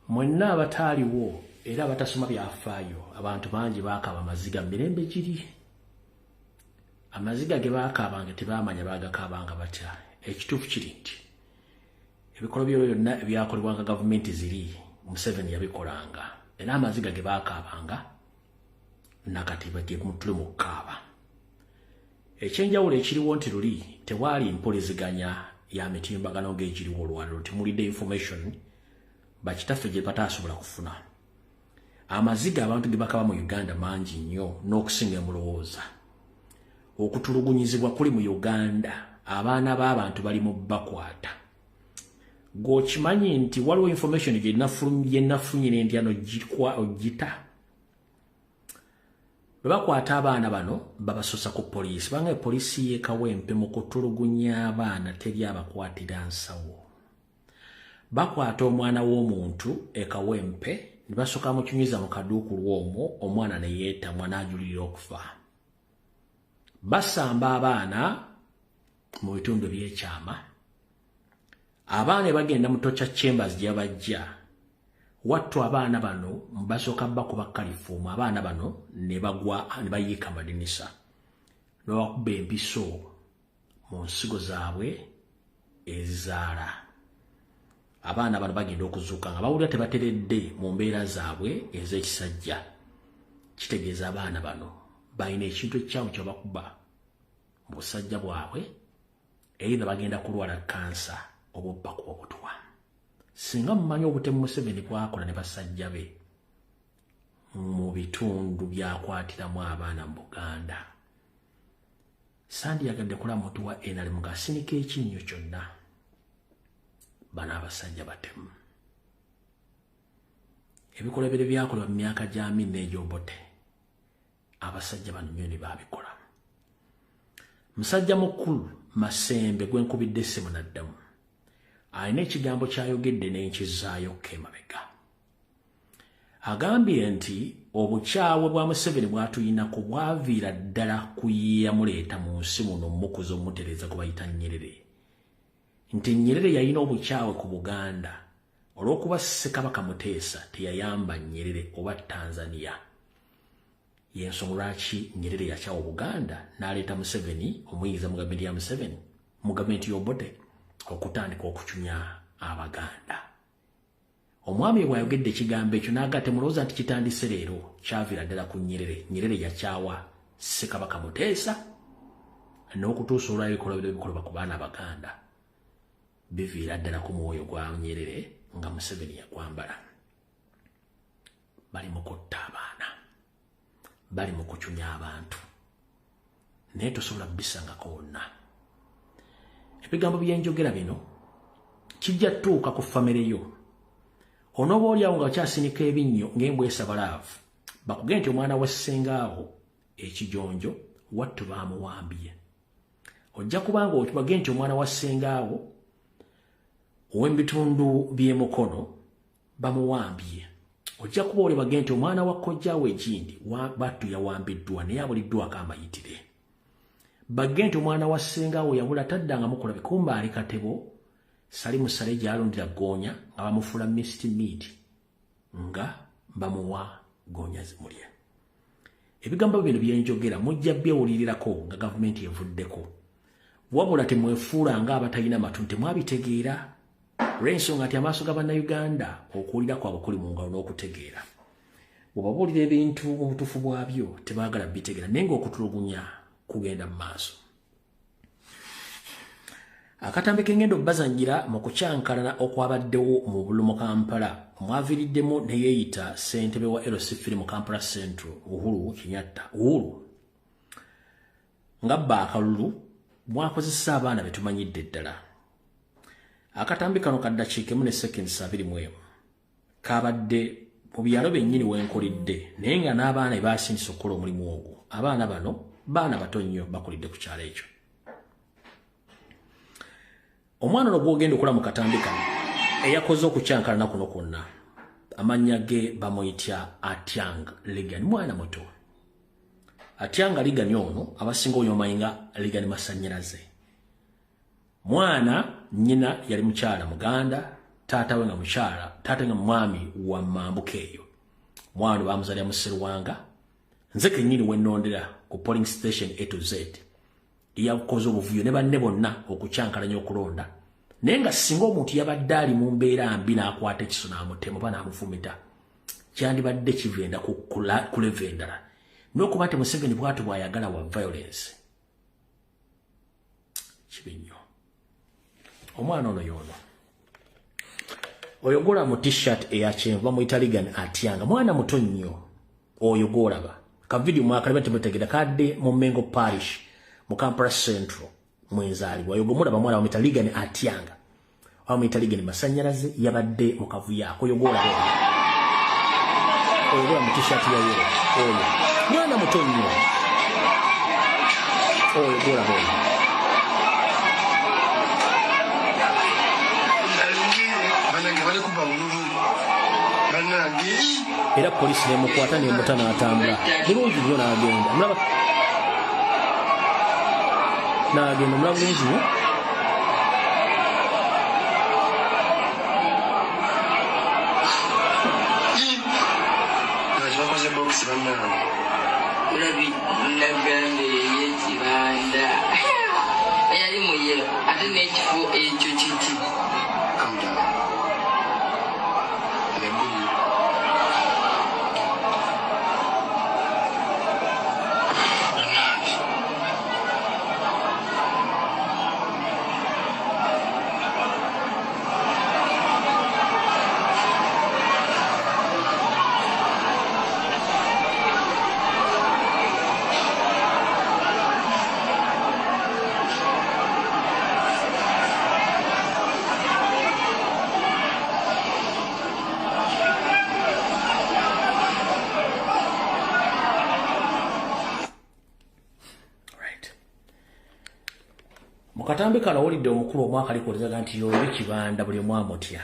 Mwenna abataaliwo era abatasoma byafaayo abantu bangi baakaaba amaziga mu mirembe giri. Amaziga ge baakaabanga tebaamanya baagakaabanga batya. Ekituufu kiri nti ebikolwa byonna ebyakolebwanga gavumenti ziri Museveni yabikolanga era amaziga ge baakaabanga nakati bagiye kumutule mu kukaaba. Ekyenjawulo ekiriwo nti luli tewaali mpuliziganya ya mitimbagano ng'egiriwo olwaliro timulidde information bakitaffe gye bataasobola kufuna. Amaziga abantu ge bakaba mu Uganda mangi nnyo n'okusinga mulowooza. Okutulugunyizibwa kuli mu Uganda abaana b'abantu bali mu bakwata. Gwokimanyi nti waliwo information gye nafunye n'endyano ogita. Bwe bakwata abaana bano babasosa ku poliisi. Banga poliisi y'e Kawempe mu kutulugunya abaana teri abakwatira nsawo. Bakwata omwana w'omuntu e Kawempe ne basooka mukinywiza mu kaduuku lw'omwo omwana ne yeetamwa n'ajulirira okufa. Basamba abaana mu bitundu by'ekyama. Abaana bagenda mu torture chambers gye bajja. Wattu abaana bano basooka bakuba kalifuumu. Abaana bano ne bagwa ne bayiika amadinisa. Ne bakuba empiso mu nsigo zaabwe ezizaala. Abaana bano bagenda okuzuuka nga bawulira tebateredde mu mbeera zaabwe ez'ekisajja. Kitegeeza abaana bano balina ekintu ekyamu kye bakuba mu busajja bwabwe era bagenda kulwala kansa obubba ku obutwa. Singa mumanyi obutemu Museveni bwakola ne basajja be mu bitundu byakwatiramu abaana mu Buganda, sandiyagadde kulaba muntu wa NRM ng'asinika ekinnyo kyonna. Bano abasajja batemu. Ebikolwa bye byakolebwa mu myaka gya Amin n'egyobote abasajja bano nyo ne babikola. Musajja mukulu Masembe gwe nkubidde essimu n'addamu alina ekigambo ky'ayogedde n'enkizaayo k'emabega. Agambye nti obukyawe bwa Museveni bw'atuyinako bwaviira ddala ku yamuleeta mu nsi muno mukuza omutereeza gwe bayita Nyerere. Nti Nyerere yalina obukyawe ku Buganda olw'okuba Ssekabaka Muteesa teyayamba Nyerere oba Tanzania. Y'ensonga lwaki Nyerere yakyawa Buganda n'aleeta Museveni omuyigiza mu gavumenti ya Museveni mu gavumenti y'Obote okutandika okucunya Abaganda. Omwami bw'ayogedde ekigambo ekyo n'agatta mulowooza nti kitandise leero kyaviira ddala ku Nyerere. Nyerere yakyawa Ssekabaka Muteesa n'okutuusa olwa ebikolwa ku baana Abaganda biviira ddala ku mwoyo gwa Nyerere nga Museveni yagwambala. Bali mu kutta abaana, bali mu kucunya abantu, naye tosobola bisangako wonna. Ebigambo byenjogera bino kijja tuuka ku famire yo. Onooba oliawo nga wakyasinika ebinnyo ng'embwa esaba laavu, bakugende nti omwana wa ssengaawo ekijonjo wattu baamuwambye. Ojja kubanga okibagende nti omwana wa ssengaawo ow'ebitundu by'emukono bamuwambye. Ojja kuba oli bagende nti omwana wa kkojjaawo ekindi battu yawambiddwa naye abuliddwako amayitire. Bagende nti omwana wa ssengaawo yabula taddanga mukola bikumba ali Katebo Salimu Sale gy'alondera Goonya nga bamufuula Mr. Meat nga bamuwa Goonya zimulya. Ebigambo bino byenjogera mujja byewulirirako nga gavumenti evuddeko. Wabula temwefuula nga abatalina matu temwabitegeera. Olw'ensonga nti amaaso ga bannayuganda okuwulira kwabwe kuli mu ngalo n'okutegeera. Bw'obabuulira ebintu mu butuufu bwabyo tebaagala bitegeera naye ng'okutulugunya kugenda mu maaso. Akatambi k'engendo bazanjira mu kucyankalana okwabaddewo mu Bulumo Kampala mwaviiriddemu ne yeeyita ssentebe wa LC Film Kampala Central Uhuru Kenyatta. Uhuru ng'abba akalulu mwakozesa abaana be tumanyidde ddala. Akatambi kano kaddakiikemu ne seconds 21 kabadde mu byalo bennyini wenkolidde naye nga n'abaana ebasindisa okukola omulimu ogwo. Abaana bano baana bato nnyo bakulidde ku kyalo ekyo. omwana no gwogenda okola mu katambi kano eyakoze okukyankalana kuno kwonna amanya ge bamuyitya Atyang Ligani mwana muto. Atyanga Ligani ono abasinga oyomayinga Ligani Masannyalaze. Mwana nyina yali mukyala Muganda, taata we nga mukyala, taata nga mwami wa Mambukeeyo. Mwana bamuzalira mu Sserwanga. Nze kennyini we nnondera ku polling station A to Z. Yakoze obuvuyo ne banne bonna okukyankalanya okulonda. Naye nga singa omuntu yabadde ali mu mbeera mbi n'akwata ekiso n'amutema oba n'amufumita, kyandibadde kivenda ku leva endala. N'okuba nti Museveni bw'atyo bw'ayagala wa violence. Kibi nnyo. Omwana ono y'ono. Oyogola mu t-shirt eya kyenvu bamuyita Ligani Atyanga. Mwana muto nnyo oyo gw'olaba. Ka video mwakalaba temutegera kadde mu Mengo Parish mu Kampala Central mwenzaalibwa. Oyo gw'omulaba mwana bamuyita Ligani Atyanga. Bamuyita Ligani Masannyalaze yabadde mu kavuyo ako. Oyo gw'olaba. Oyogola mu t-shirt ya yero. Oyo. Mwana muto nnyo. Oyo gw'olaba oyo. Era polisi nemukwata nemuta n'atambula bulungi nnyo n'agenda. Mulaba n'agenda mulaba bulungi nnyo. Nagande y'ekibanda yali muyero ate n'ekifo ekyo kiki Katambi kano olidde omukulu omwaka alikolezaga nti yoyo kibanda buli mwamutya.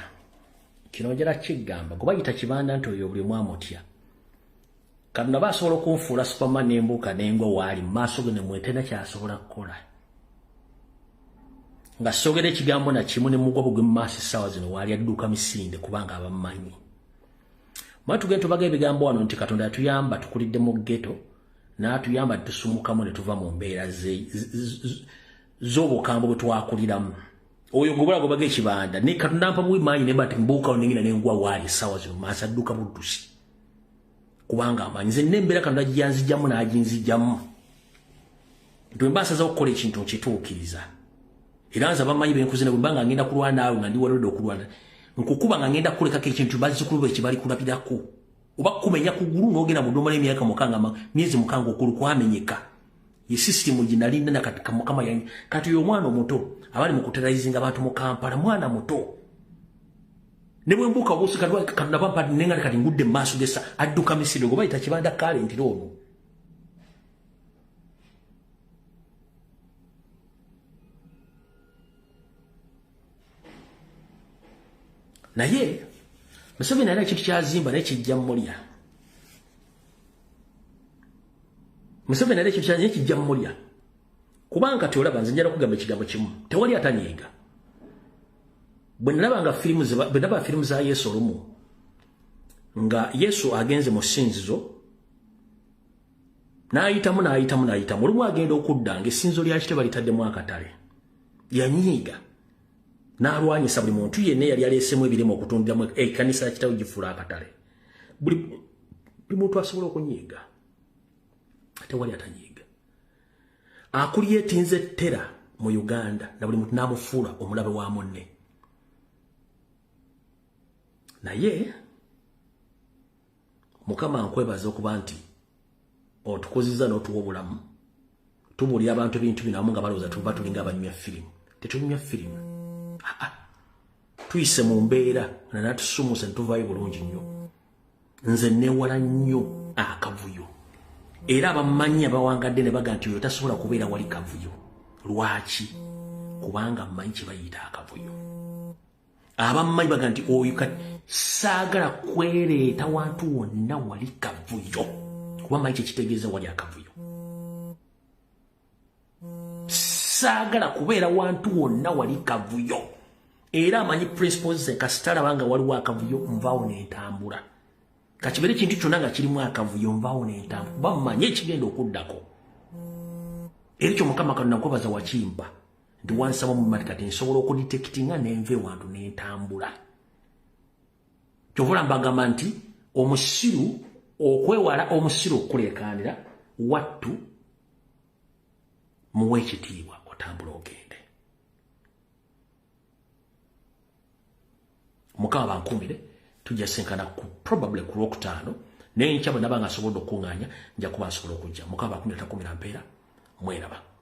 Kinojera kigamba kubayita kibanda nti oyo buli mwamutya. Kano basobola okunfuula Superman n'embuuka n'engwa waali maaso ge ne mwetena kyasobola kukola. Nga sogera ekigambo na kimu ne mugwa bugwe mu maaso essaawa zino waali adduuka misinde kubanga abamumanyi. Matugenda tubaga ebigambo wano nti Katonda yatuyamba tukulidde mu ghetto n'atuyamba tusumukamu ne tuva mu mbeera z'obukambwe bwe twakuliramu. Oyo gobula gobaga ekibanda ne Katonda mpa muwi maanyi ne bati mbuuka onengina n'engwa waali essaawa zino maaso adduuka buddusi. Kubanga amanyi nze n'embeera Katonda gyanzijjamu n'aginzijjamu. Ntwe mbasaza okukola ekintu nkituukiriza. Era nze abamanyi benkuzina bwe mbanga ngenda kulwana naawe nga ndi waludde okulwana. Nkukuba nga ngenda kulekako ekintu bazzukulu be kibali kulabirako. Oba kumenya kugulu n'ogenda mu ddoma l'emyaka mukanga myezi mukanga okulu kwamenyeka. Ye system ginalinda na katika mukama yanyi. Kati yo mwana omuto abali mu kuteralizinga abantu mu Kampala mwana muto. Ne bwe mbuka obusi kadwa Katonda bampa nenga kati ngudde maaso gesa adduka misiri go bayita kibanda kale ntirono. Naye Museveni alina ekintu kyazimba n'ekijja mmulya. Museveni alina ekintu kyazimba n'ekijja mmulya. Kubanga teolaba nze njala kugamba ekigambo kimu. Tewali atanyiiga. Bwe nalabanga firimu za Yesu olumu nga Yesu agenze mu ssinzizo n'ayitamu olumu agenda okudda ng'essinzizo lya kitwe balitaddemu akatale. Yanyiiga. N'alwanyisa buli muntu yenna yali aleesemu ebiremu okutundiramu ekkanisa kitaawe gifuula akatale. Buli muntu asobola okunyiiga. Tewali atanyiiga. Akulyetinze ttera mu Uganda na buli muntu n'amufuula omulabe wa munne. Naye Mukama nkwebaza okuba nti otukoziza n'otuwa obulamu. Tubuulira abantu ebintu bino amu nga balowooza tuba tulinga abanyumya firimu. Tetunyumya firimu. Tuyise mu mbeera na natusumuusa netuvaayo bulungi nnyo. Nze neewala nnyo akavuyo. Era abamanyi abawangadde ne baga nti oyo tasobola kubeera wali kavuyo. Lwaki? kubanga mmanyi kye bayita akavuyo. Abammanyi baga nti oyo saagala kwereeta wantu wonna wali kavuyo kuba mmanyi kye kitegeeza wali akavuyo. Saagala kubeera wantu wonna wali kavuyo era amanyi principles ze kasitala banga waliwo akavuyo nvaawo n'entambula. Kakibere kintu kyonna nga kirimu akavuyo nvaawo n'entambula kuba mmanyi ekigenda okuddako. Ekyo Mukama Katonda nkwebaza wakimpa nti wansaba mu mati kati nsobola okudetectinga n'enve wantu n'entambula. Kyovula mbagamba nti omusiru okwewala omusiru okuleekaanira wattu muwe ekitiibwa otambula ogende. Mukama bankumire tujja senkana probably ku Lwokutaano naye nkya bwe naba nga asobodde okuŋŋaanya nja kuba nsobola okujja. Mukama bankumire takumira mpeera mweraba.